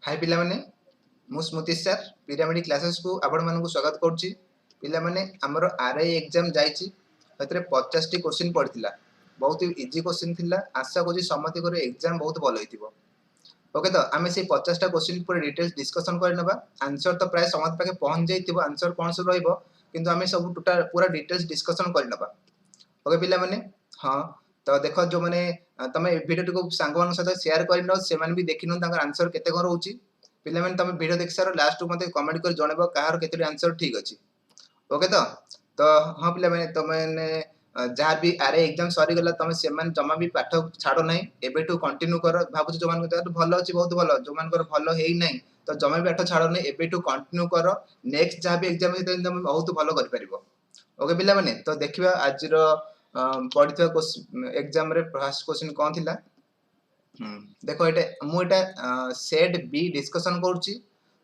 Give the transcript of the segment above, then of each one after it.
हाय पिला माने मु स्मृति सर पिरामिड क्लासेस को आपण मानकु स्वागत करछि। पिला माने हमर आरआई एग्जाम जाईछि एतरे 50 टी क्वेश्चन पड़थिला। बहुत इजी क्वेश्चन थिला। आशा करि समति करे एग्जाम बहुत भलो हितिबो। ओके तो आमे से 50 टा क्वेश्चन पर डिटेल्स डिस्कशन कर नबा। आंसर तो प्राय समत पाके पहुंच जाइतिबो। आंसर कोन सब रहइबो किंतु आमे सब टोटल पूरा डिटेल्स डिस्कशन कर नबा। ओके पिला माने हां तो देखो जो माने तमे वीडियो को सांग मान सहित शेयर करिनो से माने भी देखिनो ताकर आंसर केते कोन रहउची। पिला माने तमे वीडियो देख सारो लास्ट मते कमेंट कर जणेबो काहर केते आंसर ठीक अछि। ओके तो हां पिला माने तमे जहाँ भी आरे एग्जाम सरी गला तमे से मान जमा भी पाठ छाडो नै एबेटू कंटिन्यू कर भाबुछ जो मान को भलो अछि बहुत भलो जो मान को भलो हेई नै तो जमा भी पाठ छाडो नै एबेटू कंटिन्यू कर। नेक्स्ट जहाँ भी एग्जाम हेते तमे बहुत भलो कर परिबो। ओके पिला माने तो देखिबा आज रो पढिथवा एग्जाम रे फर्स्ट क्वेश्चन कोन थिला। देखो एटे मु एटा सेट बी डिस्कशन करछि।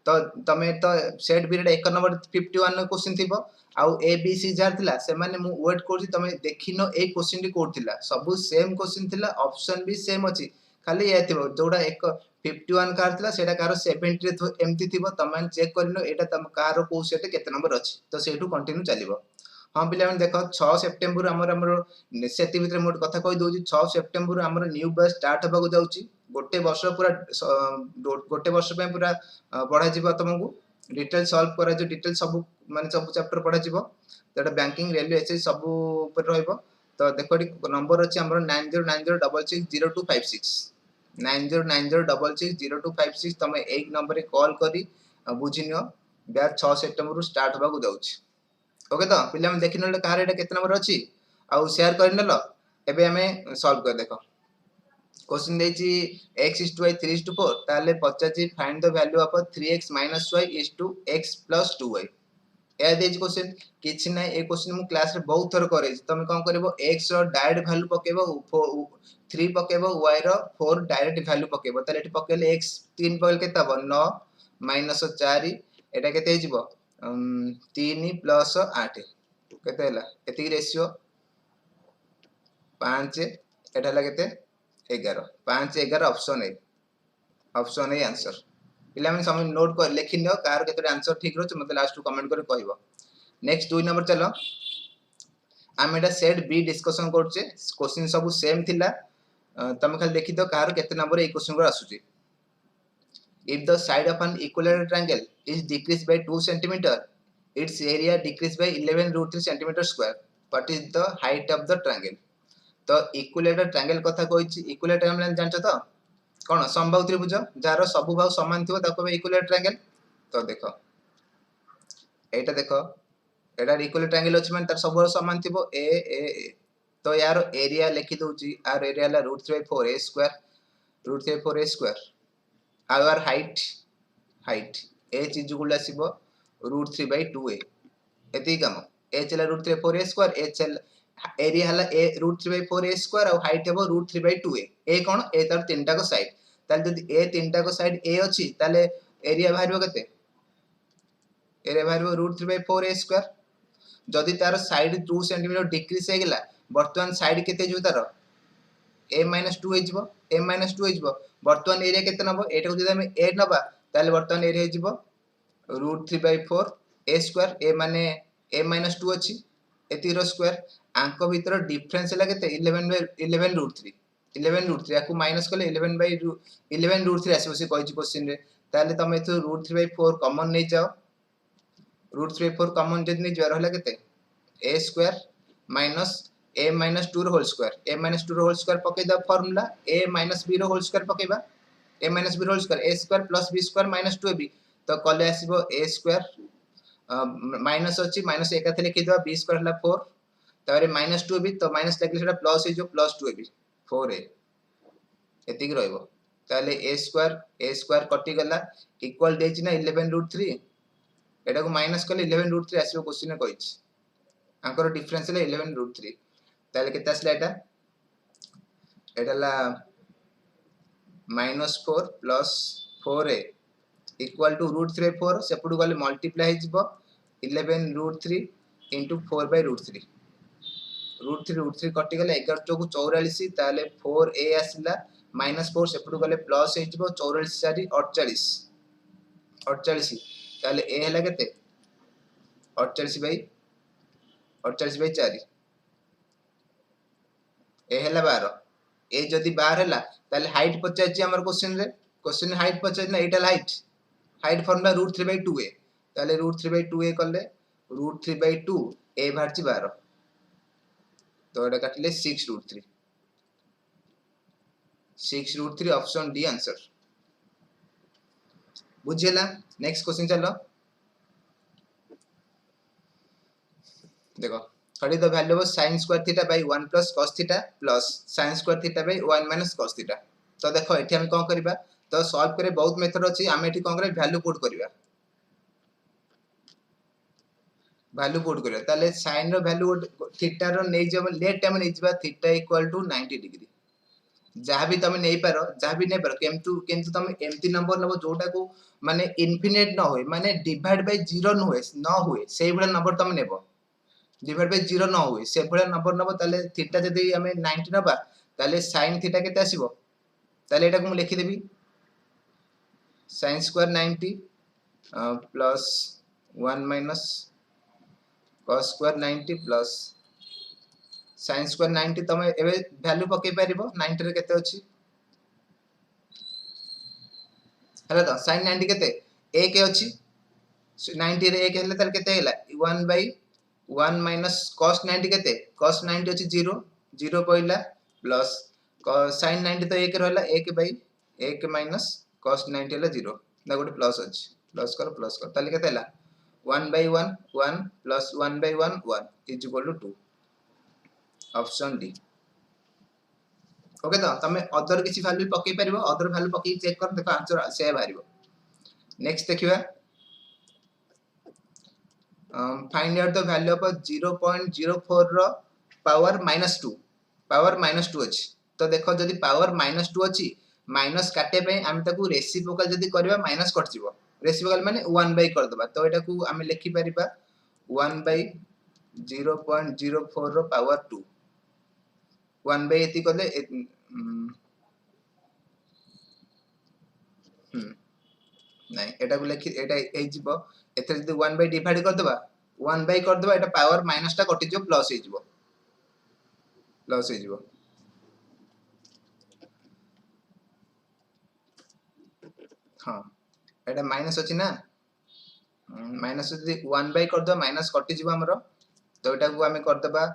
तो तमे तो सेट बी रे 1 नंबर 51 क्वेश्चन थिबो आउ ए बी सी जार थिला से माने मु वेट करछि तमे देखिनो ए क्वेश्चन टी कोड थिला सब सेम क्वेश्चन थिला ऑप्शन भी सेम अछि खाली ए थिबो जोडा एक 51 कार थिला सेटा कार 70 रे एमती थिबो तमे चेक करिनो एटा तम कार को सेट केते नंबर अछि तो सेटू कंटिन्यू चलिबो। हां पिला माने देखो 6 सेप्टेम्बर हमर सेति भितरे मोट कथा कहि दोछि 6 सेप्टेम्बर हमर न्यू बैच स्टार्ट होबा जाउछि। गोटे वर्ष पूरा गोटे वर्ष पे पूरा पढ़ा जिवो तुमको डिटेल सॉल्व करा जो डिटेल सब माने सब चैप्टर पढ़ा जिवो तडा बैंकिंग रेलवे एसए सब ऊपर रहइबो। तो देखो नंबर अछि हमर 9090660256 9090660256 तमे एक नंबर रे कॉल करी बुझिनियो बैच 6 सेप्टेम्बर स्टार्ट होबा जाउछि। ओके तो पिला हम देखिनले कार एटा केते नंबर अछि आउ शेयर करिनलो एबे हमें सॉल्व कर देखो। क्वेश्चन देछि x is to y 3 is to 4 ताले 50 find the value of 3x - y is to x + 2y। ए देछि क्वेश्चन किछ नै ए क्वेश्चन मु क्लास रे बहुत थर करे तमे कोन करबो x रो डायरेक्ट वैल्यू पकेबो 3 पकेबो y रो 4 डायरेक्ट वैल्यू पकेबो ताले एठी पकेले x 3 पकेल केते हबो 9 - 4 एटा केते हिजिबो 3 + 8 केते हला एति रेशियो 5 एटा हला केते 11 5 11 ऑप्शन ए आंसर। पिला में समय नोट कर लेखिनियो कार केते आंसर ठीक रहछ मते लास्ट कमेंट कर कहइबो। नेक्स्ट 2 नंबर चलो हम एटा सेट बी डिस्कशन करछे क्वेश्चन सब सेम थिला तमे खाली देखि दो कार केते नंबर ए क्वेश्चन को आसुची। If the side of an equilateral triangle is decreased by 2 cm its area decreased by 11√3 cm square what is the height of the triangle। तो इक्विलेटरल ट्रायंगल कथा कहिछि इक्विलेटरल हम जानछ तो कोन समबाहु त्रिभुज jar सब बाहु समान थिबो ताको इक्विलेटरल ट्रायंगल। तो देखो एटा देखो एटा इक्विलेटरल ट्रायंगल अछि माने तार सब बाहु समान थिबो ए ए ए तो यार एरिया लिखि दोछि आर एरिया ला √3/4 a स्क्वायर √3/4 a स्क्वायर आवर हाइट ए चीज गुला आसीबो √3/2a एति काम ए चला √3/4 a स्क्वायर ए चल एरिया हला ए √3/4 a स्क्वायर और हाइट हेबो √3/2a ए कोन ए तार तीनटा को साइड ताले जदि ए तीनटा को साइड ए अछि ताले एरिया बाहरबो केते एरिया बाहरबो √3/4 a स्क्वायर जदि तार साइड 2 cm डिक्रीज हे गेला वर्तमान साइड केते जो तार a - 2 हे जिवो a - 2 हे जिवो वर्तमान एरिया केते नबो एटा को जदि हम a नबा ताले वर्तमान एरिया हे जिवो √3/4 a स्क्वायर a माने a - 2 अछि एति रो स्क्वायर आंको भीतर डिफरेंस हला केते 11√3 याकू माइनस करले 11/11√3 आसीबो से कहिछि क्वेश्चन रे ताले तमे एथु √3/4 कॉमन नै जाओ √3/4 कॉमन जदि नै जाओ हला केते a स्क्वायर माइनस a - 2 रो होल स्क्वायर a - 2 रो होल स्क्वायर पके द फार्मूला a - b रो होल स्क्वायर पकेबा a - b रो whole square a square + b square - 2ab तो कले आसीबो a स्क्वायर माइनस अछि माइनस एकाथे लिखि दबा b स्क्वायर हला 4 तारे -2ab तो माइनस लागले सेटा प्लस हे जो +2ab 4a एति कि रहइबो ताले a स्क्वायर कटि गला इक्वल देछि ना 11√3 एटा को माइनस करले 11√3 आसीबो क्वेश्चन ने कहिछि आंकर डिफरेंस ले 11√3 ताले केते आसला एटा ला -4 + 4a इक्वल टू √3/4 सेपटु गले मल्टीप्लाई हे जिवो 11√3 * 4/√3 √3 कटि गले 11 चौकु 44 ताले 4a आसिला -4 सेपटु गले प्लस हे जिवो 44 4 48 48 ताले ए हैला केते 48/4 ए हैला 12 ए जदी 12 हैला ताले हाइट पचाची हमर क्वेश्चन हाइट पचाची ना एटा हाइट फॉर्मूला √3/2a ताले √3/2a करले √3/2 ए बाहरची 12 तो एटा काटले 6√3 ऑप्शन डी आंसर बुझेला। नेक्स्ट क्वेश्चन चलो देखो what is the value of sin square theta by 1 plus cos theta plus sin square theta by 1 minus cos theta। तो देखो एठी हम कोन करबा तो सॉल्व करे बहुत मेथड अछि हम एठी कोन करे वैल्यू पुट करबा ताले sin रो वैल्यू थीटा रो नै जब लेट टाइम नै जबा थीटा इक्वल टू 90 डिग्री जहाँ भी तुम नहीं पारो किंतु तुम एमती नंबर नबो जोटा को माने इनफिनिट न होय माने डिवाइड बाय 0 न होय सेही बडा नंबर तुम नेबो डिवाइड बाय 0 न होय से बडा नंबर नबो ताले थीटा जदी हमें 90 नबा ताले sin थीटा केते आसीबो ताले एटा को हम लिखि देबी sin square 90 plus 1 minus cos square 90 plus sin square 90 तमे एबे वैल्यू पके परिबो 90 रे केते अछि हला तो sin 90 केते 1 अछि 90 रे 1 हेले तार केते हैला 1/1 माइनस cos 90 केते cos 90 अछि 0 0 पइला प्लस sin 90 तो 1 रहला 1/1 माइनस cos 90 हैला 0 ना गोटे प्लस अछि प्लस कर ताले केते हैला 1/1 1 plus 1/1 1 is equal to 2 option D okay तो तमे अदर किछि वैल्यू पके परिबो अदर वैल्यू पके चेक कर देखो आंसर से बाहरिबो। नेक्स्ट देखिबा find out the value of 0.04 रो पावर -2 अछि तो देखो जदी पावर -2 अछि माइनस काटे पे हम ताकू रेसिप्रोकल जदी करबा माइनस कट जिवो रेसिप्रोकल माने 1/, कर दबा तो एटा को हम लिखि परिबा 1/0.04 रो पावर 2 1/, एति करले नहीं एटा को लिखि एटा ए जिवो एथे जदी 1/, डिवाइड कर दबा 1/, कर दबा एटा पावर माइनस टा कटि जो प्लस हे जिवो हां एटा माइनस अछि ना माइनस जदी 1/, कर दबा माइनस कटि जिवो हमरो तो एटा को हमें कर दबा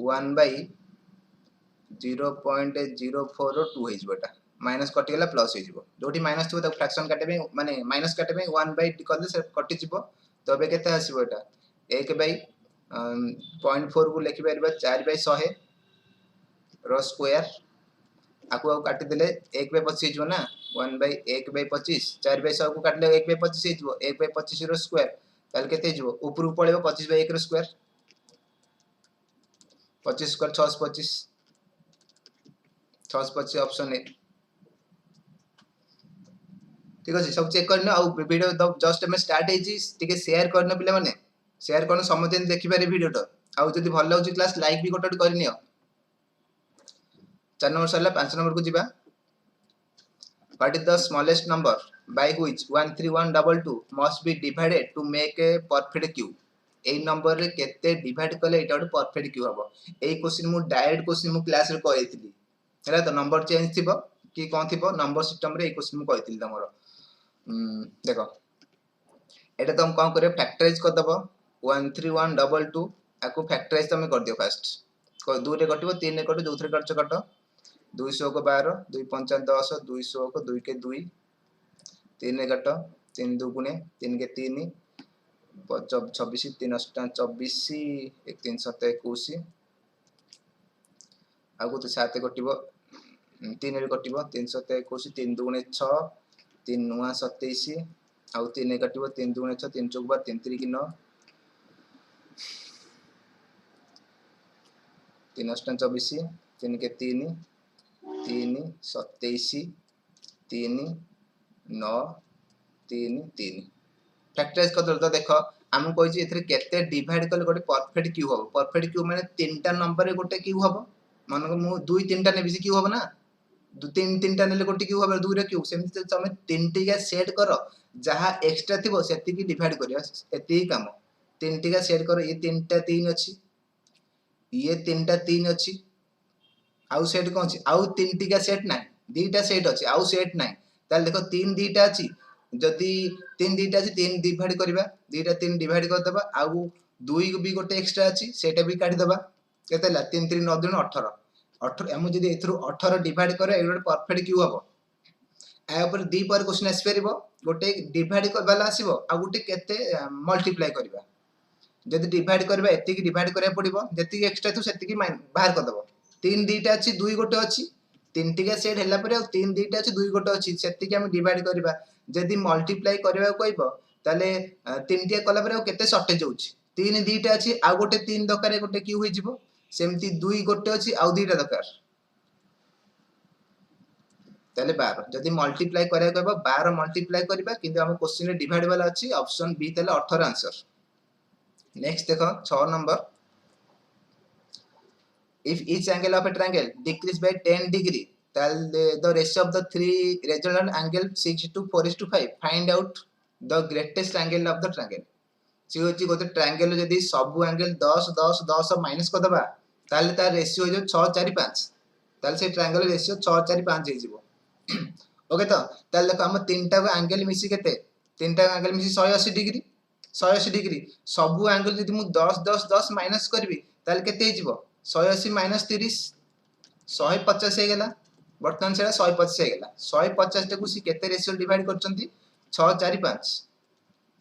1/0.04 हे जिवो एटा माइनस कटि गेला प्लस हे जिवो जोठी माइनस थिबो त फ्रैक्शन काटे पे माने माइनस काटे पे 1/, करले से कटि जिवो तो बे केते आसीबो एटा 1/0.4 को लिखि परबा 4/100 रो स्क्वायर आकु काटि देले 1/25 जिवो ना 1/1/25 4/100 को काटले 1/25 हे जिवो 1/25 रो स्क्वायर ताल केते जिवो ऊपर पळेबो 25/1 रो स्क्वायर 25 स्क्वायर 625 ऑप्शन ए ठीक अछि सब चेक करनो आ वीडियो जस्ट में स्टार्ट हे जी ठीक है शेयर करनो पिले माने शेयर करनो समझे देखि पारे वीडियो तो आ जदी भल लागु क्लास लाइक भी गोटट करनियो 4 नंबर सरला 5 नंबर को जिबा what is the smallest number by which 13122 must be divided to make a perfect cube A number रे केते डिवाइड करले एटा ଗୋଟେ परफेक्ट क्यूब हबो ए क्वेश्चन मु डायरेक्ट क्वेश्चन मु क्लास रे कहैथिली हैला तो नंबर चेंज थिबो कि कोन थिबो नंबर सिस्टम रे ए क्वेश्चन मु कहैथिली तमरो देखो एटा तुम कोन करे फैक्टराइज कर दबो 13122 आको फैक्टराइज तुम कर दियो फर्स्ट 2 रे कटिबो 3 रे कटो जोथरे करछ कटो 200 को 12 2 5 10 200 को 2 के 2 3 रे कटो 3 2 गुणे 3 के 3 26 3 8 24 1 3 7 21 आगो तो 7 कटिबो 3 रे कटिबो 3 7 21 3 2 गुणे 6 3 9 27 आउ 3 रे कटिबो 3 2 गुणे 6 3 4 12 3 3 की 9 3 8 24 3 के 3 3 27 3 9 3 3 फैक्टराइज कर दो देखो हम कोइ जे एथरे केते डिवाइड करले गोटे परफेक्ट क्यूब हो परफेक्ट क्यूब माने तीनटा नंबर रे गोटे क्यूब हो मानको मु 2 3टा नेबी क्यूब हो ना तीन तीनटा नेले गोटे क्यूब हम दुई क्यूब सेमती तुम तीन टिका सेट कर जहाँ एक्सट्रा थी से डिवाइड करवा एति काम तीन टिका सेट कर ये तीन टा तीन अच्छी ये तीन टा तीन अच्छी आउ सेट कौन अच्छी आउ तीन टिका सेट ना दीटा सेट अच्छी आउ सेट ना ताल देखो तीन दीटा अच्छी जदि तीन दीटा अच्छी तीन डिवाइड करवा दीटा तीन डिवाइड करदे आउ दुई भी गोटे एक्सट्रा अच्छी सेटा भी काटिदबा केते तीन तीन नौ दुन 18 18 हम जदि एथरु 18 डिवाइड करे ए गोटे परफेक्ट क्यू हबो आ ऊपर दी पर क्वेश्चन आसी परबो गोटे डिवाइड वाला आसीबो आ गोटे केते मल्टीप्लाई करबा जदि डिवाइड करबा एति की डिवाइड करया पड़िबो जति एक्स्ट्रा थु सेति की बाहर कर दबो तीन दीटा अछि दुई गोटे अछि तीन टिका सेट हैला परे आ तीन दीटा अछि दुई गोटे अछि सेति की हम डिवाइड करबा जदि मल्टीप्लाई करबा कहइबो ताले तीन टिका कला परे केते शॉर्टेज होउछि तीन दीटा अछि आ गोटे तीन दरकार गोटे की होई जिवो सेमती दुई गोटे अछि आ दीटा दरकार ताले 12 जदि मल्टीप्लाई करया कहबो 12 मल्टीप्लाई करबा किंतु हम क्वेश्चन रे डिवाइड वाला अछि ऑप्शन बी ताले 18 आंसर नेक्स्ट देखो 6 number if each angle of a triangle decrease by 10 degree then the ratio of the three resultant angle 6 to 4 is to 5 find out the greatest angle of the triangle सी होची गोटे triangle जदी सब angle 10 10 10 minus कर दबा ताले तार ratio हो 6 4 5 ताले से ट्रायंगल रेशियो 6 4 5 हे जिवो ओके तो ताले देखो हम तीनटा एंगल मिसी केते तीनटा एंगल मिसी 180 डिग्री 180 डिग्री सब एंगल जदी मु 10 10 10 माइनस करबी ताले केते हे जिवो 180 माइनस 30 150 हे गेला बर्तमान सेला 150 हे गेला 150 टाकू सी केते रेशियो डिवाइड करचंती 6 4 5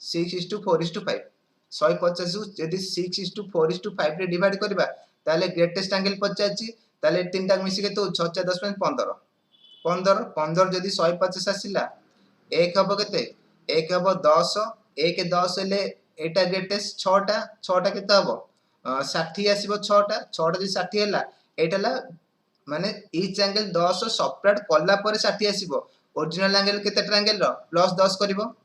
6:4:5 150 जदि 6:4:5 रे डिवाइड करबा ताले ग्रेटेस्ट एंगल पचाची ताले तीनटा मिसी के तो 6 4 10 15 15 15 जदि 150 आसिला 1 हबो केते 1 हबो 10 1 10 हेले एटा ग्रेटेस्ट 6 टा 6 टा केते हबो 60 आसीबो 6 टा 6 टा जदि 60 हैला एटाला माने ईच एंगल 10 सबट्रैक्ट कला पर 60 आसीबो ओरिजिनल एंगल केते ट्रायंगल रो प्लस 10 करिवो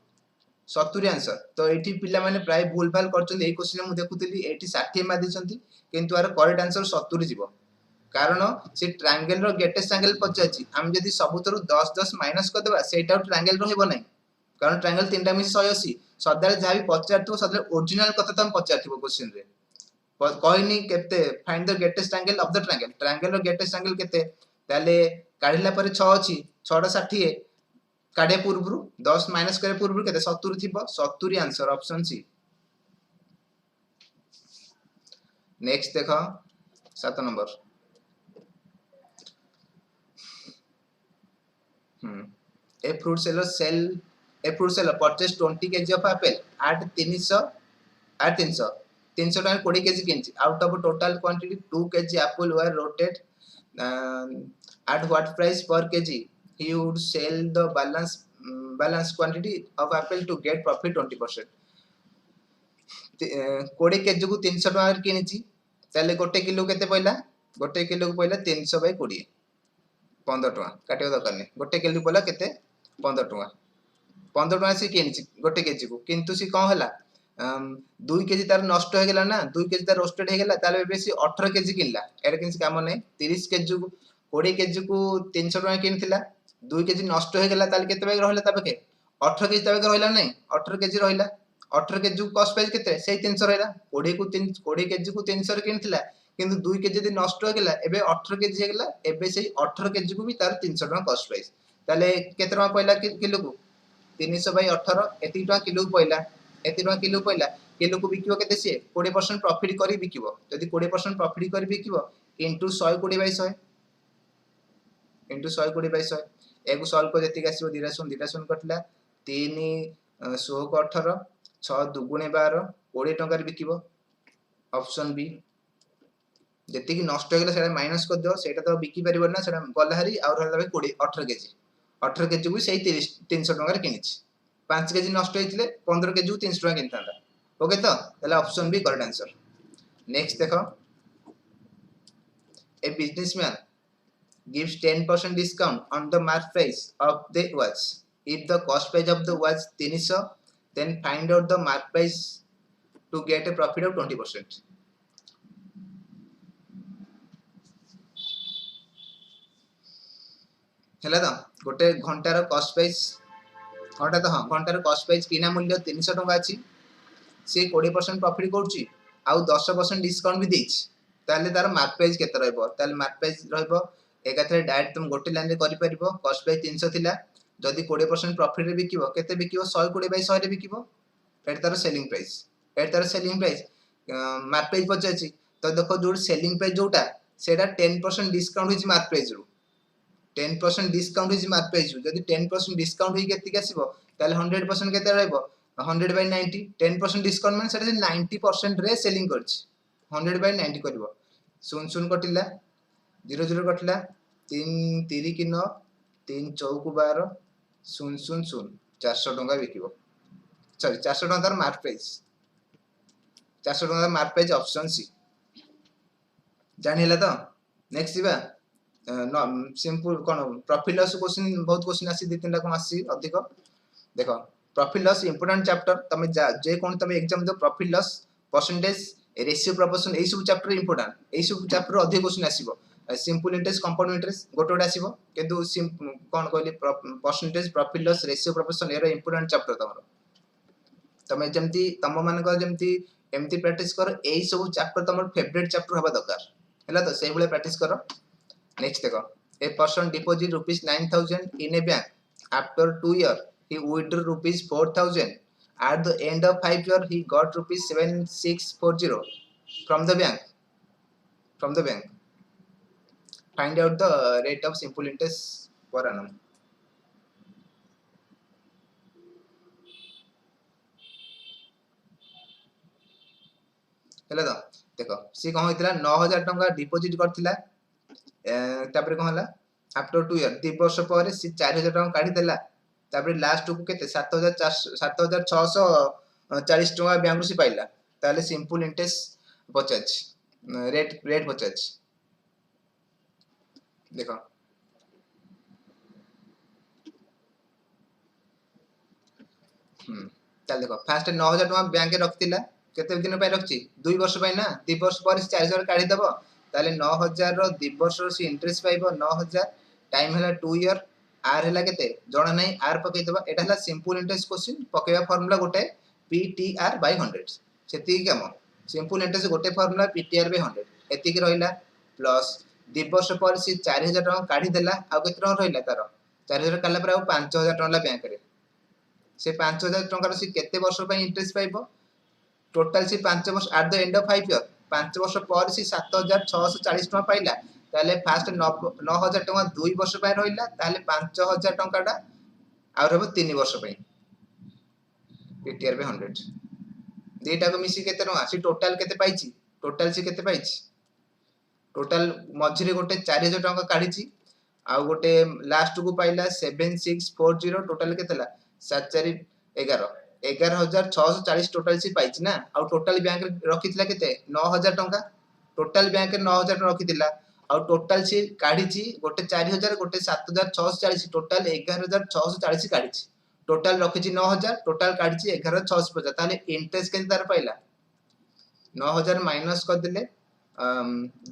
70 आंसर तो एठी पिला माने प्राय भूल भाल करछन ए क्वेश्चन मु देखुतली एठी 60 मार दिसंती किंतु आर करेक्ट आंसर 70 जीवो कारण से ट्रायंगल रो ग्रेटेस्ट एंगल पचाची हम जदी सबुतरु 10 10 माइनस कर देबा सेटा ट्रायंगल रहइबो नै कारण ट्रायंगल तीनटा मिसी 180 सदाले जाबी पचारथो सदाले ओरिजिनल कथा तम पचारथिबो क्वेश्चन रे कहनी केते find the greatest angle of the triangle triangle रो ग्रेटेस्ट एंगल केते ताले काढिला परे 6 अछि 6 टा 60 काढे पूर्वरु 10 माइनस करे पूर्वरु केते 70 थिबो 70 आंसर ऑप्शन सी नेक्स्ट देखो 7 number a fruit seller purchased 20 kg of apple at 300 300 time 20 kg किंची out of total quantity 2 kg apple were rotated at what price per kg he would sell the balance quantity of apple to get profit 20% 20 kg को 300 टका किनिची ताले गोटे kilo केते पइला गोटे kilo को पइला 300 bye 20 15 टका काटियो दरकार नै गोटे किलो पइला केते 15 टका 15 टका से किनिची गोटे केजी को किंतु सी कोन हला 2 केजी तार नष्ट हो गेला ना 2 केजी तार रोस्टेड हो गेला ताले बेसी 18 केजी किनला एटा किंसी काम नै 30 केजी को 20 केजी को 300 टका किनथिला 2 केजी नष्ट हो गेला ताले केते बाय रहला ता बके 18 केजी ता बके रहला नै 18 केजी रहला 18 केजी को कॉस्ट प्राइस केते सेही 300 रहला 20 को 20 केजी को 300 रे किनथिला किंतु 2 केजी जदी नष्ट हो गेला एबे 18 केजी हे गेला एबे सेही 18 केजी को भी तार 300 टका कॉस्ट प्राइस ताले केते टका पइला किलो को 300 बाय 18 एति टका किलो को पइला एति टका किलो पइला किलो को बिकिबो केते से 20% प्रॉफिट करी बिकिबो जदी 20% प्रॉफिट करी बिकिबो इनटू 120 बाय 100 इनटू 120 बाय 100 एगु सॉल्व को जति आसीबो दिरा सुन कटला 3 16 को 18 6 दुगुणे 12 20 टका रे बिकिबो ऑप्शन बी जति की नष्ट हो गेला सेटा माइनस कर दियो सेटा तो बिकी परिबो ना सेटा गला हरी और रहला 20 18 केजी को सही 30 300 टका रे किनिछि 5 केजी नष्ट होइतिले 15 केजी को 300 टका किनतांदा ओके तो ताला option B correct answer next देखो a businessman gives 10% discount on the mark price of the watch if the cost price of the watch 300 then find out the mark price to get a profit of 20% हेला तो गोटे घंटार cost price घंटा तो हाँ घंटार cost price किना मूल्य 300 टंका अछि से 20% प्रॉफिट करछि आउ 10% डिस्काउंट भी देछि ताले तार मार्क प्राइस केते रहबो ताले मार्क प्राइस रहबो एकाथरे डायरेक्ट तुम गोटे लाइन रे करि परिबो कॉस्ट प्राइस 300 थिला जदि 20% प्रॉफिट रे बिकिबो केते बिकिबो 120 बाय 100 रे बिकिबो एट तार सेलिंग प्राइस एट तार सेलिंग प्राइस मार्क प्राइस पचाछि तो देखो जो सेलिंग प्राइस जोटा सेटा 10% डिस्काउंट होछि मार्क प्राइस रो 10% डिस्काउंट होछि मार्क प्राइस रो जदि 10% डिस्काउंट होई केति आसीबो ताले 100% केते रहबो 100 by 90 10% डिस्काउंट माने सेटा 90% रे सेलिंग करछि 100 by 90 करबो सुन सुन कटिला 00 कटिला 3 3 की 9 3 चौक 12 सुन सुन सुन 400 टंका बिकिबो सॉरी 400 टंका तार मार्क प्राइस 400 टंका मार्क प्राइस ऑप्शन सी जानिला तो नेक्स्ट जीवा सिंपल कोन प्रॉफिट लॉस क्वेश्चन बहुत क्वेश्चन आसी दि तीनटा कोन आसी अधिक देखो प्रॉफिट लॉस इंपोर्टेंट चैप्टर तमे जे कोन तमे एग्जाम दो profit loss percentage ratio proportion एई सब चैप्टर इंपोर्टेंट एई सब चैप्टर अधिक क्वेश्चन आसीबो सिंपल इंटरेस्ट कंपाउंड इंटरेस्ट गोटे गोटे आसीबो किंतु कोन कहली percentage profit loss ratio proportion एरो इंपोर्टेंट चैप्टर तमरो तमे जेमती तम मानक जेमती एमती प्रैक्टिस कर एई सब चैप्टर तमर फेवरेट चैप्टर हबा दरकार हैला तो सेई भले प्रैक्टिस करो नेक्स्ट देखो a person deposit rupees 9000 in A bank after 2 years he withdrew rupees 4000 at the end of 5 years he got rupees 7640 from the bank find out the rate of simple interest per annum हैला तो देखो सी कौन होइतिला 9000 टंका deposit करथिला तापर कौन हला after 2 years 2 वर्ष पर सी 4000 टंका काढी देला तापर लास्ट को केते 7640 टंका बैंक से पाइला ताले सिंपल इंटरेस्ट पचाच रेट रेट पचाच देखो ताले देखो फास्ट 9000 टंका बैंक रे रखतिला केते दिन पे रखछि 2 वर्ष पे ना 2 वर्ष पर 4000 काढी दबो ताले 9000 रो 2 वर्ष रो सी इंटरेस्ट पाइबो 9000 टाइम हला 2 year आर हला केते जणा नै आर पकै दबा एटा हला सिंपल इंटरेस्ट क्वेश्चन पकेबा फार्मूला गोटे पीटीआर बाय 100 सेति काम सिंपल इंटरेस्ट गोटे फार्मूला पीटीआर बाय 100 एति की रहिला प्लस 2 वर्ष पर सी 4000 टका काढी देला आ केते टका रहिला तार 4000 काला पर आ 5000 टका बैंक रे से 5000 टका रो सी केते वर्ष पे इंटरेस्ट पाइबो टोटल सी 5 वर्ष at the end of 5 years 5 वर्ष पर सी 7640 टका पाइला ताले फास्ट 9000 टका 2 वर्ष पे रहिला ताले 5000 टकाटा आ रहबो 3 वर्ष पे पीटीआर पे 100 देटा को मिसी केते टका सी टोटल केते पाइची टोटल सी केते पाइची टोटल मझिरे गोटे 4000 टका काढीची आ गोटे लास्ट को पाइला 7640 टोटल केतेला 74 11 11640 टोटल सी पाइची ना आ टोटल बैंक रखितला केते 9000 टका टोटल बैंक 9000 रखितला आ टोटल सी काढीची गोटे 4000 गोटे 7640 टोटल 11640 काढीची टोटल रखिची 9000 टोटल काढीची 11650 ताले इंटरेस्ट केते तार पाइला 9000 माइनस कर देले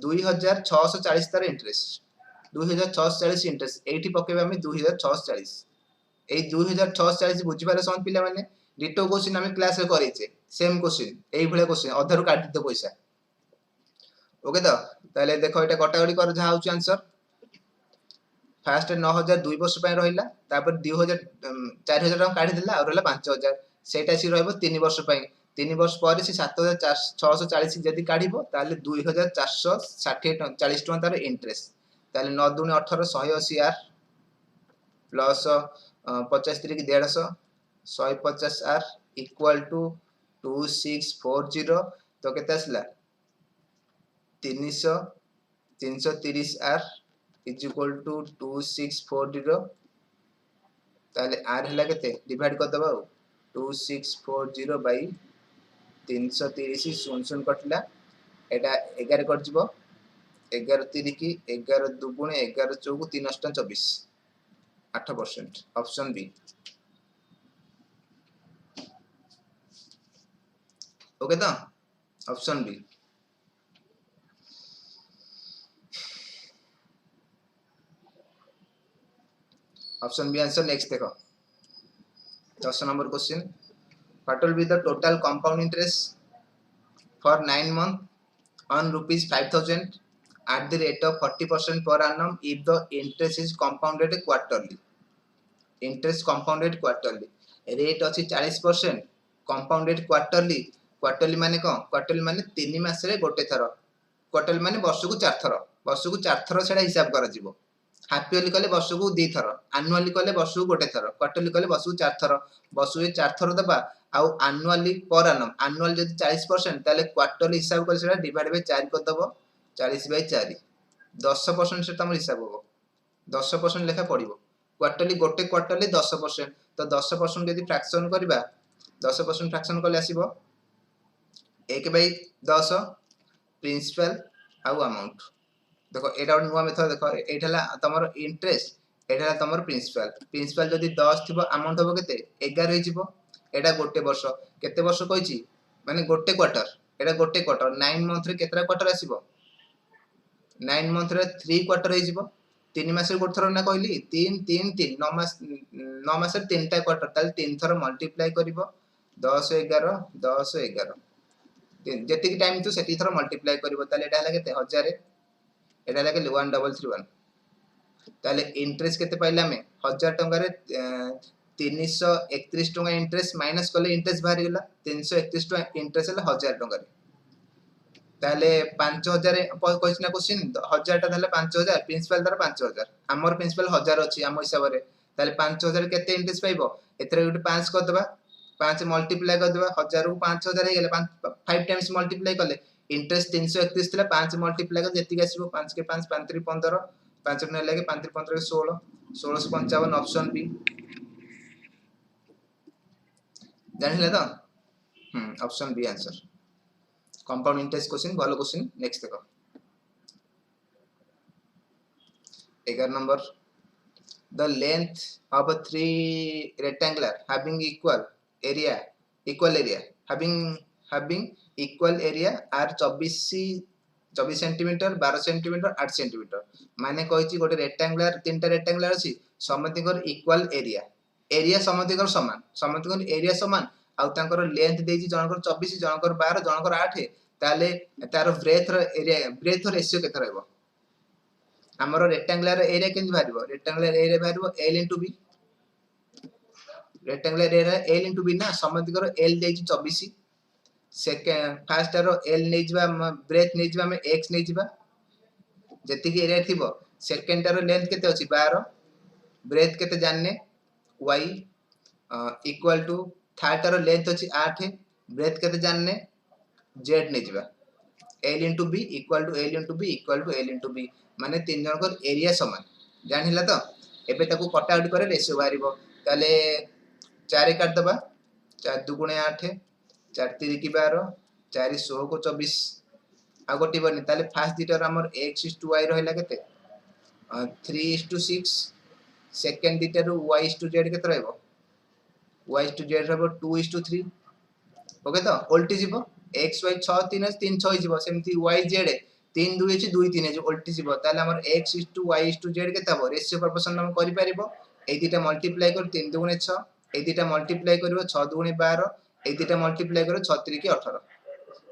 2640 तार इंटरेस्ट 2640 इंटरेस्ट एठी पकेबे हम 2640 ए 2640 बुझी पारे सम पिला माने डिटो क्वेश्चन हम क्लास रे करिचे सेम क्वेश्चन एई भले क्वेश्चन अधर काटी दे पैसा ओके तो ताले देखो एटा कटागडी कर जा होची आंसर फास्ट 9000 2 वर्ष पे रहिला तापर 2000 4000 टका काढी देला और रहला 5000 सेटा सी रहबो 3 वर्ष पे 3 वर्ष पर सी 7640 जदी काढिबो ताले 2460 40 टका तार इंटरेस्ट ताले 9 दुने 18 180 आर प्लस 50 की 150 150 आर इक्वल टू 2640 तो केते आसला 300 330 आर इज इक्वल टू 2640 ताले आर हला केते डिवाइड कर दबा 2640 बाय 330 सुन सुन कटला एटा 11 कट जिवो 11 3 की 11 दुगुणे 11 चौगु 3 अष्टा 24 8% ऑप्शन बी ओके तो option B option B answer. Next देखो 10 number question, what will be the total compound interest for 9 month on rupees 5000 at the rate of 40% per annum if the interest is compounded quarterly. Interest compounded quarterly, rate अछि 40%, compounded quarterly. Quarterly माने कौन? Quarterly माने 3 मासरे गोटे थर, quarterly माने वर्षकु 4 थर, वर्षकु 4 थर सेटा हिसाब करा जिवो। हाफ ईयरली कले वर्षकु 2 थर, एनुअली कले वर्षकु गोटे थर, क्वार्टरली कले वर्षकु 4 थर, वर्षकु 4 थर दबा आउ एनुअली पर एनम, एनुअल जदि 40% ताले क्वार्टरली हिसाब कर सेटा डिवाइड बाय 4 कर दबो, 40/4 10% से तमर हिसाब हो, 10% लेखा पड़िबो। क्वार्टरली गोटे क्वार्टरली 10%, तो 10% यदि फ्रैक्शन करबा 10% फ्रैक्शन कले आसीबो 1/10 प्रिंसिपल आउ अमाउंट। देखो एटा नुआ मेथड, देखो एठाला तमर इंटरेस्ट, एठाला तमर प्रिंसिपल, प्रिंसिपल जदि 10 थिबो अमाउंट होबो केते 11 होई जिवो। एटा गोटे वर्ष, केते वर्ष कहिची माने गोटे क्वार्टर, एटा गोटे क्वार्टर 9 मंथ रे केतरा क्वार्टर आसीबो, 9 मंथ रे 3 क्वार्टर होई जिवो। 3 मास रे गोटे थर ना कहली 3 3 3 9 मास रे 3 टा क्वार्टर, ताले 3 थर मल्टीप्लाई करिवो 10 11 10 11 जेतिक टाइम तू सेति थर मल्टीप्लाई करिवो, ताले एटा हला केते 1000, एटा हला के 1331। ताले इंटरेस्ट केते पाइला में 1000 टंका रे 331 टंका इंटरेस्ट माइनस कले इंटरेस्ट बाहर गेला 331 टंका इंटरेस्ट हला 1000 टंका रे। ताले 5000 क्वेश्चन क्वेश्चन 1000 टा ताले 5000 प्रिंसिपल तार 5000, हमर प्रिंसिपल 1000 अछि हम हिसाब रे, ताले 5000 केते इंटरेस्ट पाइबो एतरे गुटे 5 कर दबा, 5 मल्टीप्लाई कर दबा 1000 को 5000 हे गेले 5 टाइम्स मल्टीप्लाई कले इंटरेस्ट 331 थिला 5 मल्टीप्लाई कर जेति आसीबो 5 के 5 5 3 15 5 ने लागे 5 3 15 के 16 1655 ऑप्शन बी जानिले तो। Option B answer compound interest question भलो क्वेश्चन। नेक्स्ट देखो 11 number, the length of a three rectangular having equal area having equal area are 24 centimetre 12 centimetre 8 centimetre माने कहिची गोटे रेक्टेंगुलर तीनटा रेक्टेंगुलर अछि समतिकर इक्वल एरिया, एरिया समतिकर समान, समतिकर area समान आउ तांकर लेंथ देजी जनकर 24 जनकर 12 जनकर 8 ताले तार ब्रेथ रो एरिया ब्रेथ रेशियो केते रहबो। हमरो रेक्टेंगुलर एरिया केन भारिबो, रेक्टेंगुलर एरिया भारिबो l * b, rectangular area l * b ना समतिकर l देजी 24, सेकंड फर्स्ट रो l नै जिबा ब्रेथ नै जिबा में x नै जिबा जति कि एरिया थिबो, सेकंड रो लेंथ केते अछि 12, ब्रेथ केते जानने y इक्वल टू थर्ड रो लेंथ अछि 8, ब्रेथ केते जानने z नै जिबा l * b equal to l * b equal to l * b माने तीन जन को एरिया समान जानिला तो। एबे ताको कट आउट करे रेशियो बारिबो, ताले 4 काट दबा 4 2 गुणे 8 4 3 की 12 4 16 को 24 आ गोटी बनी, ताले फर्स्ट दिटर हमर x * y रहला केते 3:6, सेकंड दिटर y * z केते रहबो y * z रहबो 2:3 ओके तो उल्टी जीवो x y 6 3 3 6 जीवो सेमती y z 3 2 अछि 2 3 अछि उल्टी जीवो, ताले हमर x * y * z केते हबो रेशियो प्रोपोर्शन हम करि परिबो। ए दिटा मल्टीप्लाई कर 3 2 गुणे 6, ए दिटा मल्टीप्लाई करिवो 6 2 गुणे 12, ए दिटा मल्टीप्लाई करिवो 6 3 की 18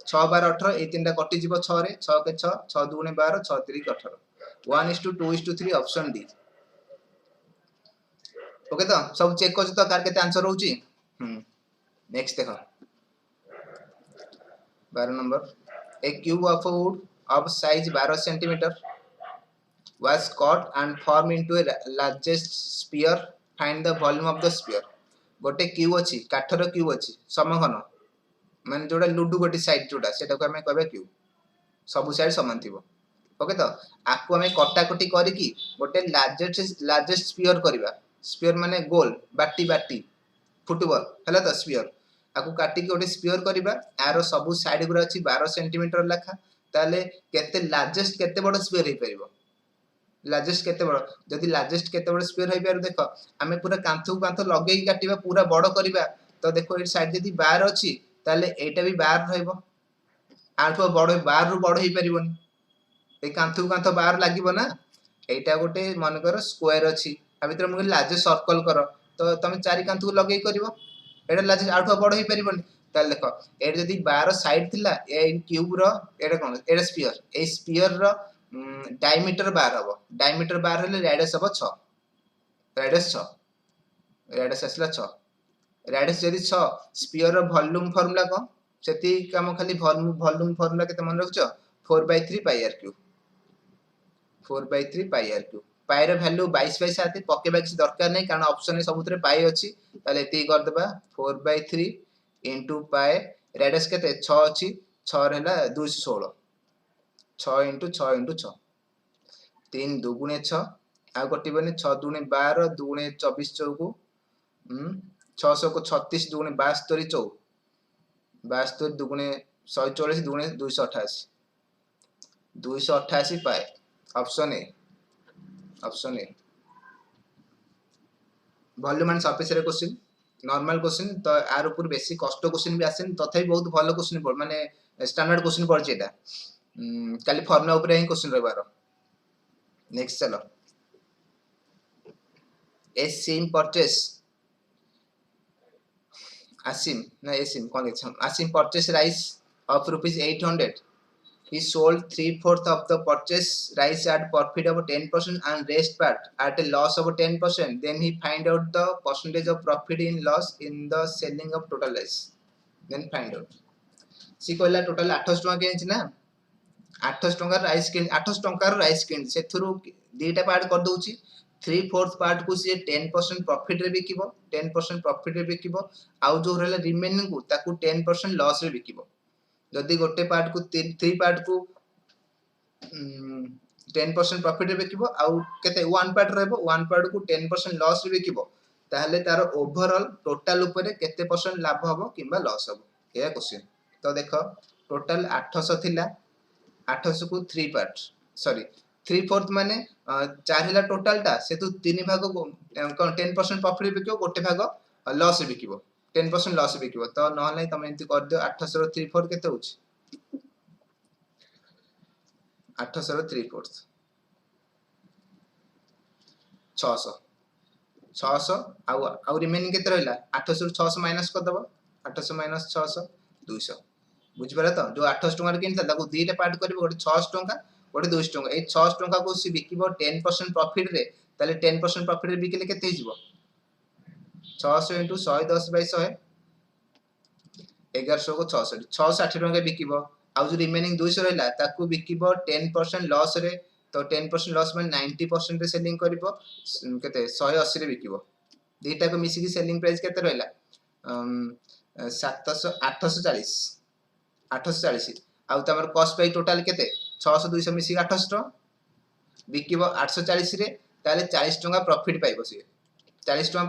6 12 18 ए तीनटा कटि जीवो 6 रे 6 के 6 6 2 गुणे 12 6 3 की 18 1:2:3 ऑप्शन डी। ओके तो सब चेक कर तो कार केते आंसर होउची। नेक्स्ट देखो 12 number, a cube of wood of size 12 centimeter was cut and formed into a largest sphere, find the volume of the sphere। गोटे क्यूब अछि काठर क्यूब अछि समघन माने जोडा लुडु गोटे साइड जोडा सेटा को हमें कहबे क्यूब सब साइड समान थिबो। ओके तो आकु हमें कटा कटी करी कि गोटे लार्जेस्ट स्फीयर करबा, स्फीयर माने गोल बाटी बाटी फुटबॉल हला तो स्फीयर आकु काटी के गोटे स्फीयर करबा, आरो सब साइड गुरा अछि 12 सेंटीमीटर लेखा, ताले केते लार्जेस्ट केते बड़ स्फीयर हे परिबो, लार्जेस्ट केते बड़ जदि लार्जेस्ट केते बड़ स्फीयर हे पार देखो हमें पूरा कांथु कांथ लगेई काटिबा पूरा बड़ करबा, तो देखो ए साइड जदि 12 अछि ताले एटा भी 12 रहइबो, आठो बड़ 12 रु बड़ हे परिबोनी ए कांथु कांथ 12 लागिबो ना। एटा गोटे मन कर स्क्वायर अछि आ भितर मुझे लार्जेस्ट सर्कल कर तो तुम चारि कांत को लगे करिवो एटा लार्जेस्ट आउट बड़ होई परिबनी ताले देखो एटा जदी 12 साइड थिला ए क्यूब रो एटा कोन एटा स्फीयर ए स्फीयर रो डायमीटर 12 हबो डायमीटर 12 हेले रेडियस हबो 6 रेडियस 6 रेडियस आसला 6 रेडियस जदी 6 स्फीयर रो वॉल्यूम फार्मूला को सेति काम खाली वॉल्यूम फार्मूला केते मन रखछ 4/3 pi r cube 4/3 pi r cube pi रो वैल्यू 22/7 पकेबा किसी दरकार नै कारण ऑप्शन में सबुतरे पाई अछि ताले एति कर देबा 4/3 इनटू पाई रेडियस केते 6 अछि 6 रहला 216 6 इनटू 6 इनटू 6 3 दुगुणे 6 आ कटिबने 6 दुगुणे 12 दुगुणे 24 चौकु 600 को 36 दुगुणे 72 चौ 72 दुगुणे 144 दुगुणे 288 288 पाए option A volume and surface रे क्वेश्चन नॉर्मल क्वेश्चन तो आर ऊपर बेसी कष्ट क्वेश्चन भी आसेन तथापि बहुत भलो क्वेश्चन पड़ माने स्टैंडर्ड क्वेश्चन पड़छ एटा खाली फॉर्मुला ऊपर ही क्वेश्चन रहबार नेक्स्ट चलो एसिम purchase Asim purchase rice of rupees 800. He sold 3/4 of the purchase rice at profit of 10% and rest part at a loss of 10%. Then he find out the percentage of profit in loss in the selling of total rice. Then find out. सी कहला total 800 टका किनछि ना 800 टका rice किन 800 टका rice किन सेथुरु दीटा part कर दउछि 3/4 part को सी 10% profit रे बिकिबो 10% प्रॉफिट रे बिकिबो आउ जो रहला रिमेनिंग को ताकू 10% लॉस रे बिकिबो जदी गोटे पार्ट को 3 पार्ट को 10% प्रॉफिट रे बिकिबो आउ केते 1 पार्ट रहबो 1 पार्ट को 10% लॉस रे बिकिबो ताहले तार ओवरऑल टोटल ऊपर केते परसेंट लाभ हबो किबा लॉस हबो एया क्वेश्चन तो देखो टोटल 800 थिला 800 को 3 पार्ट सॉरी 3/4 माने 4 हिला टोटल टा से तो 3 भाग को 10% प्रॉफिट बिकिबो गोटे भाग लॉस बिकिबो 10% लॉस बिकिबो तो नहले तमे एंती कर दियो 800 रो 3/4 केते होछि 800 रो 3/4 600 600 आउ रिमेनिंग केते रहला 800 रो 600 माइनस कर दबो 800 माइनस 600 200 बुझि पारे तो जो 800 टका रे किनता ताको दीटा पार्ट करबो गोटे 600 टका गोटे 200 टका ए 600 टका को सी बिकिबो 10% प्रॉफिट रे ताले 10% प्रॉफिट रे बिकिले केते हिजबो 600 * 110/100 1100 को 660 660 टका बिकिबो आ जो रिमेनिंग 200 रहला ताकू बिकिबो 10% लॉस रे तो 10% लॉस में 90% रे सेलिंग करिवो केते 180 रे बिकिबो दीटा को मिसी की सेलिंग प्राइस केते रहला 700 840 आउ तमर कॉस्ट प्राइस टोटल केते 600 200 मिसी 800 बिकिबो 840 रे ताले 40 टका प्रॉफिट पाइबो से 40 टका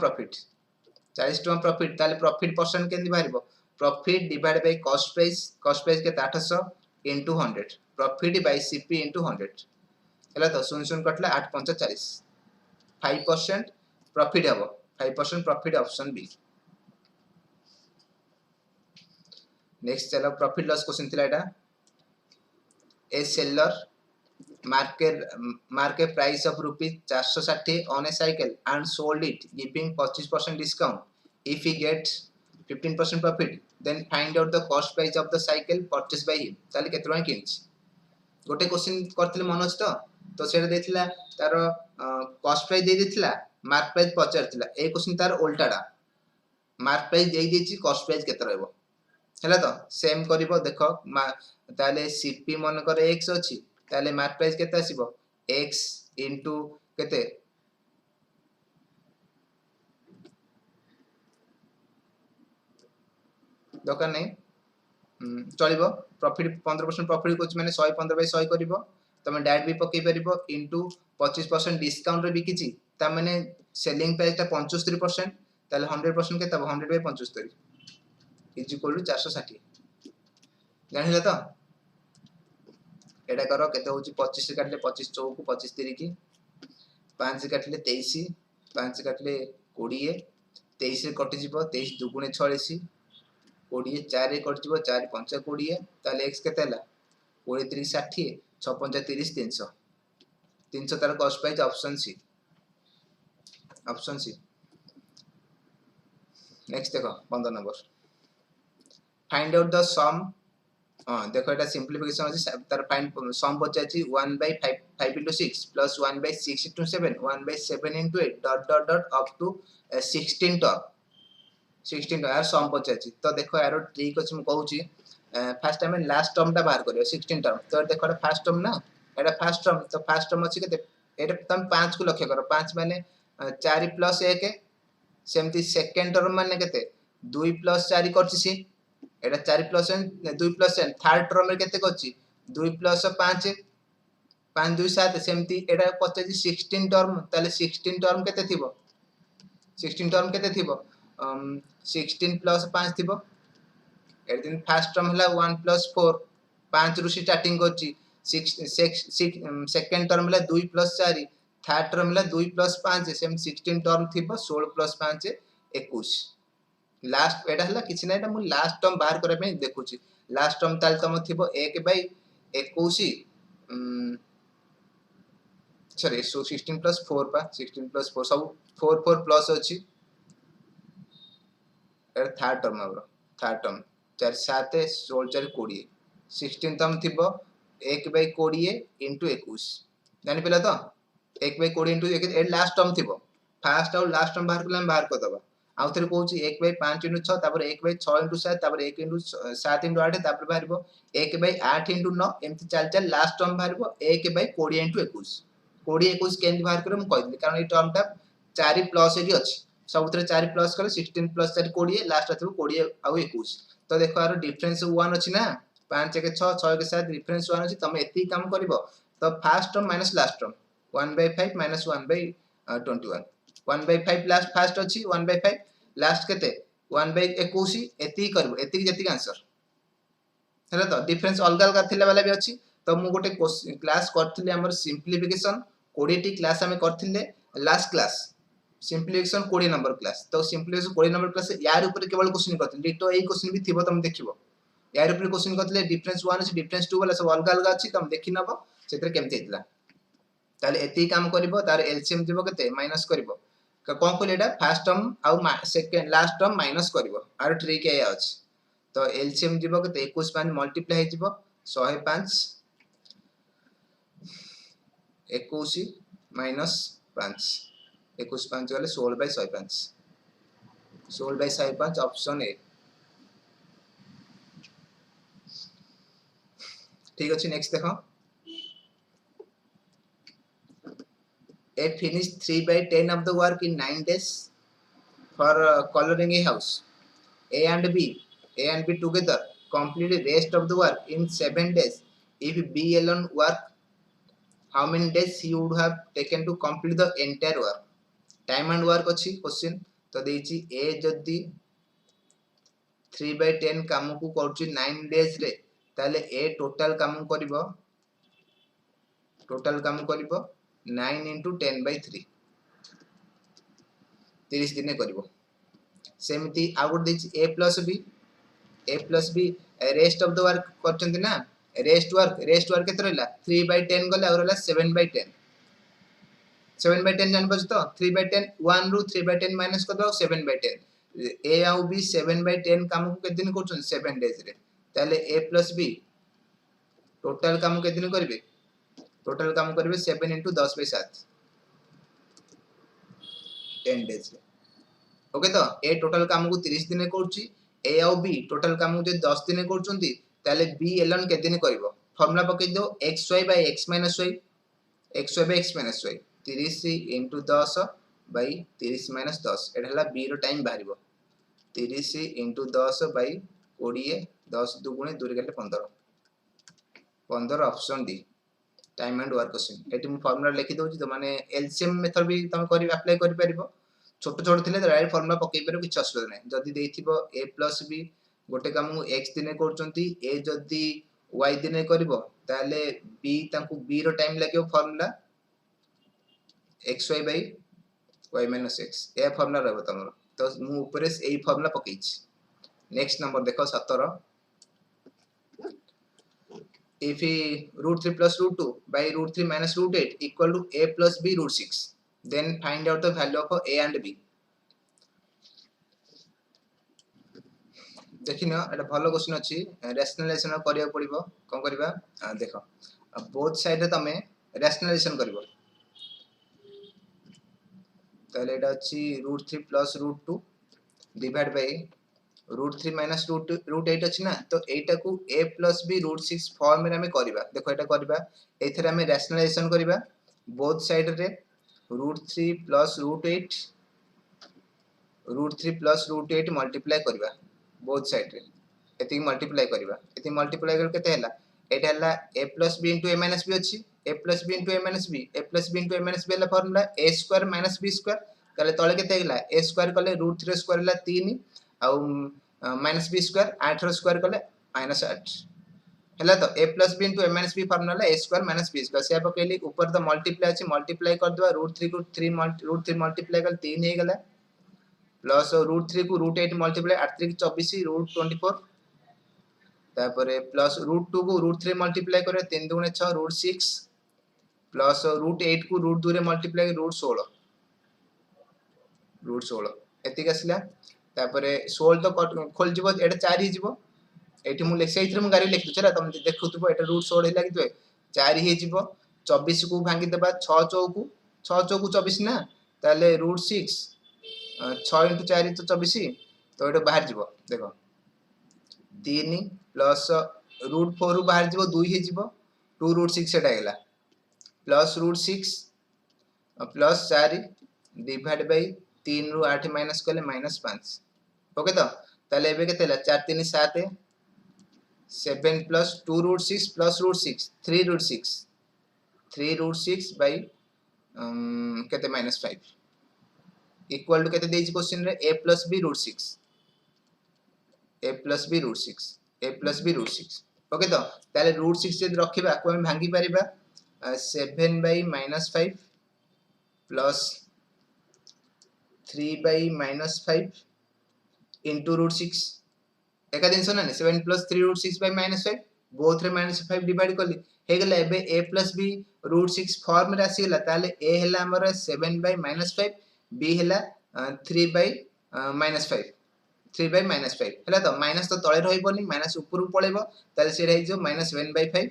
प्रॉफिट ताले प्रॉफिट परसेंट केंदी बाहरिबो profit divide by cost price के 800 into 100 profit by CP into 100 हला तो 0 कटला 8 5 40 5% प्रॉफिट हबो 5% प्रॉफिट ऑप्शन बी नेक्स्ट चलो प्रॉफिट लॉस क्वेश्चन थिला एटा ए seller market price of rupees 460 on a cycle and sold it giving 25% discount if he gets 15% profit then find out the cost price of the cycle purchased by him ताले केते टका किनछि गोटे question करथिले मन अछि तो सेटा देथिला तार कॉस्ट प्राइस दे देथिला मार्क प्राइस पचारथिला ए क्वेश्चन तार उल्टाडा मार्क प्राइस देई देछि कॉस्ट प्राइस केते रहबो हला तो सेम करिवो देखो ताले सीपी मन करे x अछि ताले मार्क प्राइस केते आसीबो x into केते दरकार नै चलिबो प्रॉफिट 15% प्रॉफिट कोच माने 115/100 करिवो तमे डायरेक्ट भी पकै परिबो into 25% डिस्काउंट रे बिकिछि ता माने सेलिंग प्राइस ता 75% ताले 100% केते 100/75 इज इक्वल टू 460 जानिला तो एटा करो केते होची 25 से काटले 25 चौक 25 3 की 5 से काटले 23 5 से काटले 20 23 से कटि जिवो 23 दुगुणे 46 20 4 रे कटि जिवो 4 5 20 ताले x केते हला 20 3 60 6 5 30 300 तार cost price option C option C. Next देखो 15 number find out the sum. हाँ देखो एटा सिंप्लिफिकेशन अछि तार फाइंड सम पचाछि 1/5 5 into 6 plus 1/6 into 7 1/7 into 8 dot dot dot up to 16 term 16 यार सम पचाछि। तो देखो यार ट्रिक अछि म कहूछि फास्ट हमें लास्ट टर्म टा बाहर करियो 16 टर्म। तो देखो एटा फास्ट टर्म ना एटा फास्ट टर्म तो फास्ट टर्म अछि केते एटा तुम 5 को लक्ष्य करो 5 माने 4 plus 1 सेमती सेकंड टर्म माने केते 2 plus 4 करछि सी एटा 4 plus 2 plus 10 थर्ड टर्म रे केते करछि 2 plus 5 5 2 7 सेमती एटा पचाछि 16 टर्म ताले 16 टर्म केते थिबो 16 टर्म केते थिबो 16 plus 5 थिबो एट दिन फर्स्ट टर्म हला 1 plus 4 5 रु स्टार्टिंग करछि 6 सेकंड टर्म हला 2 plus 4 थर्ड टर्म हला 2 plus 5 सेम 16 टर्म थिबो 16 plus 5 21 लास्ट एटा हला किछि नै एटा मु लास्ट टर्म बाहर करे पे देखुछि लास्ट टर्म ताल तम थिबो 1/21 सॉरी सो 16 plus 4 पा 16 plus 4 सब 4 4 plus अछि एटा थर्ड टर्म हमरो थर्ड टर्म 4 7 16 4 20 16 टर्म थिबो 1/20 into 21 जानि पेला तो 1/20 into 21 ए लास्ट टर्म थिबो फर्स्ट और लास्ट टर्म बाहर करला हम बाहर कर दबा आउ थरे कहूची 1/5 into 6 तापर 1/6 into 7 तापर 1 into 7 into 8 तापर बाहरबो 1/8 into 9 एमति चाल चाल लास्ट टर्म बाहरबो 1/20 into 21 20 21 केंति बाहर करे हम कहदिली कारण ए टर्म टा 4 प्लस एकी अछि सबुतरे 4 प्लस करे 16 plus 4 20 लास्ट आथु 20 आउ 21 तो देखो यार डिफरेंस 1 अछि ना 5 के 6 6 के 7 डिफरेंस 1 अछि तमे एती काम करबो तो first term minus last term 1/5 minus 1/21 1/5 last first अछि 1/5 लास्ट केते 1/21 एती करबो एती जति आंसर हेला तो डिफरेंस अलग अलग थिला वाला भी अछि तो मु गोटे क्लास करथिले हमर सिंप्लिफिकेशन 20 टी क्लास हमें करथिले लास्ट क्लास सिंप्लिफिकेशन 20 नंबर क्लास तो सिंप्लिफिकेशन 20 नंबर क्लास यार ऊपर केवल क्वेश्चन करथिले डिटो एई क्वेश्चन भी थिबो तुम देखिबो यार ऊपर क्वेश्चन करथिले डिफरेंस 1 अछि डिफरेंस 2 वाला सब अलग अलग अछि तुम देखि नबो सेतरे केमते हितला ताले एती काम करबो तार एलसीएम दिबो केते माइनस करबो कोन को लेडा फर्स्ट टर्म आउ सेकंड लास्ट टर्म माइनस करबो आर ट्रिक ए अछि तो एलसीएम दिबो केते 21 5 मल्टीप्लाई हे जिवो 105 21 माइनस 5 21 5 गले 16/105 16/105 ऑप्शन ए ठीक अछि नेक्स्ट देखो A finished 3/10 of the work in 9 days for coloring a house. A and B together complete the rest of the work in 7 days. If B alone work, how many days he would have taken to complete the entire work? Time and work अच्छी question तो देची A जदी 3/10 काम को करछि 9 days रे ताले A total काम करिवो 9 into 10/3 30 दिन करिवो सेमती आउट देछि A plus B rest of the work करछन्ती ना रेस्ट वर्क केते रहला 3/10 गले और रहला 7/10 7/10 जानबो तो 3/10 1 रु 3/10 माइनस कर दो 7/10 A आउ B 7/10 काम को केते दिन करछन 7 डेज रे ताले A plus B टोटल काम केते दिन करबे टोटल काम करबे 7 into 10/7 10 डेज रे ओके तो ए टोटल काम को 30 दिन करछि ए आउ बी टोटल काम को जे 10 दिन करछन्ती ताले बी एलन के दिन करबो फार्मूला पके दो xy by x minus y xy by x minus y 30 into 10 by 30 minus 10 एटा हला b रो टाइम बाहरिबो 30 into 10 by 20 10 2 गुणे 2 रे गेले 15 15 option D time and work question eighty मु फार्मूला लिखि दोछि तो माने एलसीएम मेथड भी तुम करि अप्लाई करि परिबो छोट छोट थिले डायरेक्ट फार्मूला पकई परिबो किछ असुविधा नै जदी देथिबो a plus b गोटे काम x दिने करचंती a जदी y दिने करबो ताले b तांकु b रो टाइम लागियो formula xy by y minus x ए फार्मूला रहबो तमरो तो मु ऊपर एई फार्मूला पकईछि नेक्स्ट नंबर देखो 17 if root 3 plus root 2 by root 3 minus root 8 equal to a plus b root 6 then find out the value of a and b. देखिन एटा भलो क्वेश्चन अछि रैशनलाइजेशन करिया पड़िबो कोन करबा देखो बोथ साइड रे तमे रैशनलाइजेशन करबो ताले एटा अछि √3 प्लस √2 डिवाइड बाय √3 माइनस √8 अछि ना तो एटा को a प्लस b √6 फॉर्म रे हमें करबा देखो एटा करबा एथरे हमें रैशनलाइजेशन करबा बोथ साइड रे √3 प्लस √8 √3 प्लस √8 मल्टीप्लाई करबा बोथ साइड रे एति मल्टीप्लाई करबा एति मल्टीप्लाई कर केते हला एटा हला a plus b * a minus b अछि a plus b * a minus b a plus b * a minus b हला formula a square minus b square कले तळे केते हला a स्क्वायर कले √3 स्क्वायर हला 3 आ माइनस b स्क्वायर 8 रो स्क्वायर कले minus 8 हला तो a plus b * a minus b formula a square minus b square से पकेली ऊपर तो मल्टीप्लाई अछि मल्टीप्लाई कर दवा √3 को 3 √3 मल्टीप्लाई कर 3 हे गेला प्लस √3 को √8 मल्टीप्लाई 8 3 24 √24 तापरे प्लस √2 को √3 मल्टीप्लाई करे 3 2 6 √6 प्लस √8 को √2 रे मल्टीप्लाई √16 √16 एति कसला तापरे 16 तो खोल जिवो एटा 4 ही जिवो एठी मु लिख सहित मु गारी लिख दुछरा तुम देखुतबो एटा √16 हे लागितो 4 ही जिवो 24 को भांगी देबा 6 चौकु 24 ना ताले √6 6 * 4 तो 24 तो एटा बाहर जिवो देखो 3 प्लस √4 रु बाहर जिवो 2 ही जिवो 2 √6 एटा गेला प्लस √6 प्लस 4 डिवाइड बाय 3 रु 8 माइनस कले -5 ओके तो ताले एबे केते हला 4 3 7 7 प्लस 2 √6 प्लस √6 3 √6 3 √6 बाय केते -5 इक्वल टू केते देछि क्वेश्चन रे a plus b √6 a plus b √6 a plus b √6 okay तो ताले √6 जे रखिबा को हम भांगी परिबा 7 बाय -5 प्लस 3 बाय -5 into √6 एका दिन सुना ने 7 प्लस 3 √6 बाय -5 बोथ रे -5 डिवाइड करली हे गेला एबे a प्लस b √6 फॉर्म रे आसी गेला ताले a हेला हमर 7 बाय -5 b हेला 3 बाय -5 3 बाय -5 हेला तो माइनस तो तळे रहिबोनी माइनस ऊपर पळेबो ताले से रहि जो -7 बाय 5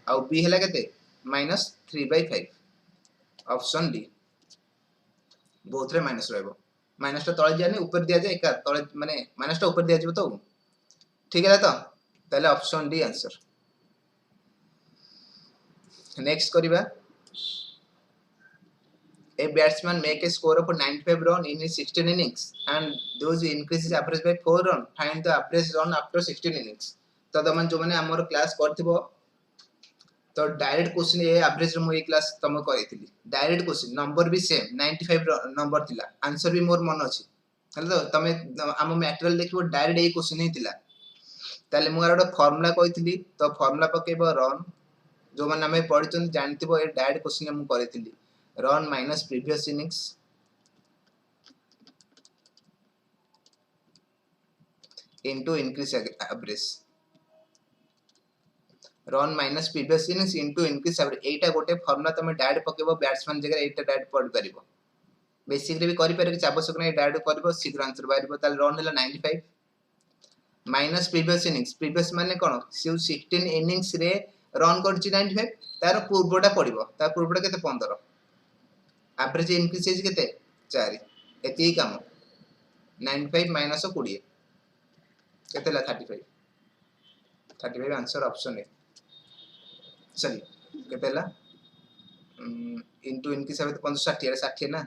आ b हेला केते -3 बाय 5 ऑप्शन डी बोथ रे माइनस रहबो माइनस तो तळे दियानी ऊपर दिया जाय एका तळे माने माइनस तो ऊपर दिया जिवो तो ठीक है तो ताले ऑप्शन डी आंसर नेक्स्ट करिबा a batsman make a score of 95 run in his 16 innings and those increases average by 4 run find the average run after 16 innings तो तमन जो माने हमर क्लास करथिबो तो डायरेक्ट क्वेश्चन ए एवरेज रे मो ए क्लास तम करिथिली डायरेक्ट क्वेश्चन नंबर भी सेम 95 नंबर थिला आंसर भी मोर मन अछि हले तो तमे हम मटेरियल देखिबो डायरेक्ट ए क्वेश्चन ही थिला ताले मो आरो फार्मूला कहिथिली तो फार्मूला पकेबो रन जो माने हमें पढिचन जानथिबो ए डायरेक्ट क्वेश्चन हम करिथिली run minus previous innings into increase average run minus previous innings into increase average एटा गोटे फार्मूला तमे डायरेक्ट पकेबो बैट्समैन जगह एटा डायरेक्ट पढ परिबो बेसिकली भी करि पारे कि आवश्यक नै डायरेक्ट करबो शीघ्र आंसर बारिबो ताल रन हला 95 माइनस प्रीवियस प्रीवियस माने कोन से 16 इनिंग्स रे रन करछि 95 तार पूर्वटा पडिबो तार पूर्वटा केते 15 एवरेज इंक्रीज है केते 4 एती काम 95 माइनस 20 केते ला 35 आंसर ऑप्शन है सॉरी केते ला इनटू इनकी सब 560 60 ना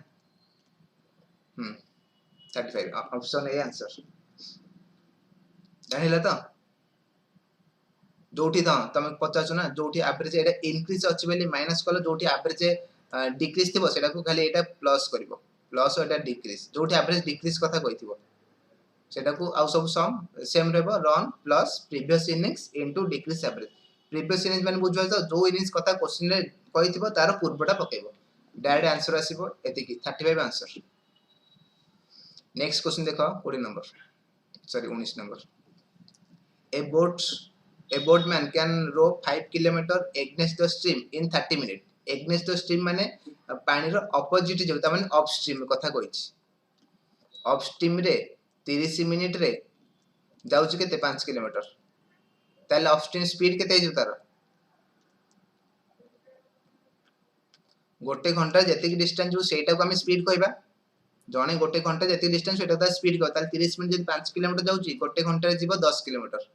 35 ऑप्शन ए आंसर जानिला तो जोठी तो तमे पचासो ना जोठी एवरेज एटा इंक्रीज अछि बेली माइनस कलो जोठी एवरेज डिक्रीज थिबो सेटा को खाली एटा plus करिवो plus iota decrease जोठी average decrease कथा कहिथिबो सेटा को आउ सब सम सेम रहबो run plus previous innings into decrease average previous innings माने बुझवा तो जो इनिंग्स कथा क्वेश्चन रे कहिथिबो तार पूर्वटा पकेबो डायरेक्ट आंसर आसीबो एतिकी 35 आंसर नेक्स्ट क्वेश्चन देखो 20 number sorry 19 number a boatman can row 5 km against the stream in 30 minutes against the stream माने पानी रो ऑपोजिट जो ता माने अपस्ट्रीम कथा कहिछि अपस्ट्रीम रे 30 मिनिट रे जाउछि केते 5 किलोमीटर ताले अपस्ट्रीम स्पीड केते हिजो तार गोटे घंटा जति डिस्टेंस जो सेटा को हम स्पीड कहबा जणे गोटे घंटा जति डिस्टेंस सेटा ता स्पीड कहबा ताले 30 मिनिट जति 5 किलोमीटर जाउछि गोटे घंटा रे जीव 10 किलोमीटर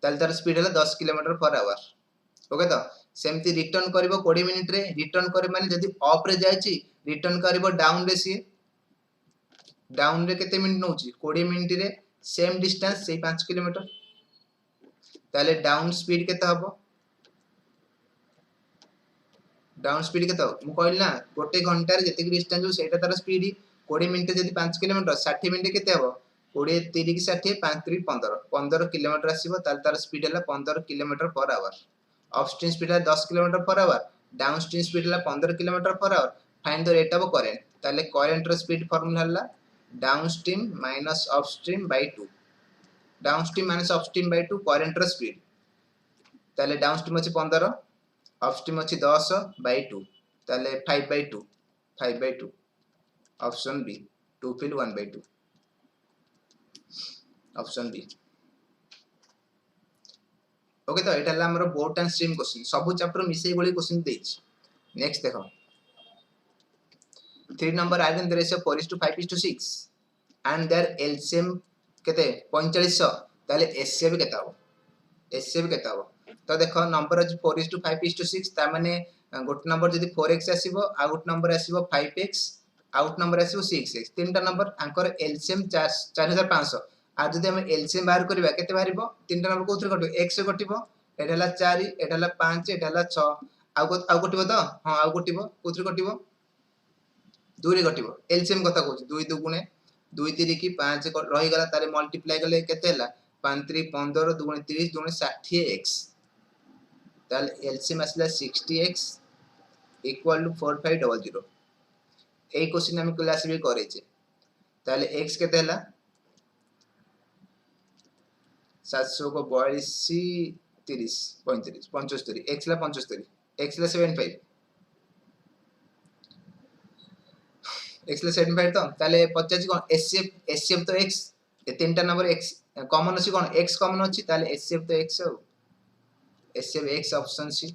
ताले तार स्पीड हला 10 किलोमीटर पर आवर ओके तो सेमती रिटर्न करिवो 20 मिनिट रे रिटर्न करे माने जदी अप रे जायछि रिटर्न करिवो डाउन रे सी डाउन रे केते मिनिट नउछि 20 मिनिट रे सेम डिस्टेंस से 5 किलोमीटर ताले डाउन स्पीड केते हबो डाउन स्पीड केते मु कहली ना गोटे घंटा रे जति डिस्टेंस जो सेटा तार स्पीड 20 मिनिट जदी 5 किलोमीटर 60 मिनिट केते हबो 20 30 60 5 3 15 15 किलोमीटर आसीबो ताल तार स्पीड हला 15 kilometre per our upstream speed हला 10 kilometre per our downstream speed हला 15 kilometre per hour find the rate of current ताले करंट रो स्पीड फार्मूला हला downstream minus upstream by 2 downstream minus upstream by 2 current रो speed ताले downstream अछि 15 upstream अछि 10 by 2 ताले 5 बाय 2 5 बाय 2 ऑप्शन बी 2 फिल 1 बाय 2 ऑप्शन बी ओके तो एटा हमर बोट एंड स्ट्रीम क्वेश्चन सब चैप्टर मिसई गोली क्वेश्चन देछि नेक्स्ट देखो 3 number identify the ratio 4:5:6 and their LCM केते 4500 ताले एचसीएफ केते हो एचसीएफ केते हो तो देखो नंबर अछि 4:5:6 ता माने गोट नंबर जदी 4x आसीबो आउट नंबर आसीबो 5x आउट नंबर आसीबो 6x तीनटा नंबर आंकर एलसीएम 4500 आ जदी हम एलसीएम बाहर करबा केते बाहरिबो तीनटा नंबर कोथरे कटिबो x से कटिबो एटा हला 4 एटा हला 5 एटा हला 6 आउ कटिबो तो हां आउ कटिबो कोथरे कटिबो 2 रे कटिबो एलसीएम कथा कहू 2 2 गुणे 2 3 की 5 रही गला तारे मल्टीप्लाई गले केते हला 5 3 15 2 30 2 60x ताल एलसीएम आसला 60x इक्वल टू 4500 ए क्वेश्चन हम क्लास में करे छे ताले x केते हला 700 को 42 30 35 75 x ला 75 x ला 75 x ला 75 तो ताले 50 कोन एचसीएफ तो x ए तीनटा नंबर x कॉमन अछि कोन x कॉमन अछि ताले एचसीएफ तो x हो एचसीएफ x ऑप्शन सी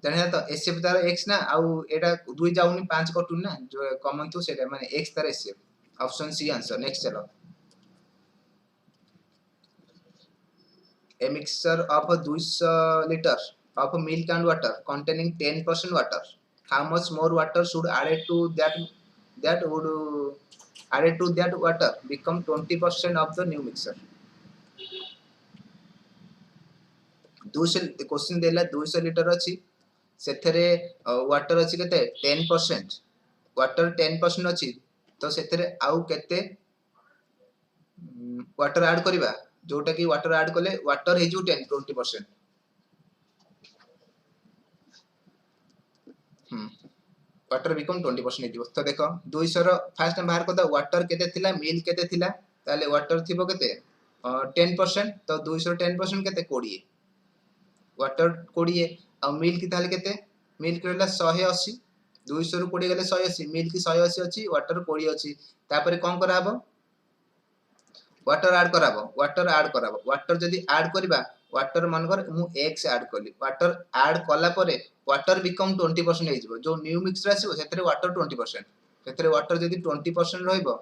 तने तो एचसीएफ तार x ना आउ एटा 2 जाउनी 5 कटु ना जो कॉमन तो सेटा माने x तार HCF option C answer next चलो a mixture of 200 liter of milk and water containing 10% water how much more water should added to that would added to that water become 20% of the new mixture 200 question देला 200 litre अछि सेथरे water अछि केते 10% water 10% अछि तो सेथरे आउ केते water add करिबा जोटा कि वाटर ऐड कले वाटर हे जो 20% वाटर बिकम 20% हेदिबो तो देखो 200 रो फर्स्ट टाइम बाहर करदा वाटर केते थिला मिल्क केते थिला ताले वाटर थिबो केते 10% तो 200 10% केते 20 वाटर 20 आ मिल्क ताले केते मिल्क रहला 180 200 रो 20 गले 180 मिल्क 180 अछि वाटर 20 अछि तापरे कोन कराबो वाटर ऐड कराबो वाटर जदी ऐड करबा वाटर मानकर मु x ऐड करली वाटर ऐड कला परे वाटर बिकम 20% हे जिवो जो न्यू मिक्सर आसीबो सेतरे वाटर 20% सेतरे वाटर जदी 20% रहइबो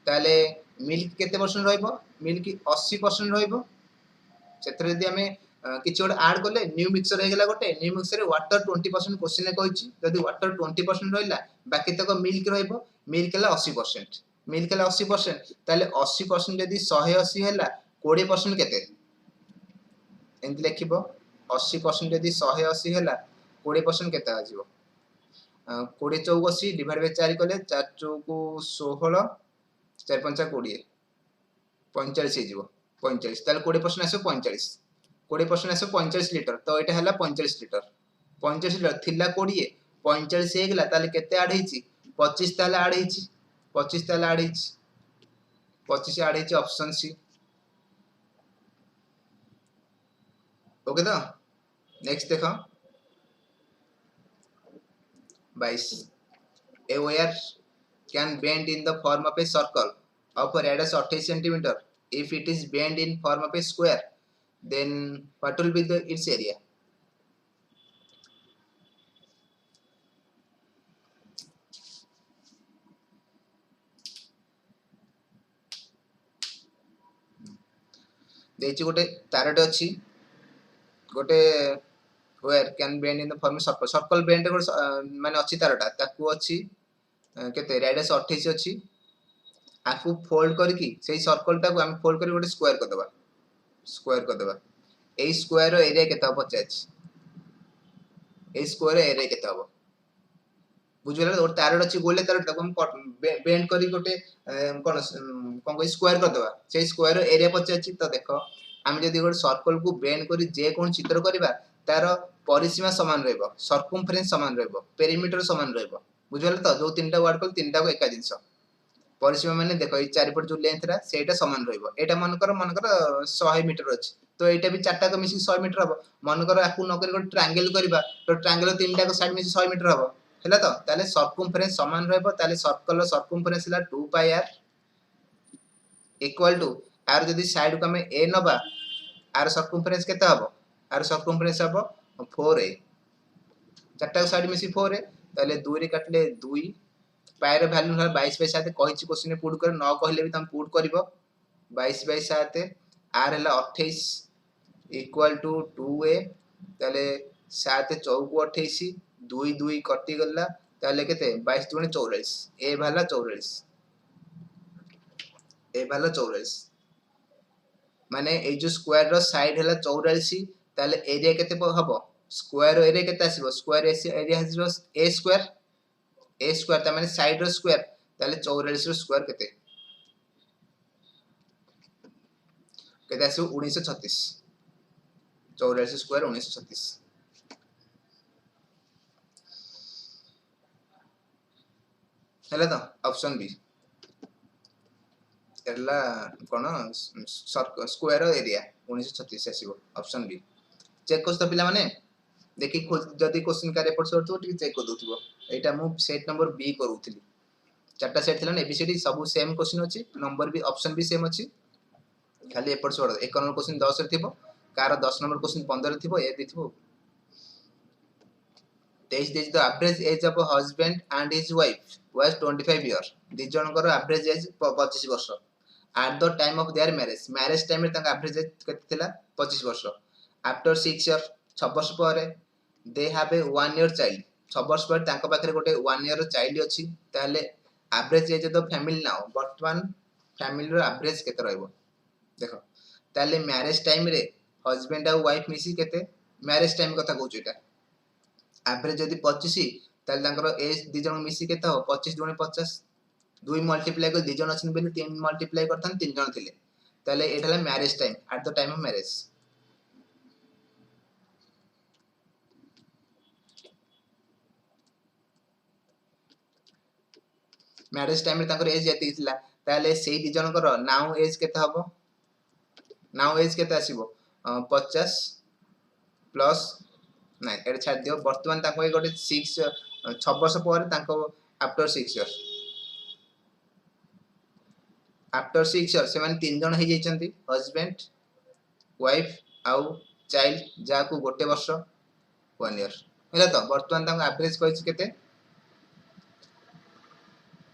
ताले मिल्क केते परसेंट रहइबो मिल्क 80% रहइबो सेतरे जदी हमें किछ ओड ऐड करले न्यू मिक्सर हे गेला गोटे न्यू मिक्सर रे वाटर 20% क्वेश्चन ने कहिछि जदी वाटर 20% रहइला बाकी तक मिल्क रहइबो मिल्क हला 80% मिल्क हला 80% ताले 80% जदी 180 हला 20% केते एंत लेखिबो 80% जदी 180 हला 20% केते आजिबो 20 84 डिवाइड बाय 4 कले 4 चौको 16 4 5 20 45 हे जिवो 45 ताले 20% आसो 45 20% आसो 45 लीटर तो एटा हला 45 लीटर 45 लीटर थिला 20 45 हे गेला ताले केते ऐड हेछि 25 ताले ऐड हेछि 25 ताले ऐड हेछि 25 ऐड ହେଇଛି ऑप्शन सी। ओके तो नेक्स्ट देखो 22 a wire can bend in the form of a circle of a radius 28 centimeter. If it is bent in form of a square, then what will be the its area? ଦେଇଛି ଗୋଟେ ତାରଟେ ଅଛି, ଗୋଟେ where can bend in the form of circle, circle bend ମାନେ ଅଛି ତାରଟା, ତାକୁ ଅଛି କେତେ radius 28 ଅଛି, आकु फोल्ड करके सेही सर्कल टाको हम फोल्ड करके गोटे स्क्वायर कर देबा एई स्क्वायर रो एरिया केते हो 50 एई स्क्वायर रो एरिया केते हो बुझले और तारड अछि गोले तारड ताको हम बेंड करी गोटे कोन कोइ स्क्वायर कर देबा सेही स्क्वायर रो एरिया 50 अछि तो देखो हम जदी गोटे सर्कल को बेंड करी जे कोन चित्र करबा तार परिसीमा समान रहबो सर्कमफरेंस समान रहबो पेरीमीटर समान रहबो बुझले तो जो तीनटा वर्ड कल तीनटा को एका जिंस परिसीमा माने देखो ए चारिपट जो लेंथ रा सेटा समान रहइबो एटा मनकर 100 मीटर अछि तो एटा भी चारटा को मिसी 100 मीटर हबो मनकर आकु न करी ट्रायंगल करबा तो ट्रायंगल तीनटा को साइड मिसी 100 मीटर हबो हैला तो ताले सर्कमफरेंस समान रहइबो ताले सर्कल रो सर्कमफरेंस ला 2 pi r equal to r जदी साइड को हमें a नबा आर सर्कमफरेंस केते हबो आर सर्कमफरेंस हबो 4a चारटा को साइड मिसी 4a ताले 2 रे काटले 2 पायर वैल्यू 22 बाय 7 कहिछि क्वेश्चन पुट कर न कहले भी तुम पुट करबो 22 बाय 7 आर हला 28 इक्वल टू 2a ताले 7 चौक 28 2 2 कटि गला ताले केते 22 दुने 44 ए भाला 44 ए भाला 44 माने ए जो स्क्वायर रो साइड हला 44 ताले एरिया केते हबो स्क्वायर रो एरिया केते आसीबो स्क्वायर एरिया हजिरो a स्क्वायर a स्क्वायर ता माने साइड रो स्क्वायर ताले 44 रो स्क्वायर केते केते आसु 1936 44 स्क्वायर 1936 हैला तो ऑप्शन बी एला कोन स्क्वायर एरिया 1936 आसीबो ऑप्शन बी चेक करस तो पिला माने देखि जदी क्वेश्चन का रिपोर्ट सर तो ठीक चेक कर दोथिबो एटा मु सेट नंबर बी करूथिली चारटा सेट थिला एबीसीडी सब सेम क्वेश्चन अछि नंबर भी ऑप्शन भी सेम अछि खाली एपट छोड़ एक नंबर क्वेश्चन 10 रे थिबो कार 10 नंबर क्वेश्चन 15 रे थिबो ए दिथिबो 23 this the average age of husband and his wife was 25 year दि जनकर एवरेज एज 25 वर्ष at the time of their marriage time रे तंग एवरेज एज केते थिला 25 वर्ष आफ्टर 6 इयर 6 वर्ष परे they have a 1 year child 6 वर्ष पर तांको पाखरे गोटे 1 इयर चाइल्ड अछि ताले average age the family now वर्तमान फैमिली रो एवरेज केते रहइबो देखो ताले मैरिज टाइम रे हस्बैंड आ वाइफ मिसी केते मैरिज टाइम कथा कहउछ एटा एवरेज जदी 25 ताले तांकर एज दि जन मिसी केते हो 25 दुने 50 2 मल्टीप्लाई कर दि जन अछन बेले 3 मल्टीप्लाई करथन 3 जन थिले ताले एठाला marriage time at the time of marriage marriage time रे तांकर एज जति थिला ताले सेही दि जनकर नाउ एज केते हबो नाउ एज केते आसीबो 50 प्लस नाइ एटा छाड़ दियो वर्तमान ताको गोटे 6 वर्ष पर ताको आफ्टर 6 इयर्स आफ्टर 6 इयर्स से माने तीन जन हे जाइचंती हस्बैंड वाइफ आउ चाइल्ड जाको गोटे वर्ष 1 इयर हैला तो वर्तमान ताको एवरेज कहिस केते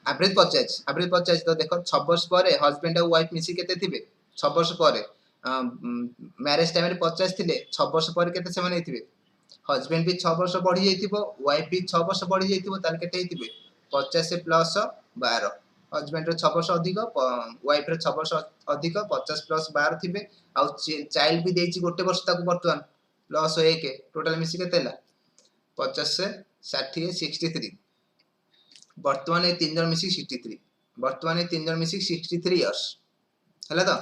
एवरेज 50 तो देखो 6 वर्ष पर हस्बैंड आउ वाइफ मिसी केते थिबे 6 वर्ष पर मैरिज टाइम रे 50 थिले 6 वर्ष पर केते से माने थिबे हस्बैंड भी 6 वर्ष बढ़ी जाइतिबो वाइफ भी 6 वर्ष बढ़ी जाइतिबो ताल केते हितिबे 50 से प्लस 12 हस्बैंड रो 6 वर्ष अधिक वाइफ रो 6 वर्ष अधिक 50 प्लस 12 थिबे आ चाइल्ड भी देछि गोटे वर्ष ताको वर्तमान प्लस 1 टोटल मिसी केते ला 50 से 60 63 वर्तमान ए तीन जन मिसी 63 वर्तमान ए तीन जन मिसी 63 इयर्स हला तो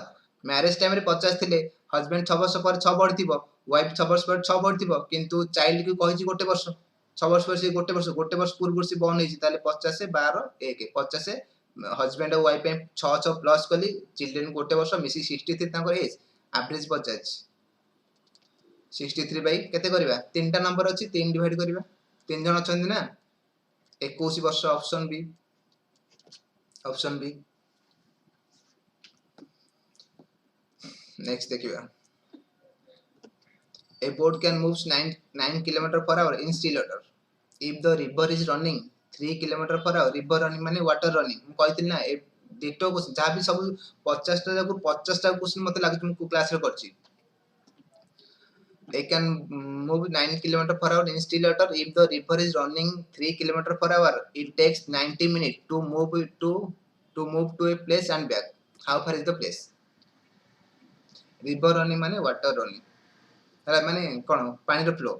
मैरिज टाइम रे 50 थिले हस्बैंड 6 वर्ष पर 6 बढ़थिबो वाइफ 6 वर्ष पर 6 बढ़थिबो किंतु चाइल्ड की कहिछि गोटे वर्ष 6 वर्ष पर से गोटे वर्ष पूर्व से बन हेछि ताले 50 से 12 1 50 से हजबैंड और वाइफ पे 6 प्लस कली चिल्ड्रेन गोटे वर्ष मिसी 63 तांकर एज एवरेज पचास 63 बाई केते करबा तीनटा नंबर अछि 3 डिवाइड करबा 3 जन अछंती ना 21 वर्ष ऑप्शन बी नेक्स्ट देखिबा a boat can moves 9 km per hour in still water if the river is running 3 km per hour river running माने water running मु कहितली ना ए डिटो क्वेश्चन जहाँ भी सब 50 टा जाको 50 टा क्वेश्चन मते लागै तुमको क्लास रे करछि they can move 9 km per hour in still water if the river is running 3 km per hour it takes 90 minutes to move to a place and back how far is the place river running माने water running ताला माने कोन पानी रो flow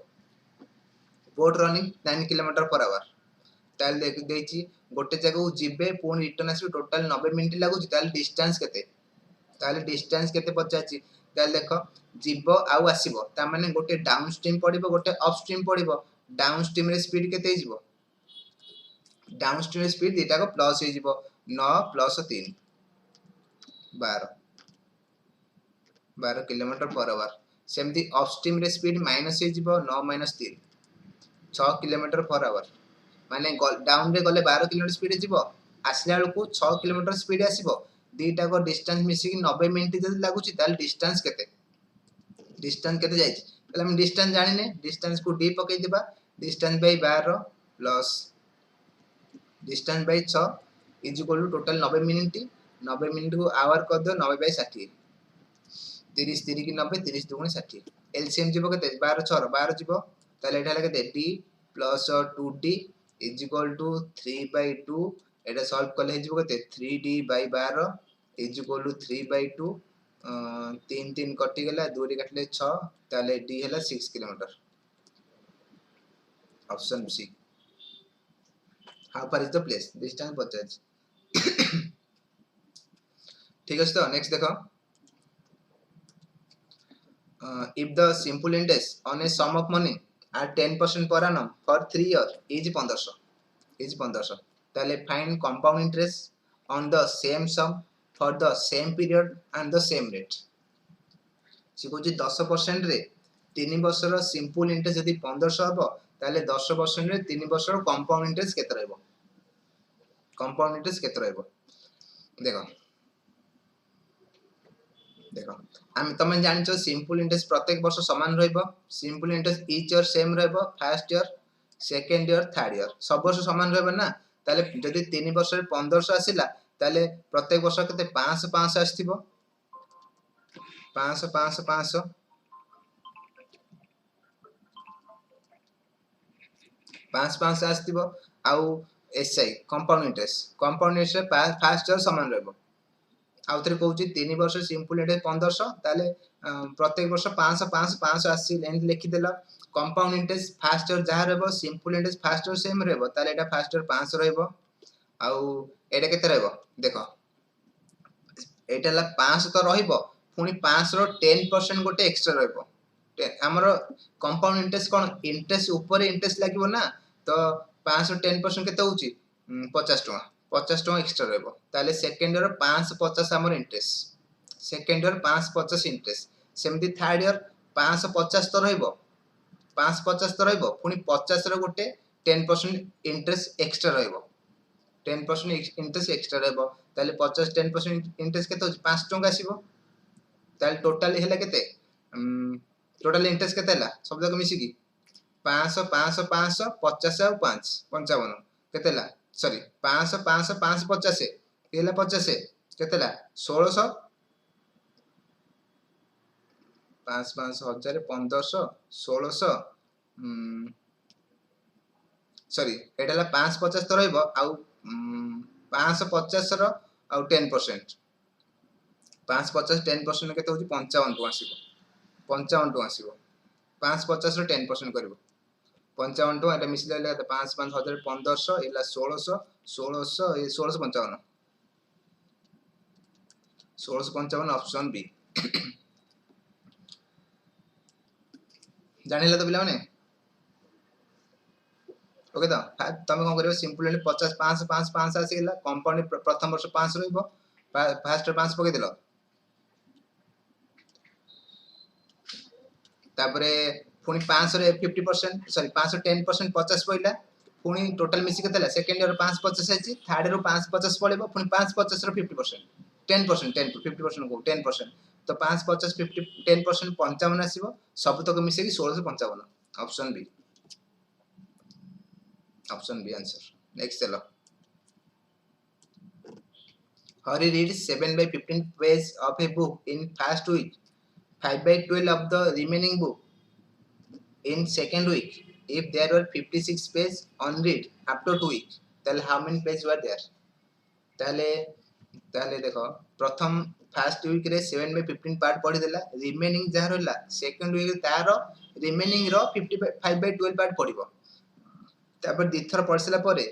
boat running 9 kilometre per hour ताल देख देछि गोटे जगह को जिबे पुन रिटर्न आसी टोटल 90 मिनिट लागु ताल डिस्टेंस केते पचाछि ताल देखो जिबो आउ आसीबो ता माने गोटे डाउन स्ट्रीम पडिबो गोटे अप स्ट्रीम पडिबो डाउन स्ट्रीम रे स्पीड केते हिजबो डाउन स्ट्रीम रे स्पीड एटा को प्लस हिजबो 9 प्लस 3 12 किलोमीटर पर आवर सेमती अप स्ट्रीम रे स्पीड माइनस हिजबो 9 माइनस 3 6 किलोमीटर पर आवर माने डाउन रे गले 12 किलोमीटर स्पीड जीवो आसला बेलू 6 किलोमीटर स्पीड आसीबो दीटा को डिस्टेंस मिसी 90 मिनिट जदी लागुची ताल डिस्टेंस केते जाइछ ताले हम डिस्टेंस जानिने डिस्टेंस को डी पकई दिबा distance by 12 plus distance by 6 is equal to total 90 minute को आवर कर दो 90 बाय 60 30 3 की 90 30 दुगुणे 60 एलसीएम जीवो केते 12 6 12 जीवो ताले एटा केते d plus 2d is equal to 3 by 2 एटा सॉल्व करले हे जीवो केते 3d by 12 is equal to 3 by 2 3 3 कटि गेला 2 रे काटले 6 ताले d हैला 6 kilometre option C how far is the place distance पचाच ठीक है तो नेक्स्ट देखो if the simple interest on a sum of money at 10% per annum for 3 years is 1500 ताले find compound interest on the same sum for the same period and the same rate से को 10% रे 3 वर्ष रो simple interest यदि 1500 हबो ताले 10% रे 3 वर्ष रो कंपाउंड इंटरेस्ट केते रहबो कंपाउंड इंटरेस्ट केते रहबो देखो हम तमे जानछो सिंपल इंटरेस्ट प्रत्येक वर्ष समान रहइबो simple interest each year same रहइबो first year second year third year सब वर्ष समान रहइबो ना ताले जदि 3 वर्ष रे 1500 आसीला ताले प्रत्येक वर्ष केते 500 500 आस्थिबो 500 500 500 5 5 आस्थिबो आउ SI compound interest first year समान रहइबो आउ थरे कहूची 3 वर्ष सिंपल इंटरेस्ट 1500 ताले प्रत्येक वर्ष 500 500 500 आसी एंड लिखि देला कंपाउंड इंटरेस्ट फर्स्ट ईयर जहा रहबो simple interest first year same रहबो ताले एटा फर्स्ट ईयर 500 रहबो आउ एटा केते रहबो देखो एटा ला 500 तो रहइबो पुनी 500 रो 10% गोटे एक्स्ट्रा रहबो हमरो कंपाउंड इंटरेस्ट कोन इंटरेस्ट ऊपर इंटरेस्ट लागिबो ना तो 500 10% केते होची 50 टका 50 टका एक्स्ट्रा रहबो ताले सेकंड ईयर 550 हमर इंटरेस्ट सेकंड ईयर 550 इंटरेस्ट सेमती थर्ड ईयर 550 तो रहबो 550 तो रहबो पुनी 50 रो गोटे 10% इंटरेस्ट एक्स्ट्रा रहबो 10% इंटरेस्ट एक्स्ट्रा रहबो ताले 50 10% इंटरेस्ट केते होची 5 टका आसीबो ताले टोटल हेला केते टोटल इंटरेस्ट केते हला सब जक मिसी की 500 500 500 50 और 5 55 केते हला सॉरी 500 500 550 केला 50 केते हला 1600 5 5 हजार 1500 1600 सॉरी एटा हला 550 तो रहइबो आउ 550 रो आउ 10% 550 10% केते होची 55 टका आसीबो 55 टका आसीबो 550 रो 10% करबो 55 टका एटा मिसले ले 5 5 हजार 1500 एला 1600 1600 ए 1655 1655 ऑप्शन बी जानिला तो पिला माने ओके तो तुम कौन कर सिंपल 50 5 5 5 आसीगला कंपाउंड प्रथम वर्ष 5 रहिबो फास्ट 5 पके दिलो तापरे पुनी 5 रे 50% सॉरी 5 10% 50 पइला पुनी टोटल मिसी केतला सेकंड ईयर 5 50 आछि थर्ड ईयर 5 50 पड़िबो पुनी 5 50 रो 50% 10% 10 50% को 10% तो 5 50 50 10% 55 आसीबो सब तक मिसे कि 1655 ऑप्शन बी आंसर नेक्स्ट चलो Hari reads 7 by 15 pages of a book in first week, 5 by 12 of the remaining book in second week. If there were 56 pages on read after 2 weeks, then how many pages were there? ताले ताले देखो प्रथम first week रे 7 by 15 part पढ़ी देला remaining जहाँ रहला second week रे तार रिमेनिंग रो 55 by 12 पार्ट पढ़िबो तापर दिथर पढ़सला परे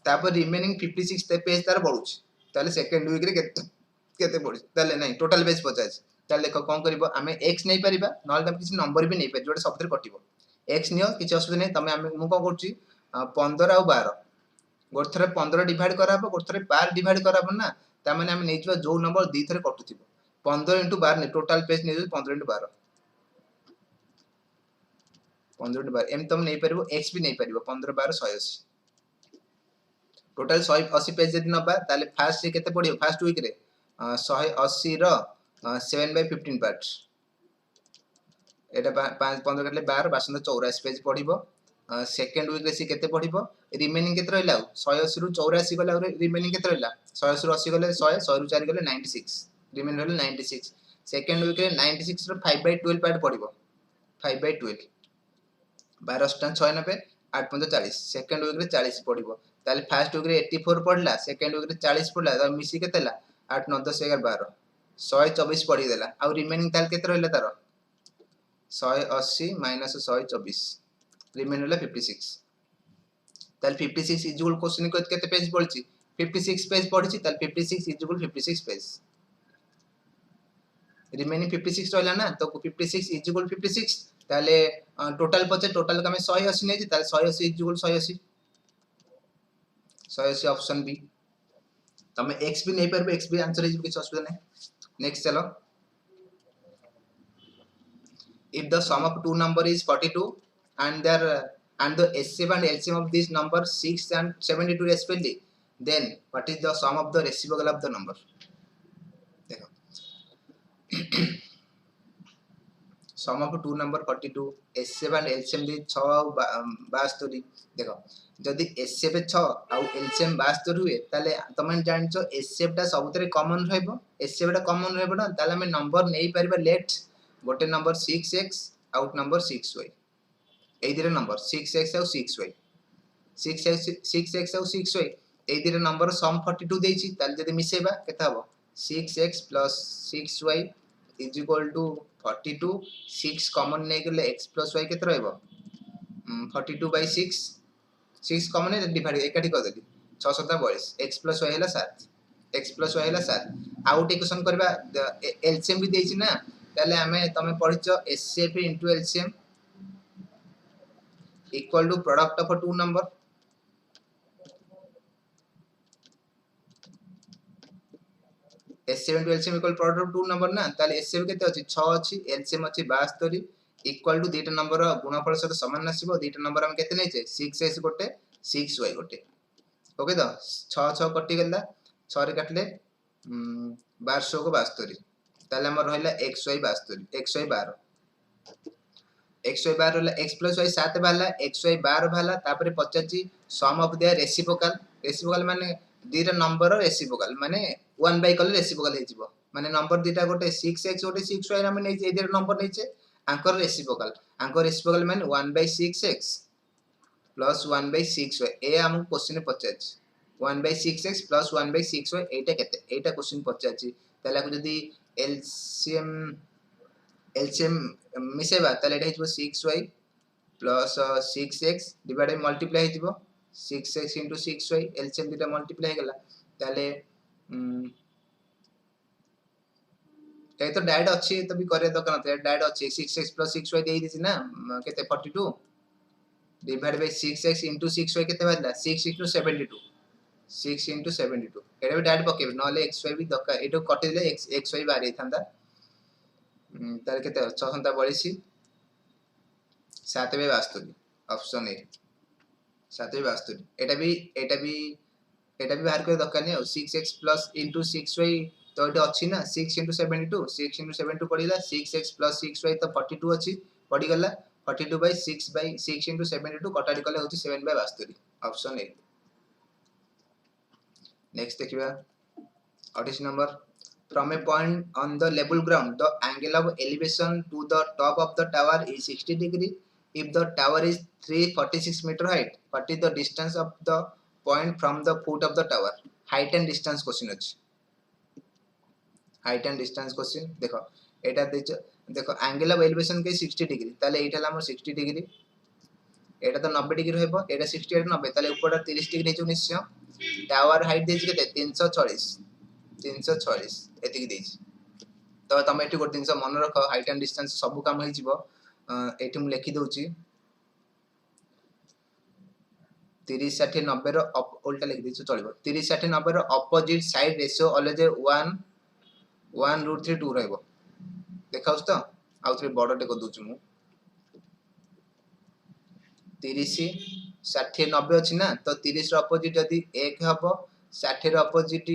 तापर रिमेनिंग 56 पेज तार पढुछ ताले सेकंड वीक रे केते पढुछ ताले नहीं टोटल पेज 50 ताले देखो कोन करबो आमे x नै परिबा नॉल तम किछि नंबर भी नै पर जोटे सबथरे कटिबो x नियो किछि असुविधा नै तमे आमे मु कोन करछि 15 आ 12 गोटे थरे 15 डिवाइड कराबो गोटे थरे 12 डिवाइड कराबो ना ता माने आमे नै जो नंबर दी थरे कटुथिबो 15 * 12 नै टोटल पेज नै 15 * 12 15 * 12 एम तुम नहीं परिबो x भी नहीं परिबो 15 12 180 टोटल 180 पेज जदि नबा ताले फास्ट से केते पडियो फास्ट वीक रे 180 रो 7 by 15 पार्ट एटा 5 15 कटले 12 बासंद 84 पेज पडिबो सेकंड वीक रे सी केते पडिबो रिमेनिंग केते रहला 180 रु 84 गला रिमेनिंग केते रहला 180 रु 80 गले 100 100 रु 4 गले 96 रिमेनिंग रहला 96 सेकंड वीक रे 96 रो 5 by 12 पार्ट पडिबो 5 by 12 12 96 8 5 40 सेकंड वीक रे 40 पडिबो ताले फर्स्ट वीक रे 84 पडला सेकंड वीक रे 40 पडला त मिसी केतेला 8 9 10 11 12 124 पडी देला आ रिमेनिंग ताल केते रहला तार 180 - 124 रिमेनिंग रहला 56 ताल 56 इक्वल क्वेश्चन को केते पेज पडची 56 पेज पडची ताल 56 इक्वल 56 पेज रिमेनिंग 56 रहला ना तो 56 इक्वल 56 ताले टोटल पचे टोटल का में 180 नै ताले 180 इक्वल 180 180 ऑप्शन बी तमे x भी नहीं परबे x भी आंसर है किछ असुविधा नै नेक्स्ट चलो if the sum of two number is 42 and their and the HCF and LCM of this number 6 and 72 respectively then what is the sum of the reciprocal of the number देखो sum of two number 42 HCF and LCM दे 6 और 72 देखो जदि HCF 6 और LCM 72 हुए ताले तमन जानचो HCF टा सबतरे common रहबो HCF टा कॉमन रहबो ना ताले हम नंबर नै परबा लेट गोटे number 6x out number 6y एई दिरे नंबर 6x और 6y 6x और 6y एई दिरे नंबर सम 42 देछि ताले जदि मिसेबा केता हबो 6x + 6y = 42 6 कॉमन नै गेले x + y केते रहबो 42/6 6 कॉमन है डिवाइड एकाठी कर देली 6 7 22 x + y हैला 7 x + y हैला 7 आउट इक्वेशन करबा एलसीएम भी देछि ना ताले हमें तमे पढिचो HCF * LCM equal to product of two number HCF * LCM equal product of two number ना ताले HCF केते अछि 6 अछि LCM अछि 72 इक्वल टू दीटा नंबर गुणफल सहित समान आसीबो दीटा नंबर हम केते नैचे 6x गोटे 6y गोटे ओके तो 6 6 कटि गेला 6 रे काटले 1200 को 72 ताले हमर रहला xy 72 xy 12 xy 12 रहला x + y 7 भाला xy 12 भाला तापरे पचाची सम ऑफ देयर रेसिप्रोकल माने दीटा नंबर रेसिप्रोकल माने 1 बाय कले रेसिप्रोकल हे जिवो माने नंबर दीटा गोटे 6x गोटे 6y हम नै ए दीटा नंबर नैचे आंकर रेसिप्रोकल माने 1/6x plus 1/6y ए हम क्वेश्चन पचाच 1/6x plus 1/6y एटा केते एटा क्वेश्चन पचाची ताला को जदी LCM मिसेबा ताले एटा हिजबो 6y plus 6x divide multiply हिजबो 6x into 6y LCM दिटा मल्टीप्लाई गेला ताले ए तो डायरेक्ट अछि तो भी करे दरकार नते डायरेक्ट अछि 6x plus 6y देई दिछि ना केते 42 divide by 6x into 6y केते बाजला 6 into 72 6 into 72 एटा भी डायरेक्ट पकेबे नले xy भी दका एटो कटि दिले xy बाहर थांदा तार केते 6 संता 42 7 बाय 72 ऑप्शन ए 7 बाय 72 एटा भी बाहर करे दरकार नहीं 6x plus into 6y तो एटा अछि ना 6 into 72 6 into 72 पड़िला 6x plus 6y तो 42 अछि पड़ी गला 42 by 6 into 72 कटाडी कले होची 7 by 72 ऑप्शन ए नेक्स्ट देखिबा 28 number from a point on the level ground the angle of elevation to the top of the tower is 60 degree if the tower is 346 meter height what is the distance of the point from the foot of the tower height and distance question अछि height and distance question देखो एटा देखो angle of elevation के 60 degree ताले एटा हमर 60 degree एटा तो 90 degree रहबो एटा 60 एटा 90 ताले ऊपर 30 डिग्री हेजो निश्चय टावर हाइट देछि केते 346 एतिक देछि तो तमे एटी गोट दिनस मन रख हाइट एंड डिस्टेंस सब काम होई जिवो एटी मु लिखि दउची 30 60 90 रो उल्टा लिखि देछु चलिबो 30 60 90 रो ऑपोजिट साइड रेशियो ऑलवेज 1/√32 रहबो देखाउस तो आउथरे बडटे को दउछु मु 30 60 90 अछि ना तो 30 रो ऑपोजिट यदि 1 हबो 60 रो ऑपोजिट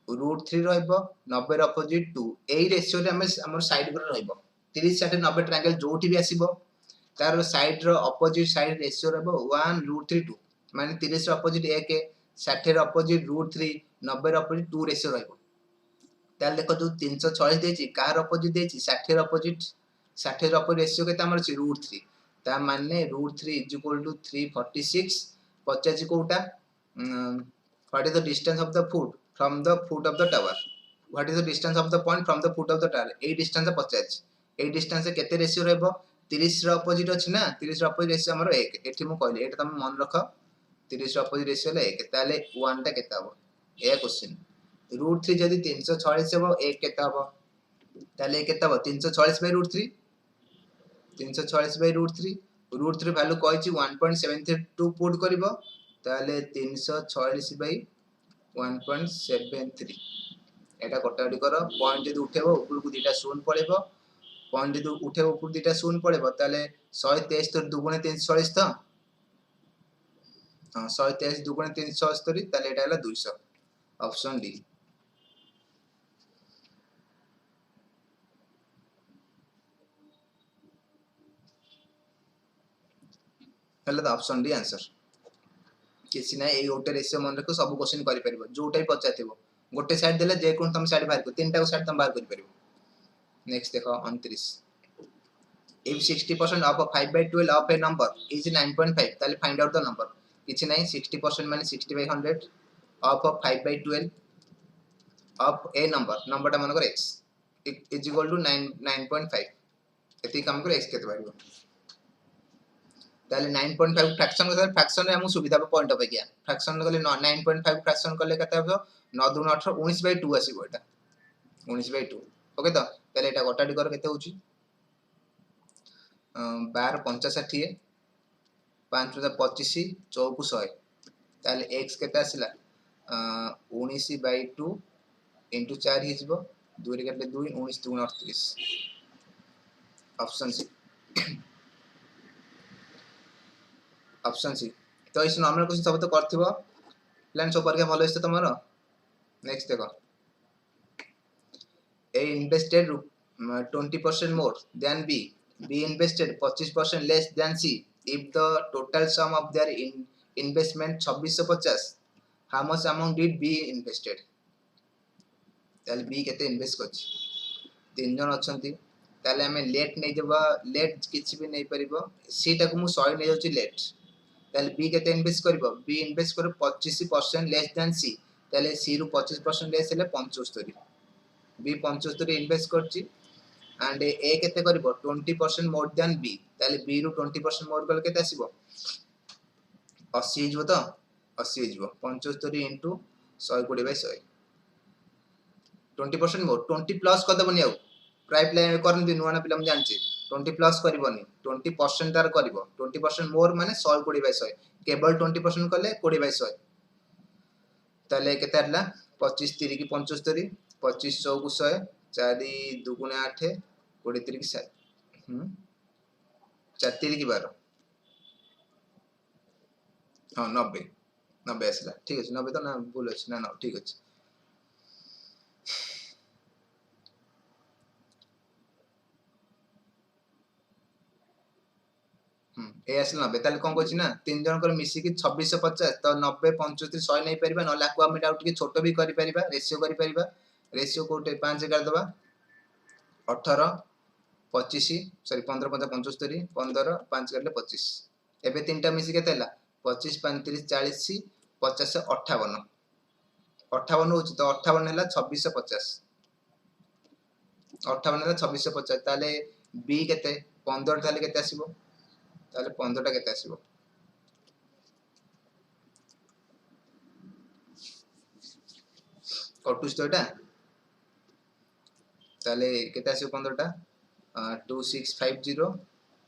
√3 रहइबो 90 रो ऑपोजिट 2 एई रेशियो रे हमर साइड पर रहइबो 30 60 90 ट्रायंगल जोठी भी आसीबो तार साइड रो ऑपोजिट साइड रेशियो रहबो 1/√32 माने 30 रो ऑपोजिट 1 60 रो ऑपोजिट √3 90 रो ऑपोजिट 2 रेशियो रहइबो ताल देखो जो 346 देछि कार ऑपोजिट देछि 60 रो ऑपोजिट 60 रो ऑपोजिट रेशियो केता हमर छि √3 ता माने √3 346 50 Kota what is the distance of the foot from the foot of the tower what is the distance of the point from the foot of the tower A distance 50 A distance केते ratio रहबो 30 रो opposite अछि ना 30 रो opposite ratio हमर 1 एठी मु कहली एटा तुम मन रख 30 रो ऑपोजिट रेशियो ले 1 ताले 1 टा केता हबो ए क्वेश्चन √3 जदी 346 हबो 1 केता हबो ताले केता हबो 346 बाय √3 346 बाय √3 वैल्यू कहछि 1.732 पुट करबो ताले 346 बाय 1.73 एटा कटाडी करो पॉइंट जदी उठेबो ऊपर को दीटा शून्य पड़ेबो पॉइंट जदी उठेबो ऊपर दीटा शून्य पड़ेबो ताले 123 दुगुणे 346 तो हां 123 दुगुणे 376 ताले एटा हला 200 ऑप्शन डी हला ऑप्शन डी आंसर किसी ना ए ओटे रेशियो मन रखो सब क्वेश्चन करि परबो जोटा भी पचाथिबो गोटे साइड देले जे कोन तुम साइड बाहर को तीनटा को साइड तुम बाहर करि परबो नेक्स्ट देखो 29 if 60% of a 5/12 of a number is 9.5 ताले फाइंड आउट द नंबर किछि नाही 60% माने 60/100 of a 5/12 of a number टा मन कर x is equal to 9.5 एति काम कर x केते बारिबो ताले 9.5 फ्रैक्शन रे हम सुविधा पे पॉइंट पे गया फ्रैक्शन कले 9.5 फ्रैक्शन कले कते हबो 9 2 18 19/2 आसीबो एटा 19/2 ओके तो ताले एटा गोटाडी कर केते होची 12 65 5 25 4 100 ताले x केते आसिला 19/2 into 4 हिजबो 2 रे केते 2 19 2 38 ऑप्शन सी ऑप्शन सी तो इस नॉर्मल क्वेश्चन सब तो करथिबो प्लान सब परीक्षा भलो हिस्से तमरो नेक्स्ट देखो A invested 20% more than B invested 25% less than C if the total sum of their investment 2650 how much amount did B invested ताले B केते इन्वेस्ट करछि तीन जन अछंती ताले हमें लेट नै देबा लेट किछि भी नै परिबो C टा को मु 100 नै जाउछि लेट ताले B केते इन्वेस्ट करबो B इन्वेस्ट कर 25% लेस देन C ताले C रु 25% लेस हेले 75 B 75 इन्वेस्ट करछि एंड A केते करबो 20% मोर देन B ताले B रु 20% मोर कल केते आसीबो 80 हिजबो तो 80 हिजबो 75 into 120/100 20% मोर 20 प्लस कर दबनी आउ प्राइम लाइन करन दिन नुवा पिलम जानछि 20 प्लस करबनी 20% तार करबो 20% मोर माने 100/100 केवल 20% कले 20/100 ताले केते आला 25 3 की 75 25 100 को 100 4 2 8 20 3 की 7 4 3 की 12 हाँ 90 90 आसला ठीक है 90 तो ना भूल अच्छे ना ना ठीक अच्छे ए आसला 90 ताले कोन कहछि ना तीन जन कर मिसी की 2650 तो 90 75 100 नै परिबा न लाख हम डाउट की छोटो भी करि परिबा रेशियो करि परिबा रेशियो कोटे 5 कर दबा 18 25 सॉरी 15 5 75 15 5 करले 25 एबे तीनटा मिसी केते हला 25 35 40 50 58 58 होछि तो 58 हला 2650 58 हला 2650 ताले बी केते 15 ताले केते आसीबो ताले 15 टा केते आसीबो कटुस तो एटा ताले केते आसीबो 15 टा 2650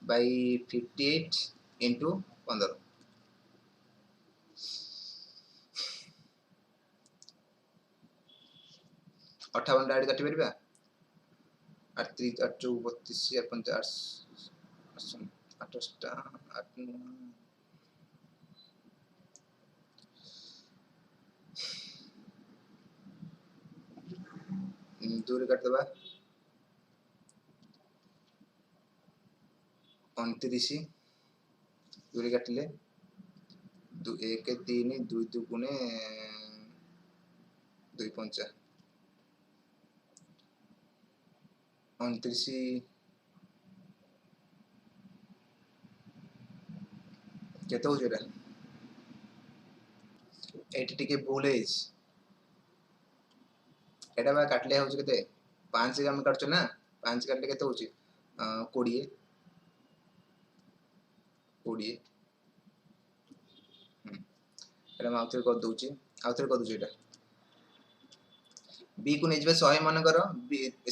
by 58 into 15 58 डाइड काटी परिबा 8 3 8 2 32 50 8 8 दूर काट दबा 29 दूर काटले 1 3 2 2 गुणे 2 5 29 केते हो जेरा एटी टिके भूल है एटा बा काटले हो केते 5 हम काटछो ना 5 काटले केते होची 20 20 एटा मैं आउथरे कर दोची आउथरे कर दोची एटा बी को नेजबे 100 मन करो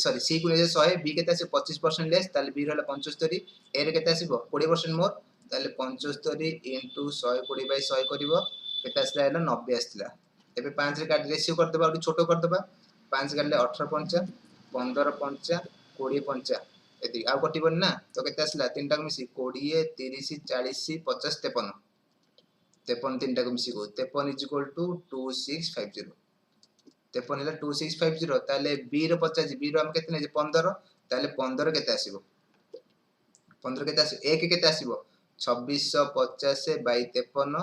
सॉरी सी को नेजे 100 बी केते आसे 25% लेस ताले बी रहला 75 ए रे केते आसीबो 20% मोर ताले 75 into 120 by 100 करिवो केते आसला हैला 90 आसला एबे 5 रे काट रेशियो कर देबा और छोटो कर देबा 5 काटले 18 पंचा 15 पंचा 20 पंचा एति आ कटिबन ना तो केते आसला तीनटा मिसी 20 30 40 50 53 53 तीनटा मिसी को 53 2650 53 ହେଲା 2650 ताले बी रो 50 बी रो हम केते ने 15 ताले 15 केते आसीबो 15 केते आसी 1 केते आसीबो 2650 बाई 53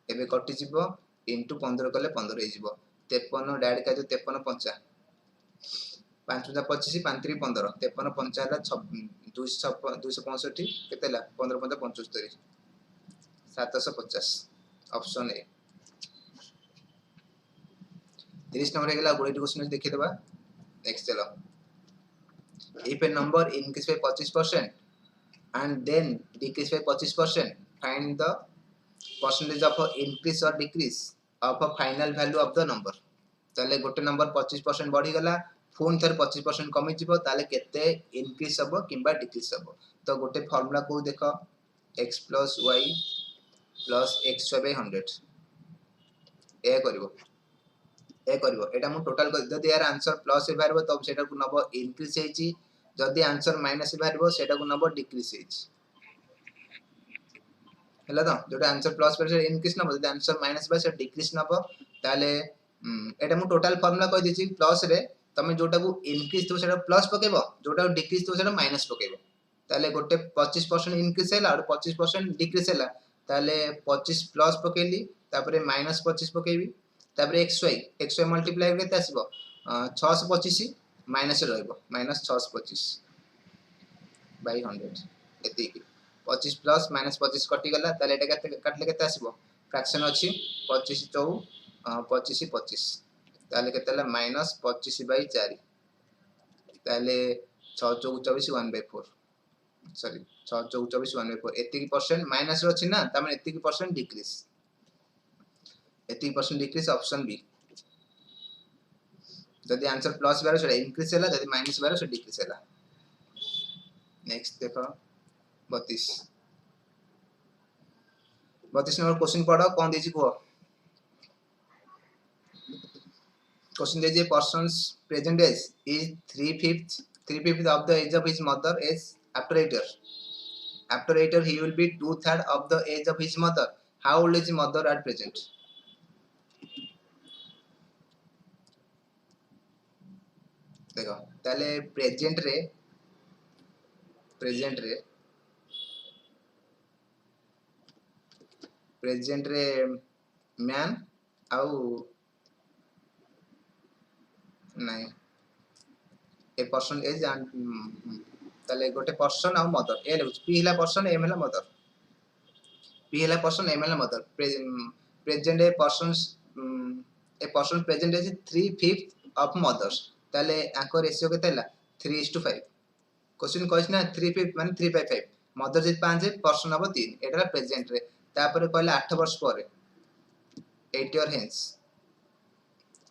एबे कटि जिवो इनटू 15 कले 15 हे जिवो 53 डाइड का जो 53 50 5 25 5 3 15 53 50 ହେଲା 265 केते ला 15 15 75 750 ऑप्शन ए 30 नंबर हेगला गोटे क्वेश्चन देखि देबा नेक्स्ट चलो if a number increase by 25% and then decrease by 25% find the percentage of increase or decrease of a final value of the number ताले गोटे नंबर 25% बढ़ी गला फोन थर 25% कमी जिवो ताले केते इंक्रीज हबो किबा डिक्रीज हबो तो गोटे फार्मूला को देखो x + y + x/100 ए करिवो एटा मु टोटल जदी यार आंसर प्लस हे बारबो तब सेटा को नबो इंक्रीज हेची जदी आंसर माइनस हे बारबो सेटा को नबो डिक्रीज हेची हला तो जोटा आंसर प्लस पर से इंक्रीज नबो जदी आंसर माइनस बा से डिक्रीज नबो ताले एटा मु टोटल फार्मूला कहि दिछि प्लस रे तमे जोटा को इंक्रीज तो सेटा प्लस पकेबो जोटा को डिक्रीज तो सेटा माइनस पकेबो ताले गोटे 25% इंक्रीज हैला और 25% डिक्रीज हैला ताले 25 प्लस पकेली तापरे माइनस 25 पकेबी तापरे xy मल्टीप्लाई केते आसीबो 625 माइनस रहइबो माइनस 625 बाय 100 एति 25 प्लस माइनस 25 कटि गला ताले एटा केते काटले केते आसीबो फ्रैक्शन अछि 25 4 25 25 ताले केते हला माइनस 25 बाय 4 ताले 6 4 24 1/4 सॉरी 6 4 24 1/4 एति की परसेंट माइनस रो अछि ना त माने एति की percent decrease 80% decrease option B जदी आंसर प्लस बारो से इंक्रीज हैला जदी माइनस बारो से डिक्रीज हैला नेक्स्ट देखो 32 नंबर क्वेश्चन पढ़ो कौन देजी कहो क्वेश्चन देजी person's present age is 3/5 of the age of his mother is after 8 he will be 2/3 of the age of his mother. How old is his mother at present? देखो ताले present रे man आउ नहीं a person as and ताले गोटे person आउ mother ए लिखुछ पी हला पर्सन एम हला मदर पी हला पर्सन एम हला मदर प्रेजेंट ए person present age 3/5 of mother's ताले आको रेशियो केते हला 3:5 क्वेश्चन कहछ ना 3/5 माने 3/5 मदर जे 5 पर्सन हबो 3 एटा प्रेजेंट रे तापर कहला 8 वर्ष परे 8 इयर हेंस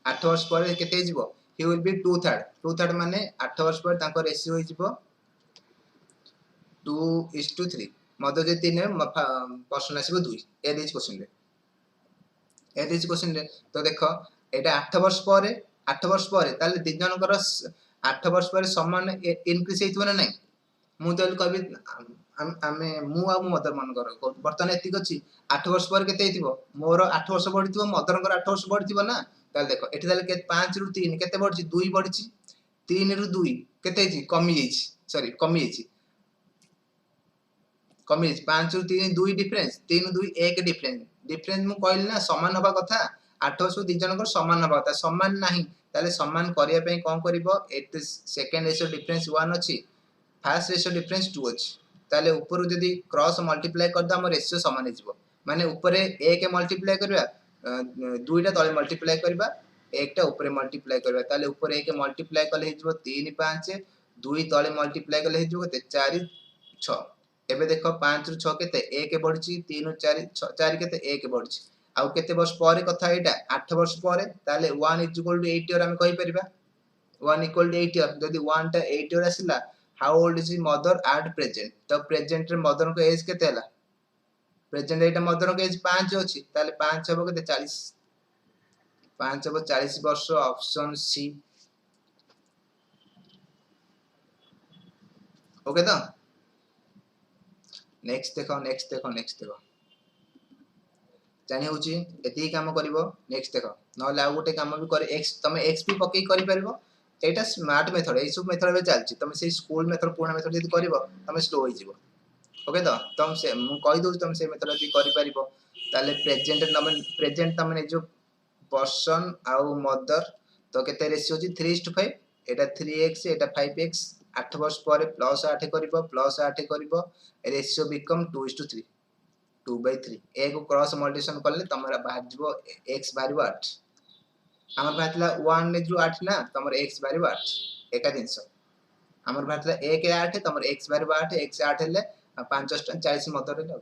8 वर्ष परे केते जिवो he will be 2/3 माने 8 वर्ष पर तांको रेशियो होई जिवो 2:3 मदर जे 3 पर्सन आसीबो 2 ए दिस क्वेश्चन रे तो देखो एटा 8 वर्ष परे ताले दिन जनकर 8 वर्ष पर समान इनक्रीज हेतबो ना नहीं मु तो कहबी आमे मु आ मदर मन कर बर्तन एतिक अछि 8 वर्ष पर केते हेतिबो मोर 8 वर्ष बढ़िथिबो मदर कर 8 वर्ष बढ़िथिबो ना ताले देखो एठी ताले के 5 रु 3 केते बढ़छि 2 बढ़छि 3 रु 2 केते छि कमी जाइछि सॉरी कमी जाइछि 5 रु 3 2 डिफरेंस 3 2 1 डिफरेंस मु कहली ना समान होबा कथा 8 वर्ष दी जनकर समान होबा कथा समान नाही ताले समान करिया पे कोन करबो एट सेकंड रेशियो डिफरेंस 1 अछि फर्स्ट रेशियो डिफरेंस 2 अछि ताले ऊपर जदी क्रॉस मल्टीप्लाई कर द हम रेशियो समान हिजबो माने ऊपर 1 मल्टीप्लाई करबा दुईटा तळे मल्टीप्लाई करबा एकटा ऊपर मल्टीप्लाई करबा ताले ऊपर 1 मल्टीप्लाई कले हिजबो 3 5 2 तळे मल्टीप्लाई कले हिजबो केते 4 6 एबे देखो 5 रु 6 केते 1 बढ़छि 3 रु 4 4 केते 1 बढ़छि आउ केते वर्ष परे कथा एटा 8 वर्ष परे ताले 1 = 8 इयर हम कहि परिबा 1 = 8 इयर जदी 1 टा 8 इयर आसिला how old is mother at present तो प्रेजेंट रे मदर को एज केते हला प्रेजेंट एटा मदर को एज 5 अछि ताले 5 हबो केते 40 5 हबो 40 वर्ष ऑप्शन सी ओके तो नेक्स्ट देखो जानि होची एती काम करिवो नेक्स्ट देखो नले आ गोटे काम भी करे x तमे x भी पक्के करि परबो एटा स्मार्ट मेथड ए सब मेथड बे चलची तमे से स्कूल मेथड पुराना मेथड जदी करिवो तमे स्लो होई जिवो ओके तो तुम से मु कहि दउ तुम से मेथड भी करि परिबो ताले प्रेजेंट तमे जो पर्सन आउ मदर तो केते रेशियो जी 3:5 एटा 3x एटा 5x 8 वर्ष परे प्लस 8 करिवो रेशियो बिकम 2:3 2/3 ए को क्रॉस मल्टीप्लिकेशन करले तमरा बाहर जिवो x बारिबो 8 हमर बातला 1 ने जो 8 ना तमर x बारिबो 8 एका दिनस हमर बातला 1 रे 8 तमर x बारिबो 8 x 8 हेले 5 40 मदर हेले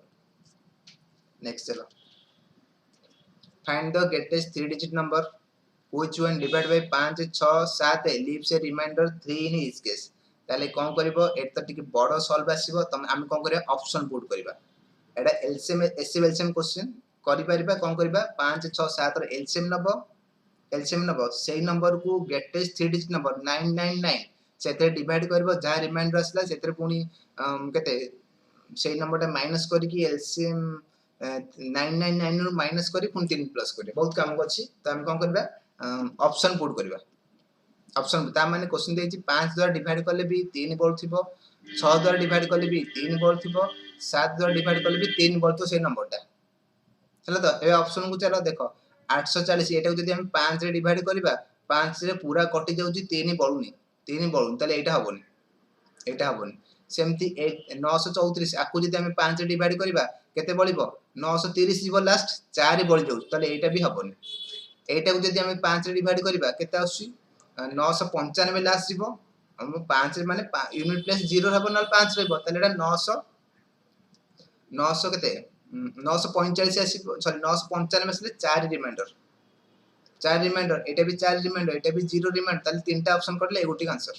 नेक्स्ट चलो find the greatest 3 digit number which when divided by 5 6 7 leaves a remainder 3 in each case ताले कोन करबो एत टिके बडो सॉल्व आसीबो तम हम कोन करिया ऑप्शन पुट करबा एटा एलसीएम एससीएम क्वेश्चन करि परिबा कोन करबा 5 6 7 र एलसीएम नंबर सेही नंबर को ग्रेटेस्ट 3 डिजिट नंबर 999 सेते डिवाइड करबो जा रिमाइंडर आसला सेते पुनी केते सेही नंबरटा माइनस करी कि एलसीएम 999 नु माइनस करी पुनी 3 प्लस करे बहुत काम अछि त हम कोन करबा ऑप्शन पुट करबा ऑप्शन ता माने क्वेश्चन देछि 5 द्वारा डिवाइड करले भी 3 बढ़थिबो 6 द्वारा डिवाइड करले भी 3 बढ़थिबो 7 द्वारा डिवाइड करले भी 3 बढ़तो से नंबरटा चलो तो ए ऑप्शन को चलो देखो 840 एटा जदी हम 5 रे डिवाइड करबा 5 रे पूरा कटि जाउची 3 बढ़ुनी ताले एटा हबोनी सेमती 934 आकु जदी हम 5 रे डिवाइड करबा केते बळिबो 930 जीवो लास्ट 4 बळि जाउ ताले एटा भी हबोनी एटा को जदी हम 5 रे डिवाइड करबा केते आसी 995 लास्ट जीवो हम 5 रे माने यूनिट प्लेस 0 हबो न 5 रहबो ताले एटा 900 केते 945 आसी सॉरी 995 आसले 4 रिमाइंडर एटा भी 4 रिमाइंडर एटा भी 0 रिमाइंडर ताले तीनटा ऑप्शन करले एगोटी आंसर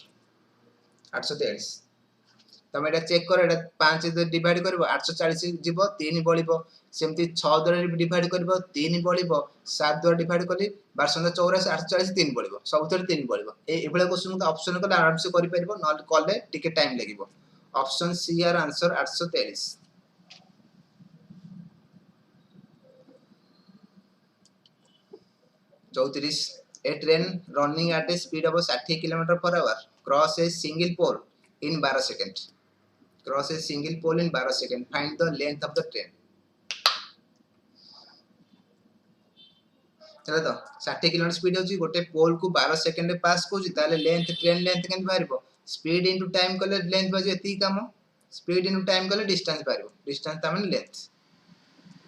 843 तुम एटा चेक कर, एटा 5 डिवाइड करबो 840 जीवो 3 बळिबो, सेमती 6 द्वारा डिवाइड करबो 3 बळिबो, 7 द्वारा डिवाइड कली 1284 840 3 बळिबो, सबथरे 3 बळिबो। एभले क्वेश्चन को ऑप्शन को आराम से करि परबो, न कले टिके टाइम लागिबो। ऑप्शन सी आर answer 823। 34 a train running at a speed of 60 km per hour cross a single pole in 12 seconds, cross a single pole in 12 seconds, find the length of the train। चलो तो 60 km speed होची गोटे पोल को 12 second रे पास कोची, ताले length train length केन बारिबो, speed into time कले length बाजे एती काम, स्पीड इनटू टाइम कले डिस्टेंस बारिबो, डिस्टेंस ता माने लेंथ,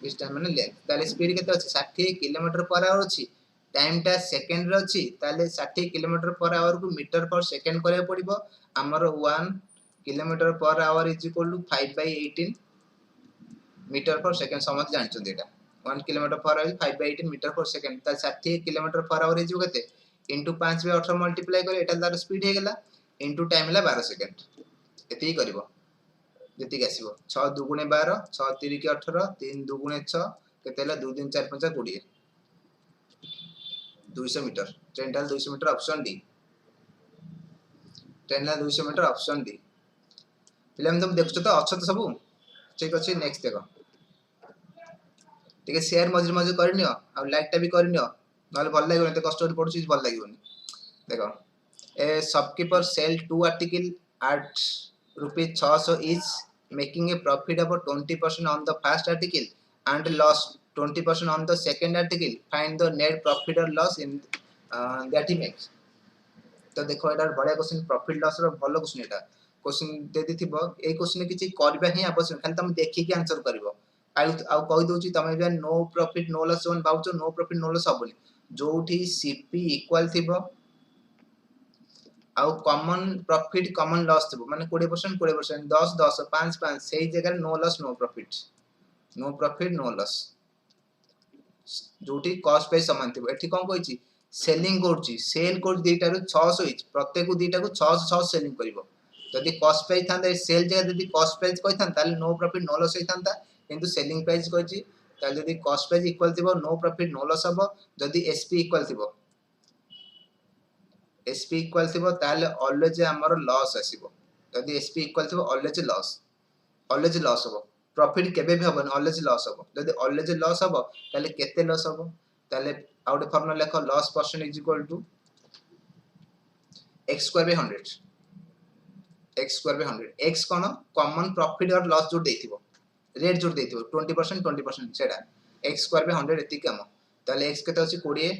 डिस्टेंस माने लेंथ। ताले स्पीड केते अछि 60 किलोमीटर पर आवर अछि, टाइम टा सेकंड रे अछि, ताले 60 किलोमीटर पर आवर को मीटर पर सेकंड करे पड़िबो। हमर 1 kilometre per hour is equal to 5/18 metre per second, समझ जानछो देटा 1 kilometre per hour 5/18 metre per second, ताले 60 किलोमीटर पर आवर इज केते इनटू 5/18 मल्टीप्लाई करे एटा तार स्पीड हे गेला, इनटू टाइम ला 12 सेकंड, एती करबो जति आसीबो 6 दुगुणे 12 6 3 के 18 3 दुगुणे 6 केतेला 2 3 4 5 20 200 मीटर, ट्रेन टा 200 मीटर ऑप्शन डी, ट्रेन ला 200 मीटर ऑप्शन डी। फिल्म तुम देखछो तो अच्छा तो सब ठीक अछि। नेक्स्ट देखो ठीक है, शेयर मजर मजर करनियो आ लाइक टा भी करनियो, नले भल लागियो एते कष्ट पडुछि भल लागियोनी। देखो a shopkeeper sell 2 article at rupees 600 each, making a profit of 20% on the first article and loss 20% on the second article, find the net profit or loss in that he makes। तो देखो एटार बढिया question, profit loss रो भलो question एटा, question देदी थिबो ए question किछि करबा ही आवश्यक, खाली तुम देखि के आंसर करबो। आ कहि दोछि तमे जे नो प्रॉफिट नो लॉस वन भाउचो, नो प्रॉफिट नो लॉस हबोनी, जोठी सीपी इक्वल थिबो आउ कॉमन प्रॉफिट कॉमन लॉस थिबो, माने 20% 20% 10 10 5 5 सेही जगह no loss no profit, no profit no loss, जोठी कॉस्ट पे समान थिबो। एठी कोन कहिछि सेलिंग करछि, सेल कर दीटा रु 600 इच, प्रत्येक दीटा को 600 600 सेलिंग करिवो। जदि कॉस्ट प्राइस थांदा सेल जगह जदि कॉस्ट प्राइस कहि थांता ताले नो प्रॉफिट नो लॉस होई थांता, किंतु सेलिंग प्राइस कहिछि ताले जदि कॉस्ट प्राइस इक्वल थिबो नो प्रॉफिट नो लॉस हबो, जदि एसपी इक्वल थिबो एसपी इक्वल थिबो ताले ऑलवेज हमर लॉस आसीबो, जदि एसपी इक्वल थिबो ऑलवेज लॉस हबो, प्रॉफिट केबे भी हबन ऑलवेज लॉस हबो। जदि ऑलवेज लॉस हबो ताले केते लॉस हबो, ताले आउट फॉर्मूला लेखो loss percent is equal to x square by 100, x square by 100, x कोन कॉमन प्रॉफिट और लॉस जो देथिबो, रेट जो देथिबो 20% 20% सेडा x स्क्वायर बाय 100 एति काम, ताले x केते अछि 20,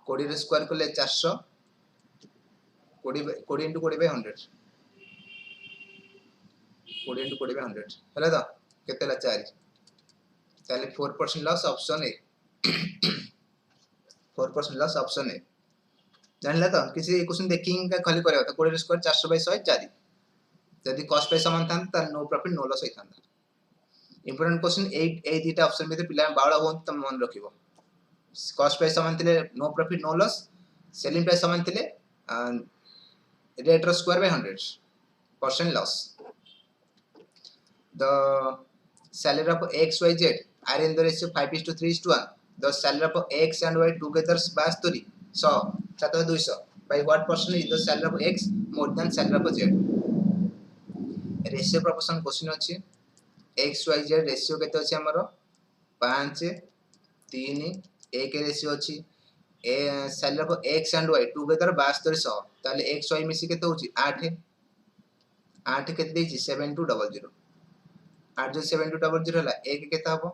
20 रे स्क्वायर करले 400, 20 20 into 20 by 100, 20 into 20 by 100 हला तो केतेला 4, ताले 4% loss option A 4% loss option A. जानला तो किसी क्वेश्चन देखिंग का खाली करे तो 20 स्क्वायर 400 बाय 100 4, यदि कॉस्ट पे समान था त नो प्रॉफिट नो लॉस होई था। इंपोर्टेंट क्वेश्चन 8 ए दीटा ऑप्शन में पिला बावळा होन त मन रखिबो, कॉस्ट पे समान थिले no profit no loss, selling price समान थिले रेट रो square by 100% loss. The salary of x y z are in the ratio 5:3:1, the salary of x and y together 72 so 7200 by what percent is the salary of x more than salary of z। Ratio proportion question अछि, x y z ratio केते अछि हमर 5 3 1 ratio अछि, ए salary of x and y together 7200, ताले x y मिसी केते होछि 8 8 केते देछि 7200, 8 जो 7200 हला 1 केते हबो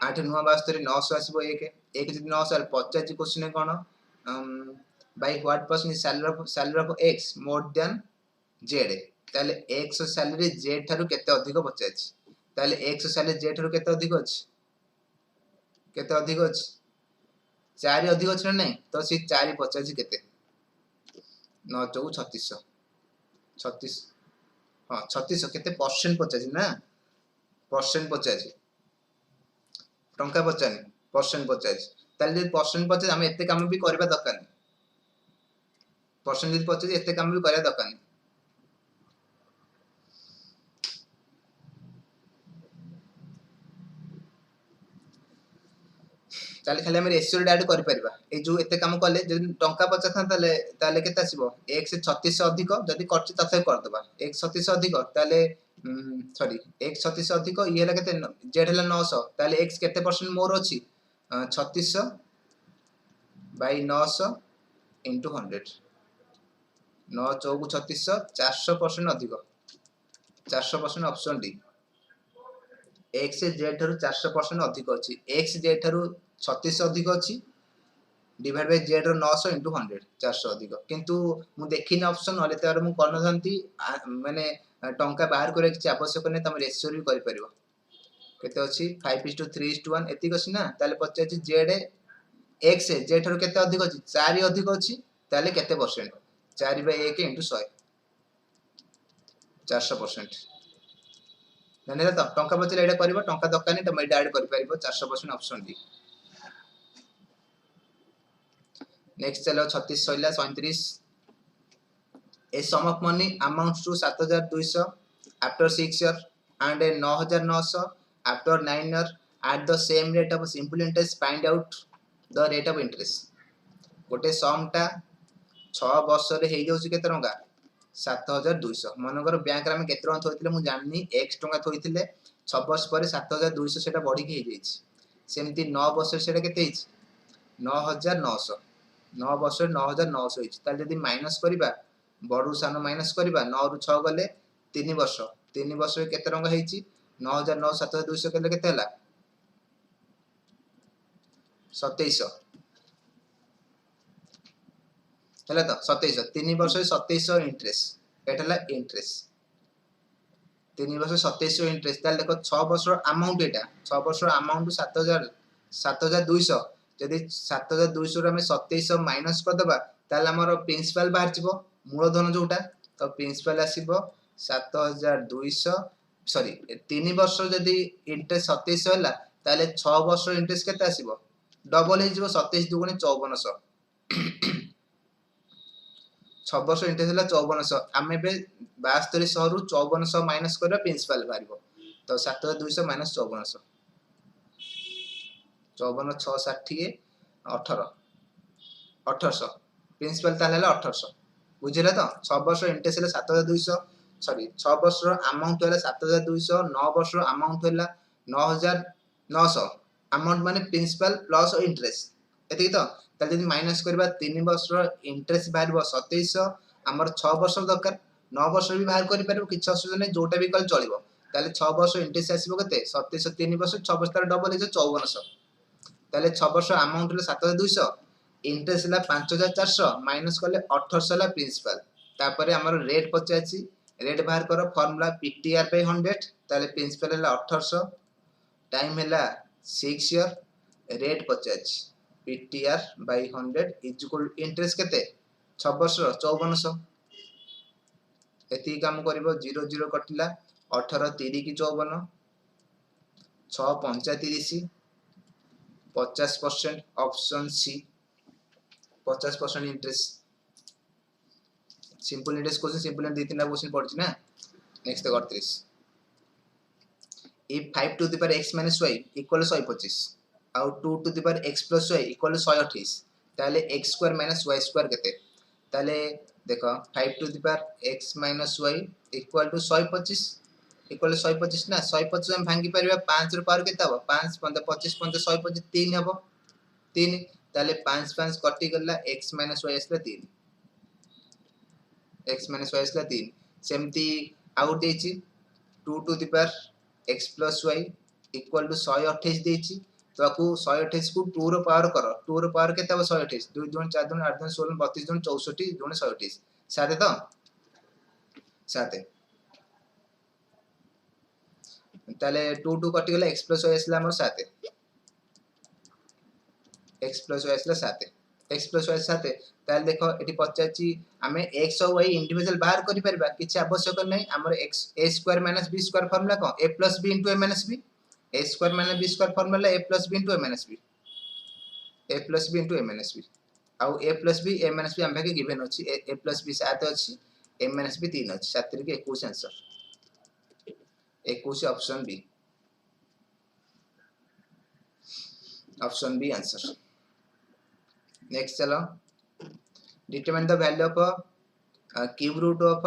8 9 72 900 आसीबो 1 1 जदि 900 हल 50 question cone by what percent salary of x more than z, ताले x सैलरी z थारु केते अधिक 50, ताले x सैलरी z थारु केते अधिक अछि, केते अधिक अछि 4 अधिक अछि ना नहीं, तो से 4 50 केते 9 4 3600 36 हां 3600 केते परसेंट 50 ना, परसेंट 50 टंका 50 परसेंट 50, ताले परसेंट 50 हम एते काम भी करबा दरकार नहीं, परसेंट 50 एते काम भी करबा दरकार नहीं। ताले खाली हम रेशियो ऐड कर परिबा ए जो एते काम कले जदि टंका 50 था ताले ताले केते आसीबो 1 से 36 अधिक जदि करछि तथे कर दबा 1 36 अधिक ताले सॉरी 1 36 अधिक ये हला केते जेड हला 900 ताले x केते परसेंट मोर अछि 3600 बाय 900 into 100 9 चौक 3600 400% अधिक 400% ऑप्शन डी x z ठारू 400% अधिक अछि x z ठारू 36 अधिक अछि डिवाइड बाय z रो 900 into 100 400 अधिक किंतु मु देखिन ऑप्शन हले तार मु करन धंती माने टंका बाहर करे कि आवश्यक नै तम रेशियो भी करि परिबो केते अछि 5:3:1 एतिक अछि ना ताले पचे अछि z x z ठारू केते अधिक अछि 4 अधिक अछि ताले केते परसेंट 4/1 into 100 400% जाने तो टंका बचले एडा करबो टंका दकानी त एडा ऐड करि परिबो 400% ऑप्शन डी नेक्स्ट चलो 36 सइला 37 a sum of money amounts to 7200 after 6 year and 9900 after 9 year at the same rate of simple interest find out the rate of interest गोटे सम टा 6 वर्ष रे हे जाउची केते टंका 7200 मनकर बैंक रे हम केते टंका थोइथिले मु जाननी x टंका थोइथिले 6 वर्ष पर 7200 सेटा बढ़ी के हे जाइछि सेमति 9 वर्ष सेटा केते हिच 9900 9 वर्ष 9900 हिच ताले यदि माइनस करिबा बडू सानो माइनस करिबा 9 रु 6 गले 3 वर्ष रे केते टंका हिची 9900 7200 केले केते हला 2700 हला तो 2700 3 वर्ष 2700 इंटरेस्ट एटला इंटरेस्ट 3 वर्ष 2700 इंटरेस्ट ताले देखो 6 वर्ष अमाउंट एटा 6 वर्ष अमाउंट 7200 यदि 7200 रे हम 2700 माइनस कर दबा ताले हमर प्रिंसिपल बाहर जिवो मूलधन जोटा तो प्रिंसिपल आसीबो 7200 सॉरी 3 वर्ष जदी इंटरेस्ट 2700 हला ताले 6 वर्ष इंटरेस्ट केते आसीबो डबल हे जिवो 27 दुगुणे 5400 6 वर्ष इंटरेस्ट हला 5400 आमे बे 7200 रु 5400 माइनस करबा प्रिंसिपल बाहरिबो तो 7200 माइनस 5400 54 6 60 18 1800 प्रिंसिपल ताले 1800 बुझिले तो 6 वर्ष इंटरेस्ट हला 7200 सॉरी 6 वर्ष रो अमाउंट हला 7200 9 वर्ष रो अमाउंट हला 9900 अमाउंट माने प्रिंसिपल प्लस इंटरेस्ट एति तो ताले यदि माइनस करबा 3 वर्ष रो इंटरेस्ट बाहरिबो 2700 हमर 6 वर्ष दरकार 9 वर्ष भी बाहर करि परबो किछ असुविधा नै जोटा भी कल चलिबो ताले 6 वर्ष इंटरेस्ट आसीबो केते 2700 3 वर्ष 6 वर्ष तार डबल हे 5400 ताले 6 वर्ष अमाउंट हला 7200 इंटरेस्ट हला 5400 माइनस करले 1800 हला प्रिंसिपल तापरे हमर रेट पचाची रेट बाहर करो फार्मूला पीटीआर बाय 100 ताले प्रिंसिपल हला 1800 टाइम हला 6 ईयर रेट पचाची PTR by 100 is equal interest केते 6 वर्ष 5400 एती काम करिवो 0 0 कटिला 18 3 की 54 6 35 50% option C 50% interest simple interest question simple interest 2-3 question पड़छि ना next 38 if 5 to the power x minus y equal 125 और 2 to the power x plus y equal 128 ताले x square minus y square केते ताले देखो 5 to the power x minus y equal to 125 equal 125 ना 125 हम भांगी परिबा 5 रो पावर केते हबो 5 15 25 15 125 3 हबो 3 ताले 5 5 कटि गला x minus y असला 3 x minus y असला 3 सेमती आउट देछि 2 to the power x plus y equal to 128 देछि तो आपको 128 को 2 रो पावर करो 2 रो पावर केते हबो 128 2 2 4 2 8 2 16 32 2 64 2 128 साथे तो साथे ताले 2 2 कटि गला x plus y असला हमर साथे x plus y असला साथे x plus y साथे ताले देखो एटी पचाची हमें x और y इंडिविजुअल बाहर करि परबा किछ आवश्यक नै हमर x a square minus b square formula को a plus b into a minus b a square minus b square formula a plus b into a minus b a plus b into a minus b आउ a plus b a minus b हम के given अछि a plus b 7 अछि a minus b 3 अछि 7 के 21 answer 21 option B option B answer. Next चलो, determine the value of cube root of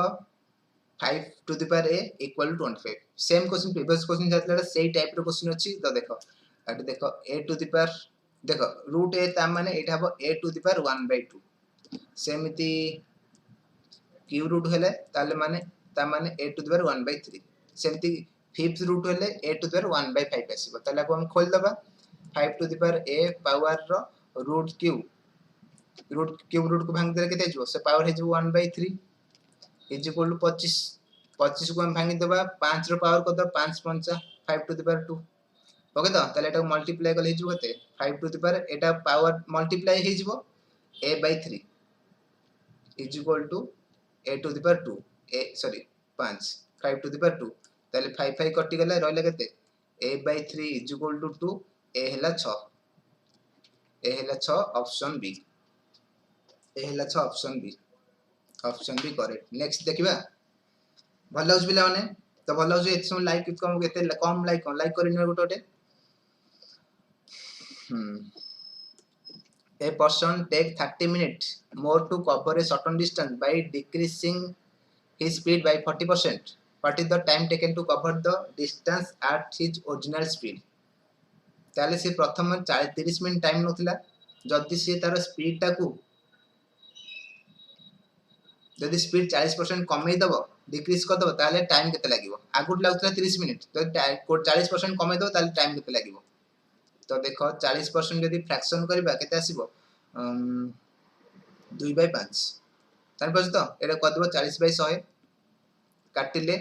5 to the power a equal to 25। Same question previous question जातला सेही type रो question अछि। तो देखो एट देखो a टू द पावर, देखो रूट a ता माने एटा हबो a टू द पावर 1/2। सेमिति क्यूब रूट हेले ताले माने ता माने a टू द पावर 1/3। सेमिति फिफ्थ रूट हेले a टू द पावर 1/5 आसीबो। ताले को हम खोल दबा 5 to the power a power रो रूट क्यूब रूट को भांग देले केते हिजो से पावर हे जो 1/3 इज इक्वल टू 25। 25 को हम भांगी देबा 5 रो पावर को the 5 5 5 to the power 2। Okay तो ताले एटा मल्टीप्लाई करले हिजो केते 5 टू द पावर एटा पावर मल्टीप्लाई हे हिजो a/3 is equal to a to the power 2 a sorry 5 5 to the power 2। ताले 5 5 कटि गेला रहले केते a/3 is equal to 2 a हला 6। a हला 6 ऑप्शन बी। a हला 6 option B. Option B correct. Next देखिबा भल लाउज पिला माने तो भल लाउज एत समय लाइक कम केते कम लाइक करिन गोटे A person take 30 minutes more to cover a certain distance by decreasing his speed by 40%. What is the time taken to cover the distance at his original speed? ताले से प्रथम 30 मिनिट टाइम नथिला जदि से तार speed टाकू जदि speed 40% कमै दबो डिक्रीज कर दबो ताले टाइम केते लागिवो आगुट लागतला 30 मिनिट तो 40% कमै दबो ताले टाइम केते लागिवो। तो देखो 40% यदि फ्रैक्शन करबा केते आसीबो 2/5 जान पछ तो एटा कर दबो 40/100 काटिले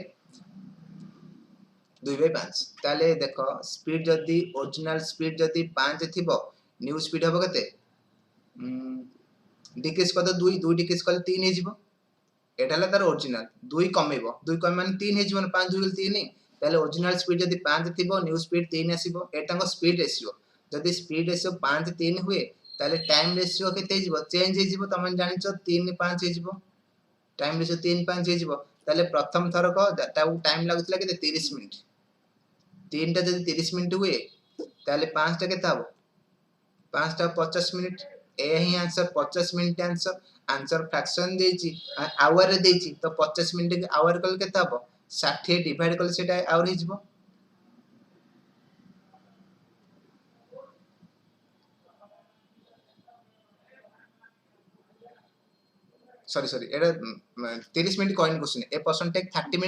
2/5 ताले देखो स्पीड जदि ओरिजिनल स्पीड जदि 5 थिबो न्यू स्पीड हबो केते डिक्रीज कर दो 2 डिक्रीज कर 3 हे जिवो एटा ला तार ओरिजिनल 2 कमेबो 2 कम माने 3 हे जिवो 5 2 3 ताले ओरिजिनल स्पीड जदि 5 थिबो न्यू स्पीड 3 आसीबो एटाको स्पीड रेशियो जदि स्पीड रेशियो 5 3 हुए ताले टाइम रेशियो केते जिवो चेंज हे जिवो तमन जानिचो 3 5 हे जिवो टाइम रेशियो 3 5 हे जिवो ताले प्रथम थर को ताऊ टाइम लागुतला केते 30 मिनिट 3 टा जदि 30 मिनिट हुए ताले 5 टा केते हबो 5 टा 50 मिनिट ए ही answer 50 minute answer answer fraction देछि आवर रे देछि तो 50 मिनिट के आवर कल केते हबो 60 डिवाइड कल सेटा आवर हे जिवो। सॉरी एटा 30 मिनिट कॉइन question a person take 30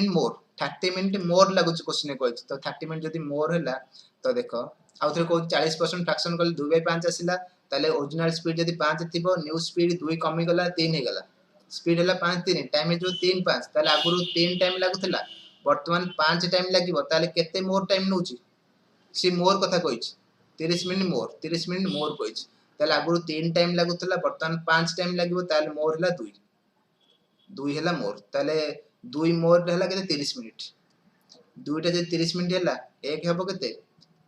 minute more लागुच क्वेश्चन को तो 30 मिनिट जदी मोर हैला तो देखो आउथरे को 40% फ्रैक्शन कल 2/5 आसीला ताले ओरिजिनल स्पीड जदी 5 थिबो न्यू स्पीड 2 कमी गला 3 हे गला स्पीड हैला 5 3 टाइम हे जो 3 5 ताले आगुरु 3 टाइम लागुतला वर्तमान 5 टाइम लागिवो ताले केते मोर टाइम नउची सी मोर कथा कहिछि 30 मिनिट मोर कहिछि ताले आगुरु 3 टाइम लागुतला वर्तमान 5 टाइम लागिवो ताले मोर हैला 2 हैला मोर ताले 2 मोर हैला केते 30 मिनिट 2 टा जे 30 मिनिट हैला 1 हेबो केते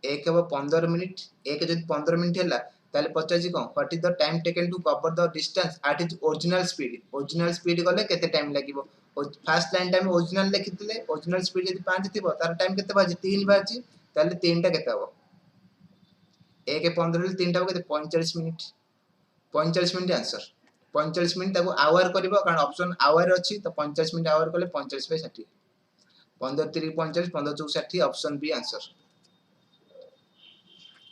1 हेबो 15 मिनिट 1 जदि 15 मिनिट हैला ताले 50 कोन what is the time taken to cover the distance at is original speed गले केते टाइम लागिवो फर्स्ट लाइन टाइम ओरिजिनल लिखितले ओरिजिनल स्पीड जदि 5 थिबो तार टाइम केते बाजी 3 बाजी ताले 3 टा केते हबो 1 15 रे 3 टा केते 45 मिनिट 45 मिनिट आंसर 45 मिनिट ताको आवर करबो कारण ऑप्शन आवर अछि तो 45 मिनिट आवर करले 45/60 15 3 45 15 4 60 ऑप्शन बी आंसर।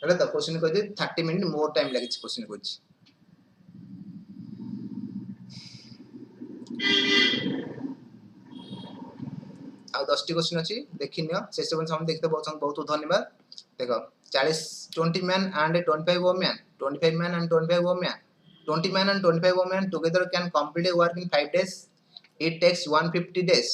एटा तो क्वेश्चन को 30 मिनिट मोर टाइम लागि क्वेश्चन को आ 10 टी क्वेश्चन अछि देखिनियो से सब हम देखते बहुत धन्यवाद। देखो 40 20 man and 25 women 25 man and 25 women 20 men and 25 women together can complete a work in 5 days. It takes 150 days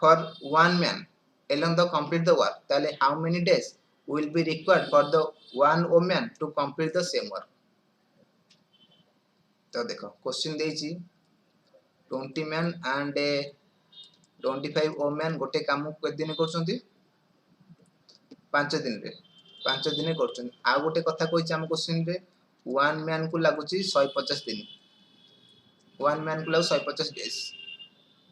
for one man alone to complete the work. Tale how many days will be required for the one woman to complete the same work? तो देखो question देछि 20 men and 25 women गोटे काम के दिन करछंती 5 दिन रे 5 दिन करछन आ गोटे कथा कहिछि हम क्वेश्चन रे वन मैन को लागुची 150 दिन वन मैन को लागु 150 डेज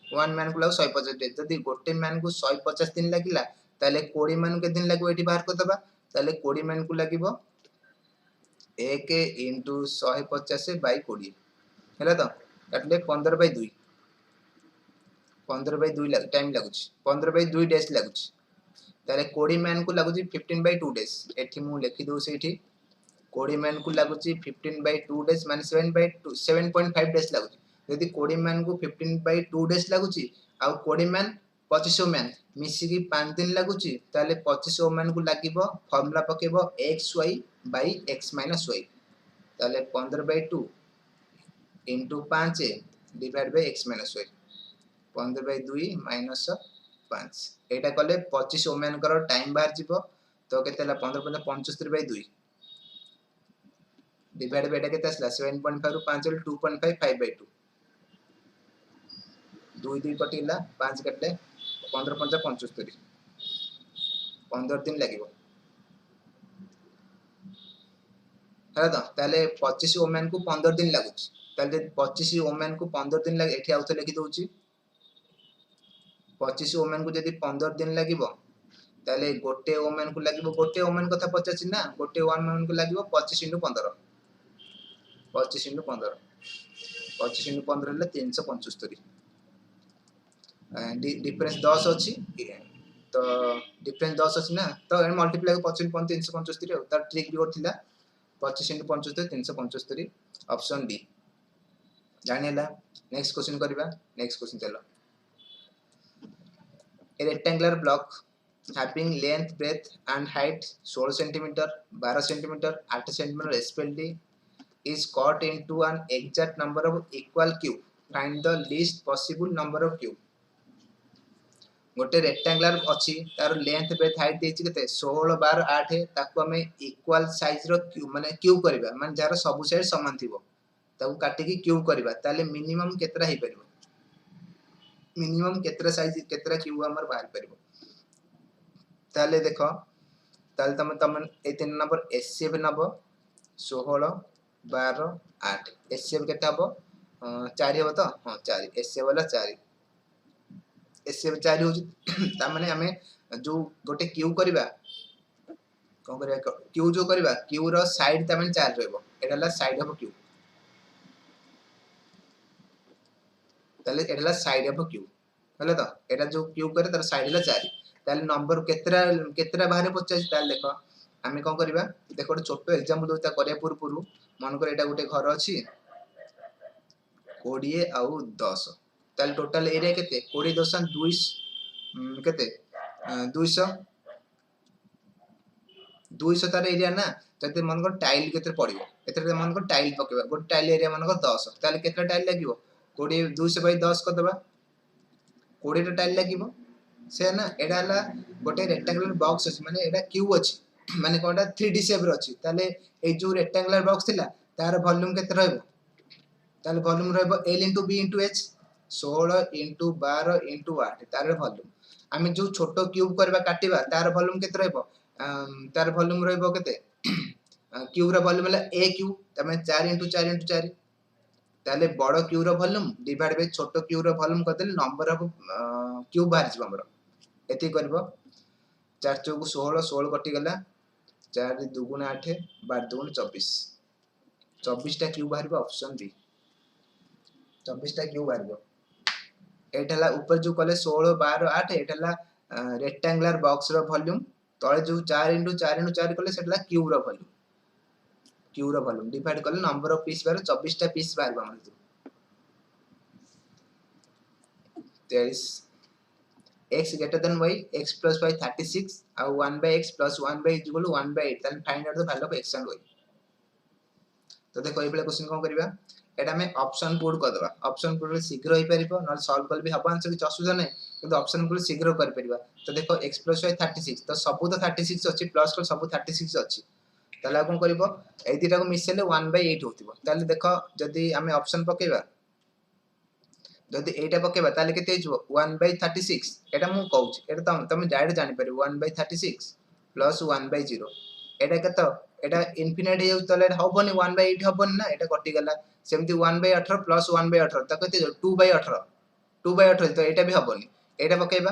वन मैन को लागु 150 डेज जदी गोटे मैन को 150 दिन लागिला ताले 20 मैन के दिन लागु एठी बाहर कर दबा ताले 20 मैन को लागिवो 1 इंटू 150 बाई 20 है तो काटले 15/2 15/2 टाइम लगुच 15/2 डेज लगुच ताले कोडी मैन को लगुच 15/2 डेज एठी मु लिखि दउ सेठी कोडी मैन को लगुच 15/2 डेज माने 7.5 डेज लगुच यदि कोडी मैन को 15/2 डेज लगुच आ कोडी मैन 25 मैन मिसी की 5 दिन लगुच ताले 25 मैन को लागिबो फार्मूला पकेबो xy x y ताले 15/2 into 5 divided by x minus y 15/2 minus 5 एटा कले 25 ओमेन कर टाइम बाहर जीवो तो केते ला 15 75/2 डिवाइड बाय एटा केते असला 7.5 रु 5 रे 2.5 5/2 2 2 कटिला 5 कटले 15 5 75 15 दिन लागिवो है तो ताले 25 ओमेन को 15 दिन लागुच ताले 25 ओमेन को 15 दिन लागे एठी आउथ लिखि दउची 25 ओमेन को जदी 15 दिन लागिवो ताले गोटे ओमेन को लागिवो गोटे ओमेन कथा पचाछि ना गोटे ओमेन को लागिवो 25 * 15 25 * 15 25 * 15 ले 375 डिफरेंस 10 अछि तो डिफरेंस 10 अछि ना तो ए मल्टीप्लाई 25 * 375 तार ट्रिक भी होथिला 25 * 75 375 ऑप्शन डी जानिला नेक्स्ट क्वेश्चन करिबा नेक्स्ट क्वेश्चन चलो a rectangular block having length breadth and height 16 cm 12 cm 8 cm respectively is cut into an exact number of equal cube find the least possible number of cube गोटे rectangular अछि तार length breadth height देछि केते 16 12 8 ताको हमें equal size रो cube माने cube करबा माने जार सब साइड समान थिबो ताको काटि की क्यूब करबा ताले मिनिमम केतरा हे परबो मिनिमम केतरा साइज केतरा क्यूब हमर बाहर परबो ताले देखो ताले तम ए तीन नंबर एचसीएफ नबो 16 12 8 एचसीएफ केते हबो 4 हबो तो हां 4 एचसीएफ वाला 4 एचसीएफ 4 हो ता माने हमें जो गोटे क्यूब करबा कोन करबा क्यूब जो करबा क्यूब रो साइड ता माने 4 रहबो एडाला साइड ऑफ क्यूब ताले एडाला साइड ऑफ क्यूब हले तो एडा जो क्यूब करे तार साइड ला 4 ताले नंबर केतरा केतरा बाहर पचास ताले देखो हमें कोन करबा देखो ଗୋଟେ छोटो एग्जांपल दोता करिया पूर्व मन कर एटा गोटे घर अछि 20 आउ 10 ताले टोटल एरिया केते 20 10 2 केते 200 200 तार एरिया ना जते मन कर टाइल केते पड़िबो एतरे मन कर टाइल पकेबा गोटे टाइल एरिया मन कर 10 ताले केतरा टाइल लागिवो 20 200/10 कर दबा 20 टा टाइल लागिवो से ना एडाला गोटे रेक्टेंगुलर बॉक्स अछि माने एडा क्यूब अछि माने कोडा 3D शेप रो अछि ताले ए जो रेक्टेंगुलर बॉक्स थिला तार वॉल्यूम केते रहबो ताले वॉल्यूम रहबो L * B * H 16 * 12 * 8 तार वॉल्यूम आमे जो छोटो क्यूब करबा काटिबा तार वॉल्यूम केते रहबो तार वॉल्यूम रहबो केते क्यूब रो वॉल्यूम हला A क्यूब तमे 4 * 4 * 4 ताले बड़ क्यूब रो वॉल्यूम डिवाइड बाय छोटो क्यूब रो वॉल्यूम करदेले नंबर ऑफ क्यूब बाहर जिवो हमरो एति करबो 4 * 4 = 16 16 कटि गला 4 * 2 = 8 12 * 2 = 24 24 टा क्यूब बाहरबो ऑप्शन बी 24 टा क्यूब बाहरबो एठला ऊपर जो कले 16 12 8 एठला रेक्टेंगुलर बॉक्स रो वॉल्यूम तळे जो 4 * 4 * 4 कले सेटला क्यूब रो वॉल्यूम डिवाइड कले नंबर ऑफ पीस बाहर 24 टा पीस बाहरबो हमर there is x greater than y x plus y 36 and 1/x plus 1/y is equal to 1/8 then find out the value of x and y तो देखो ए बेला question कोन करबा एटा में option put कर दबा option put शीघ्र होई परिबो न सॉल्व कर भी हबो आंसर कि असुविधा नै किंतु ऑप्शन पुट शीघ्र कर परिबा तो देखो x plus y 36 तो सब तो 36 अछि प्लस कर सब 36 अछि ताला कोन करबो ए दिटा को मिसेले 1/8 होतिबो ताले देखो जदी हमें ऑप्शन पकेबा जदी एटा पकेबा ताले केते हिजबो 1/36 एटा मु कहूची एटा तमे डायरेक्ट जानि परिबो 1/36 प्लस 1/0 एटा केतो एटा इनफिनिट हे तले हबोनी 1/8 हबोनी ना एटा कटि गला सेमति 1/18 प्लस 1/18 त केते 2/18 2/18 तो एटा भी हबोनी एटा पकेबा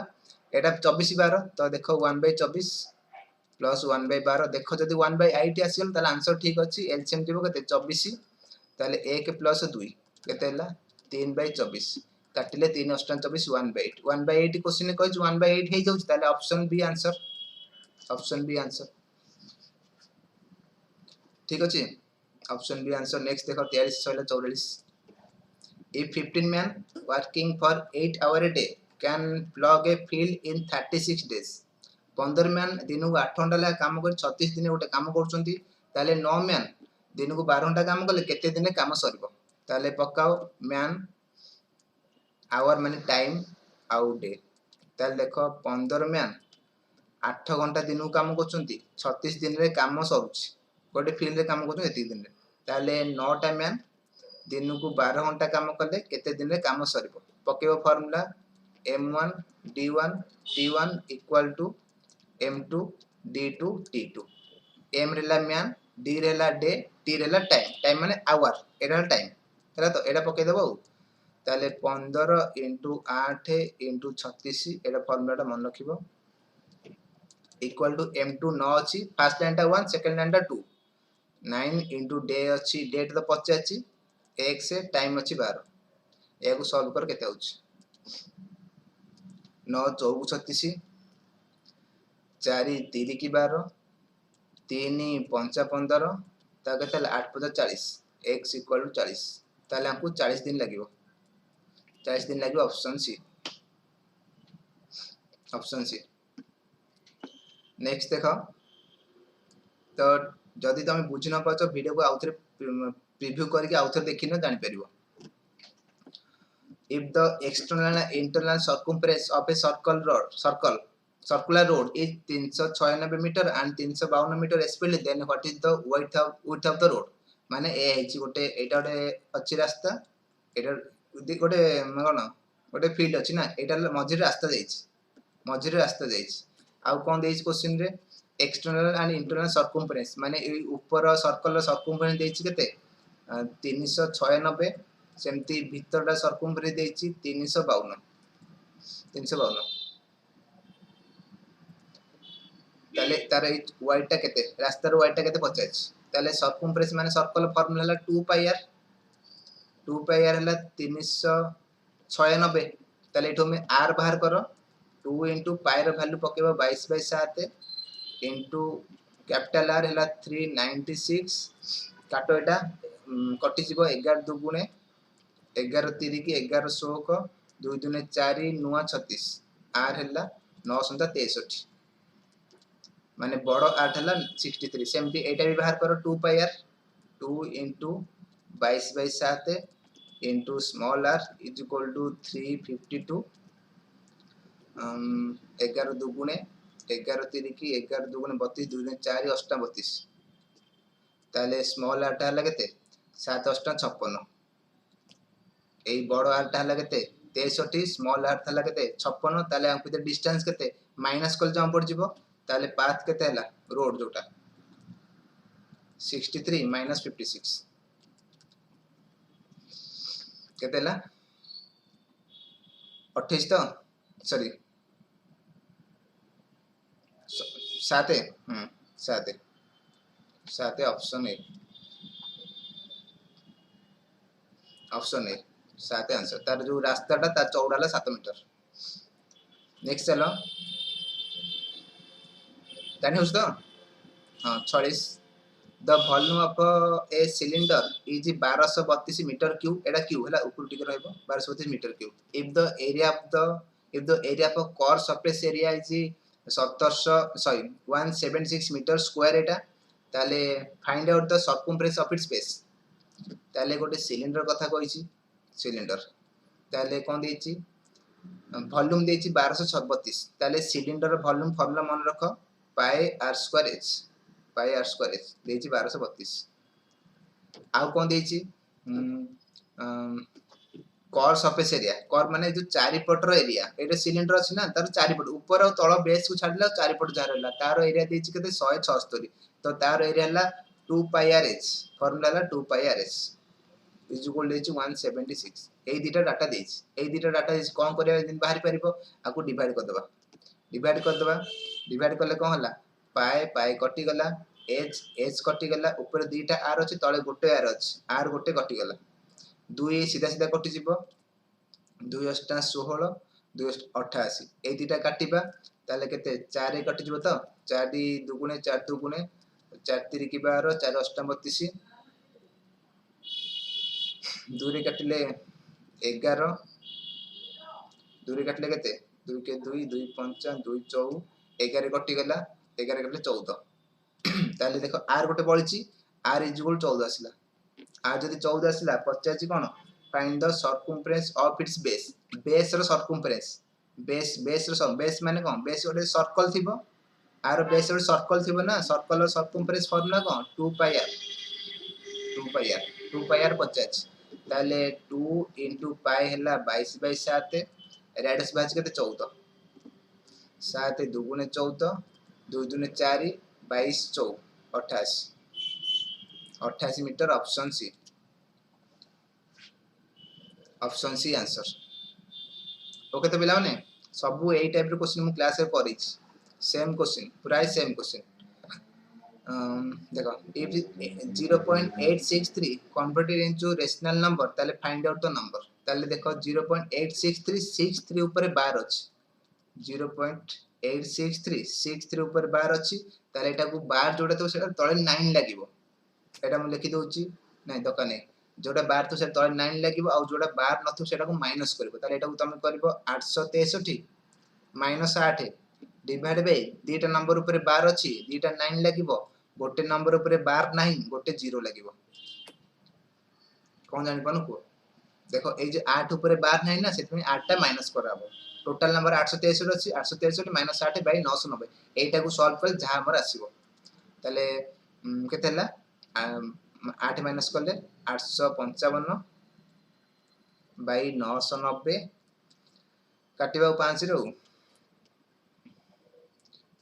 एटा 24 12 तो देखो 1/24 प्लस 1/12 देख जदि 1/8 आसीगल ताले आंसर ठीक अछि एलसीएम दिबो केते 24 ताले 1 प्लस 2 केते हला 3/24 काटिले 3 अष्टान 24 1/8 1/8 क्वेश्चन कहै 1/8 हे जाउछ ताले ऑप्शन बी आंसर ठीक अछि ऑप्शन बी आंसर नेक्स्ट देखो 43 सहिला 44 if 15 man working for 8 hours a day can plug a field in 36 days 15 man दिन को 8 घंटा लगा काम कर 36 दिन गोटे काम करछंती ताले 9 मैन दिन को 12 घंटा काम करले केते दिन काम सरबो ताले पकाओ मैन आवर माने टाइम आउ डे ताले देखो 15 मैन 8 घंटा दिन को काम करछंती 36 दिन रे काम सरुछि गोटे फील्ड रे काम करछन एती दिन रे ताले 9 टा मैन दिन को 12 घंटा काम करले केते दिन रे काम सरबो पकेबो formula m1 d1 t1 equal to m2 d2 t2 m रेला मैन d रेला डे t रेला टाइम माने आवर एरा टाइम एरा तो एरा पके देबो ताले 15 * 8 * 36 एरा फार्मूलाटा मन रखिबो इक्वल टू m2 9 अछि फर्स्ट लाइन टा 1 सेकंड लाइन टा 2 9 * डे अछि डेट तो 25 अछि 1 से टाइम अछि 12 एको सॉल्व कर केते होछि 9 4 36 4 3 की 12 3 5 15 ता केते 8 5 40 x = 40 ताले हमको 40 दिन लागिवो 40 दिन लागिवो ऑप्शन सी नेक्स्ट देखो तो जदि तुम बुझी न पाछ वीडियो को आउथरे प्रीव्यू करके आउथरे देखिनो जानि परिबो if the external and internal circumference of a circular road is 396 meter and 352 meter respectively then what is the width of the road माने ए हेची गोटे एटा गोटे अछि रास्ता एटा गोटे कोन गोटे फील्ड अछि ना एटा मझिर रास्ता जाइछि आउ कोन देइछ क्वेश्चन रे एक्सटर्नल एंड इंटरनल सर्कमफरेंस माने ए ऊपर सर्कल सर्कमफरेंस देइछि केते 396 सेमती भीतरटा सर्कमफरेंस देइछि 352 ताले तार वाइड टा केते रास्तार वाइड टा केते 50 ताले सर्कमफरेंस माने सर्कल फार्मूला हला 2 पाई r हला 396 ताले एठो में r बाहर करो 2 * पाई र वैल्यू पकेबो 22/7 इनटू कैपिटल R हला 396 काटो एटा कटि जीवो 11 दुगुणे 11 3 की 11 16 2 दुने 4 9 36 R हला 963 माने बड़ो R हला 63 सेमती एटा भी बाहर करो 2 pi r 2 * 22/7 into small r = 352 11 दुगुणे 11 3 की 11 दुगुणे 32 2 दुने 4 8 32 ताले स्मॉल r टा हला केते 7 8 56 एई बड़ो r टा हला केते 63 स्मॉल r हला केते 56 ताले हम केते डिस्टेंस केते माइनस कल जाम पड़ जिवो ताले पाथ केते हला रोड जोटा 63 - 56 केते हला 28 तो सॉरी 7 7 ऑप्शन ए 7 आंसर तार जो रास्ताटा ता चौड़ाला 7 मीटर नेक्स्ट चलो जानि होस तो हां 46 the volume of a cylinder is 1232 metre cube एडा क्यूब हला ऊपर टिके रहइबो 1232 metre cube if the area of core surface area is 176 metre square एटा ताले find out the circumference of its base ताले गोटे सिलिंडर कथा कहिछि सिलिंडर ताले कोन देछि वॉल्यूम देछि 1232 ताले सिलिंडर वॉल्यूम फार्मूला मन रखो पाई r स्क्वायर h देछि 1232 आउ कोन देछि कोर सरफेस एरिया कोर माने जो चारि पटर एरिया एटा सिलिंडर अछि ना तार चारि पट ऊपर और तळ बेस को छाडला चारि पट जा रहला तार एरिया देछि केते 176 तो तार एरिया हला 2 पाई r h फार्मूला हला 2 pi r h is equal to 176 एई दिटा डाटा देछि कोन करिया दिन बाहर परिबो आकु डिवाइड कर देबा डिवाइड करले कोन हला पाए पाए कटि गला एच एच कटि गला ऊपर दुईटा आर अछि तळे गोटे आर अछि आर गोटे कटि गला 2 सीधा सीधा कटि जिवो 2 अष्टा 16 2 88 ए दुईटा काटिबा ताले केते 4 कटि जिवो त 4 दुगुणे 4 दुगुणे 4 3 की 12 4 अष्टा 32 2 रे काटिले 11 2 रे काटिले केते 2 के 2 2 5 2 4 11 कटि गला 11 काटिले 14 ताले देखो आर गोटे बळिची आर इज इक्वल 14 आसला आर जदि 14 आसला पचाची कोन find the circumference of its base base रो सर्कमफरेंस बेस माने कोन बेस गोटे सर्कल थिबो आर बेस रो सर्कल थिबो ना सर्कल रो सर्कमफरेंस फॉर्मूला कोन 2 पाई आर 2 पाई आर 50 ताले 2 into पाई हला 22/7 रेडियस बाज केते 14 7 दुगुणे 14 2 दुने 4 22 4 88 metre option C answer okay तो पिला माने सब एई टाइप रो क्वेश्चन मु क्लास रे करिछि सेम क्वेश्चन प्राय सेम क्वेश्चन देखो if 0.863 converted into rational number ताले फाइंड आउट द नंबर ताले देखो 0.86363 ऊपर 12 अछि 0.86363 ऊपर 12 अछि ताले एटा को 12 जोडा तो सेटा तळे 9 लागिवो एटा मु लिखि दोछि नै दका नै जोडा 12 तो से तळे 9 लागिवो आ जोडा 12 नथु सेटा को माइनस करबो ताले एटा को तुम करबो 863 माइनस 8 डिवाइड बाय दीटा नंबर ऊपर 12 अछि दीटा 9 लागिवो गोटे नंबर ऊपर 12 नाही गोटे 0 लागिवो कोन जानि पानु को देखो ए जे 8 ऊपर 12 नाही ना सेतमे 8 टा माइनस कराबो टोटल नंबर 863 अछि 863 माइनस 8 बाय 990 एटा को सॉल्व कर जहा हमर आसीबो तले केते हला 8 माइनस करले 855 बाय 990 काटिबा 5 रो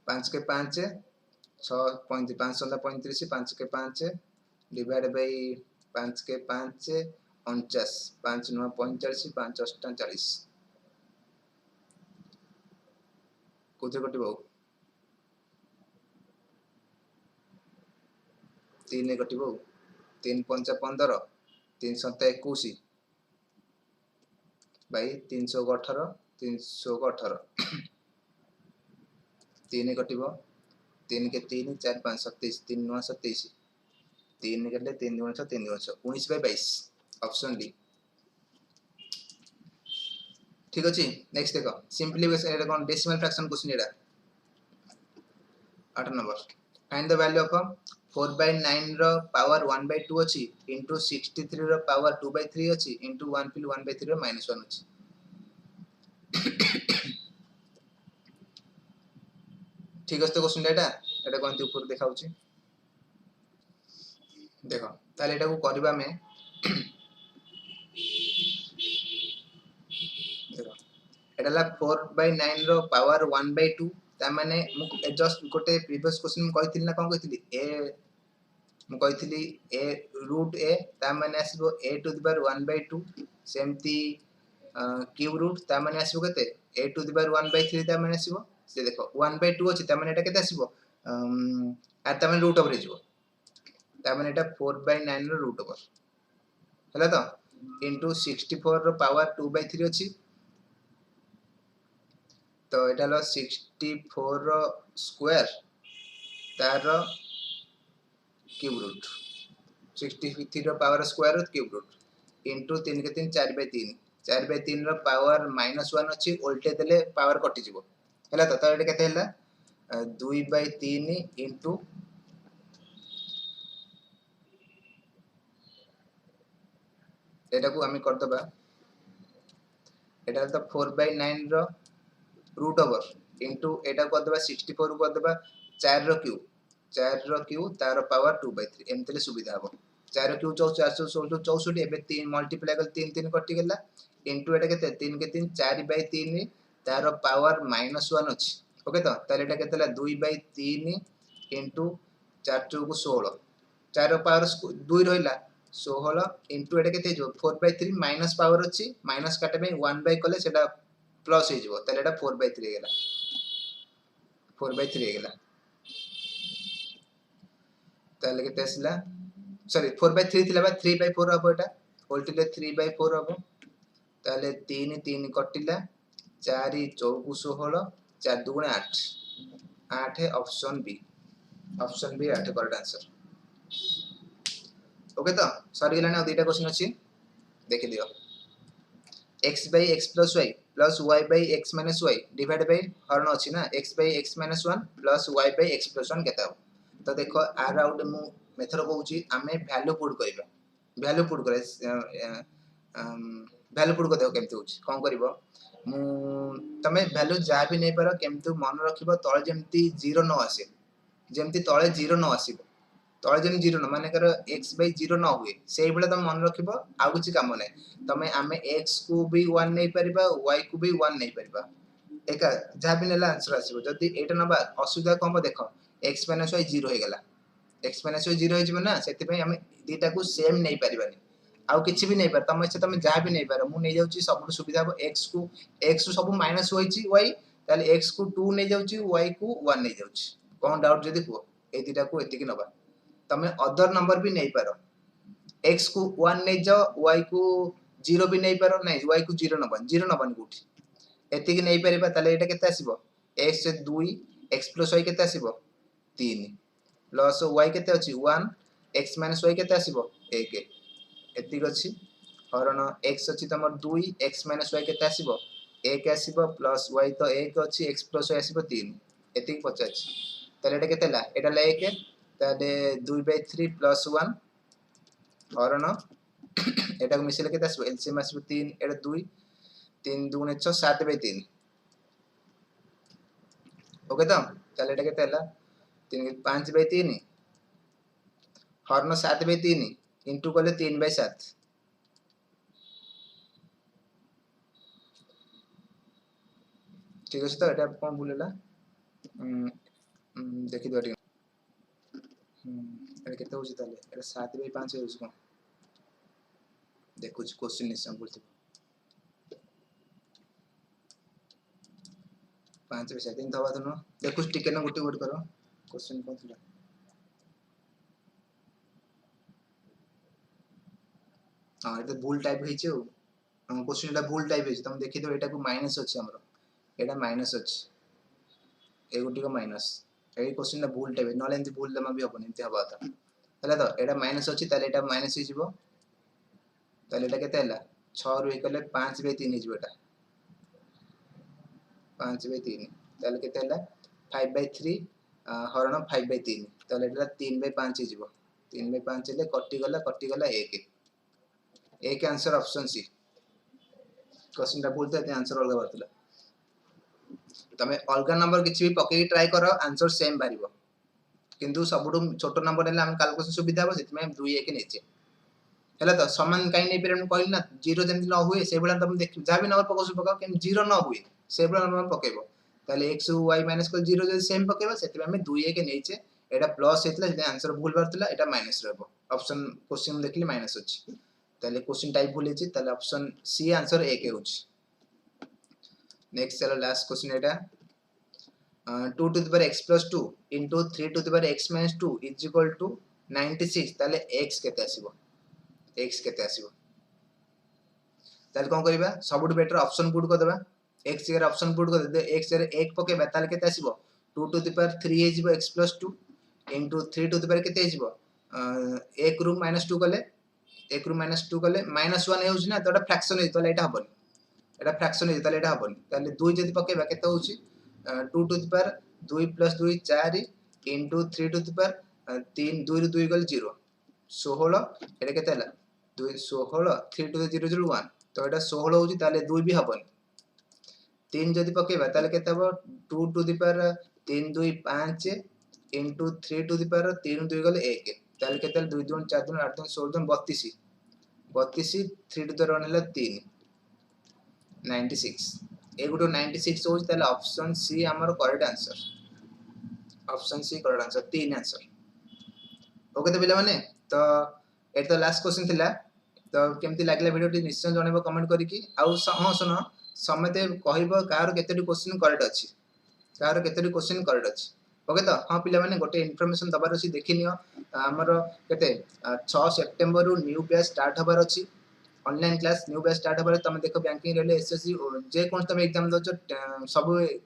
5 के 5 6 5 35 5 के 5 डिवाइड बाय 5 के 5 49 5 9 45 5 8 40 कोथे कटिबो 3 कटिबो 3 5 15 3 7 21 बाय 318 318 3 कटिबो 3 के 3 4 5 27 3 9 27 3 कटले 3 2 3 2 19 बाय 22 ऑप्शन डी ठीक अछि नेक्स्ट देखो सिंपलीफिकेशन एटा कोन डेसिमल फ्रैक्शन क्वेश्चन एटा 8 number find the value of 4/9 रो पावर 1/2 अछि इनटू 63 रो पावर 2/3 अछि इनटू 1/3 रो -1 अछि ठीक अछि तो क्वेश्चन एटा कोनती ऊपर देखाउची देखो ताले एटा को करबा में देखो एटाला 4/9 रो पावर 1/2 ता माने मु जस्ट गोटे प्रीवियस क्वेश्चन मु कहिथिली ना कोन कहिथिली ए मु कहिथिली ए रूट ए ता माने आसीबो a टू द पावर 1/2 सेमती क्यूब रूट ता माने आसीबो केते a टू द पावर 1/3 ता माने आसीबो से देखो 1/2 अछि ता माने एटा केते आसीबो आ ता माने रूट ओवर हिजबो ता माने एटा 4/9 रो रूट ओवर हला तो इनटू 64 रो पावर 2/3 अछि तो एटा लो 64 रो स्क्वायर तार क्यूब रूट 63 रो power square root cube root into 3 के 3 4/3 4/3 रो पावर -1 अछि उल्टे देले पावर कटि जिवो हला तो एटा केते हला 2/3 इनटू एटा को हम कर दबा एटा तो 4/9 रो रूट ओवर इनटू एटा को दबा 64 को दबा 4 रो क्यू तार पावर 2/3 एमतले सुविधा हो 4 क्यू 464 एबे 3 मल्टीप्लाई कर 3 3 कटि गेला इनटू एटा केते 3 के 3 4/3 तार पावर -1 अछि ओके तो ताले एटा केतेला 2/3 इनटू 4 को 16 4 पावर 2 रहिला 16 इनटू एटा केते जो 4/3 माइनस पावर अछि माइनस काटे में 1 कले सेटा प्लस हे जिवो ताले एटा 4/3 गेला 4/3 गेला ताले केते आसला सॉरी 4/3 थिला बा 3/4 हबो एटा उल्टिले 3/4 हबो ताले 3 3 कटिला 4 चौकु 16 4 2 8 8 option B 8 correct answer okay तो सॉरी गेला ना दुईटा क्वेश्चन अछि देखि दियो x by x plus y plus y by x minus y divided by हरण अछि ना x by x minus 1 plus y by x plus 1 केता हो तो देखो आर आउट मु मेथड कहूची आमे वैल्यू पुट करबा वैल्यू पुट करे वैल्यू पुट करदे केमति होची कोन करबो मु तमे वैल्यू जा भी नै पारो केमति मन रखिबो तळे जेमति 0 न आसे जेमति तळे 0 न आसीबो तळे जेम 0 न माने कर x by 0 न हुए सेही बेले तम मन रखिबो आ कुछ काम नै तमे आमे x को भी 1 नै परिबा y को भी 1 नै परिबा एका जा भी नेला आंसर आसीबो जदी एटा नबा असुविधा कोन देखो x - y 0 हो गेला x - y 0 हो जिवो ना सेति पई आमे दीटा को सेम नै परिबानी आउ किछि भी नै पर तमे इच्छा तमे जा भी नै पारो मु नै जाउची सब सुविधा हो x को सब माइनस होईची y ताले x को 2 नै जाउची y को 1 नै जाउची कोन डाउट जदी को ए दीटा को एतिकी नबा तमे अदर नंबर भी नै पारो x को 1 नै जाओ y को 0 भी नै पारो नै y को 0 नबा 0 नबन गुठी एतिकी नै परिबा ताले एटा केते आसीबो x 2 x + y केते आसीबो 3 प्लस y केते अछि 1 x - y केते आसीबो 1 एतिक अछि हरण x अछि तमर 2 x - y केते आसीबो 1 आसीबो प्लस y तो 1 अछि x + y आसीबो 3 एतिक पचाछि ताले एटा केते ला एटा ला 1 ताले 2/3 प्लस 1 हरण एटा को मिसेले केते आसीबो एलसीएम आसीबो 3 एटा 2 3 2 6 7/3 ओके तो ताले एटा केते ला 3 5/3 हरण 7/3 इनटू करले 3/7 ठीक अछि तो एटा कोन बोलेला देखि दो एटा एटा केते होछि ताले एटा 7/5 होछि कोन देखु क्वेश्चन एग्जांपल थी 5/7 दबा दनो देखु टिके न गुटी गुट करो क्वेश्चन कोन थिला हां एटा भूल टाइप हेछि ओ क्वेश्चन एटा भूल टाइप हेछि तुम देखि दो एटा को माइनस अछि हमरो एटा माइनस अछि ए गुटी को माइनस ए क्वेश्चन ला भूल टाइप नले एंति भूल दमा भी हबन एंति हबा था हला तो एटा माइनस अछि ताले एटा माइनस हि जिवो ताले एटा केते हला 6 रु एकले 5/3 हि जिवो एटा 5/3 ताले केते हला 5/3 हरण 5/3 ताले एटा 3/5 हि जिवो 3/5 ले कटि गला 1 आंसर ऑप्शन सी क्वेश्चन टा बोलते हैं आंसर अलग बातला तमे अलगा नंबर किछि भी पके ट्राई करो आंसर सेम बारिबो किंतु सबडू छोटो नंबर ले हम कैलकुलेशन सुविधा हो सेति में 2 1 नेचे हला तो समान काई नै पेरे कहली ना 0 जेम न हुए से बेला तुम देख जा भी नंबर पकोस पकाओ कि 0 न हुए से बेला नंबर पकेबो ताले x y माइनस को 0 जे सेम पकेबो सेति में 2 1 नेचे एटा प्लस हेतला जे आंसर भूल बारतला एटा माइनस रहबो ऑप्शन क्वेश्चन देखली माइनस अछि ताले क्वेश्चन टाइप भूल अछि ताले ऑप्शन सी आंसर 1 होछि नेक्स्ट चलो last question Etah 2 to the power x plus 2 into 3 to the power x minus 2 is equal to 96 ताले x केते आसीबो ताले कोन करबा सबुट बेटर ऑप्शन पुट कर देबा x जगह ऑप्शन पुट कर दे x जगह 1 पकेबा ताले केते आसीबो 2 to the power 3 हे जिवो x plus 2 into 3 to the power केते हे जिवो 1 रू -2 कले 1 रू -2 कले -1 हेउछि ना तो एटा फ्रैक्शन हे तो एटा हबनी एटा फ्रैक्शन हे ताले एटा हबनी ताले 2 जदी पकेबा केते होछि 2 to the power 2 plus 2 4 into 3 to the power 3 2 ରୁ 2 गल 0 16 एटा केते हला 2 16 3 to the 0 0 1 तो एटा 16 होची ताले 2 भी हबन 3 जदी पकेबा ताले केते हबो 2 to the power 3 2 5 into 3 to the power 3 2 गल 1 ताले केते 2 2 4 2 8 2 16 32 32 3 to the power हला 3 96 ए गुटो 96 होच ताले ऑप्शन सी हमर correct answer option C correct answer 3 answer okay तो पिला माने तो एट द लास्ट क्वेश्चन थिला तो केमति लागला वीडियो टी निश्चय जणेबो कमेंट करी कि आउ हां सुनो समते कहइबो कार केतेटी क्वेश्चन करेक्ट अछि कार केतेटी क्वेश्चन करेक्ट अछि ओके तो हाँ पिला माने गोटे इनफॉरमेशन दबार अछि देखि नियो हमर केते 6 सेप्टेम्बर रु न्यू बैच स्टार्ट हबार अछि online class new batch start हबार तुम देखो बैंकिंग रेलवे एसएससी जे कोन तुम एग्जाम दो सब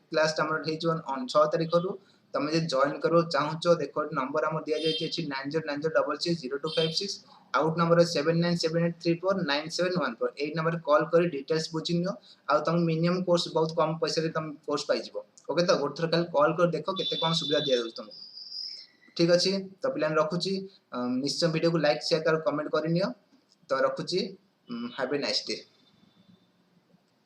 क्लास हमर हे जो 6 तारिख रु तुम जे जॉइन करो चाहूचो देखो नंबर हम दिया जाय छै 9090660256 आउट नंबर 7978349714 ए नंबर कॉल करी डिटेल्स बुझी नियो आ तुम मिनिमम कोर्स बहुत कम पैसा रे तुम कोर्स पाई जिवो ओके तो गोटे थर खाली कॉल कर देखो केते कोन सुविधा दिया जाउ तुमको ठीक अछि तो प्लान रखुची निश्चय वीडियो को लाइक शेयर कर कमेंट करि नियो तो रखुची हैव ए नाइस डे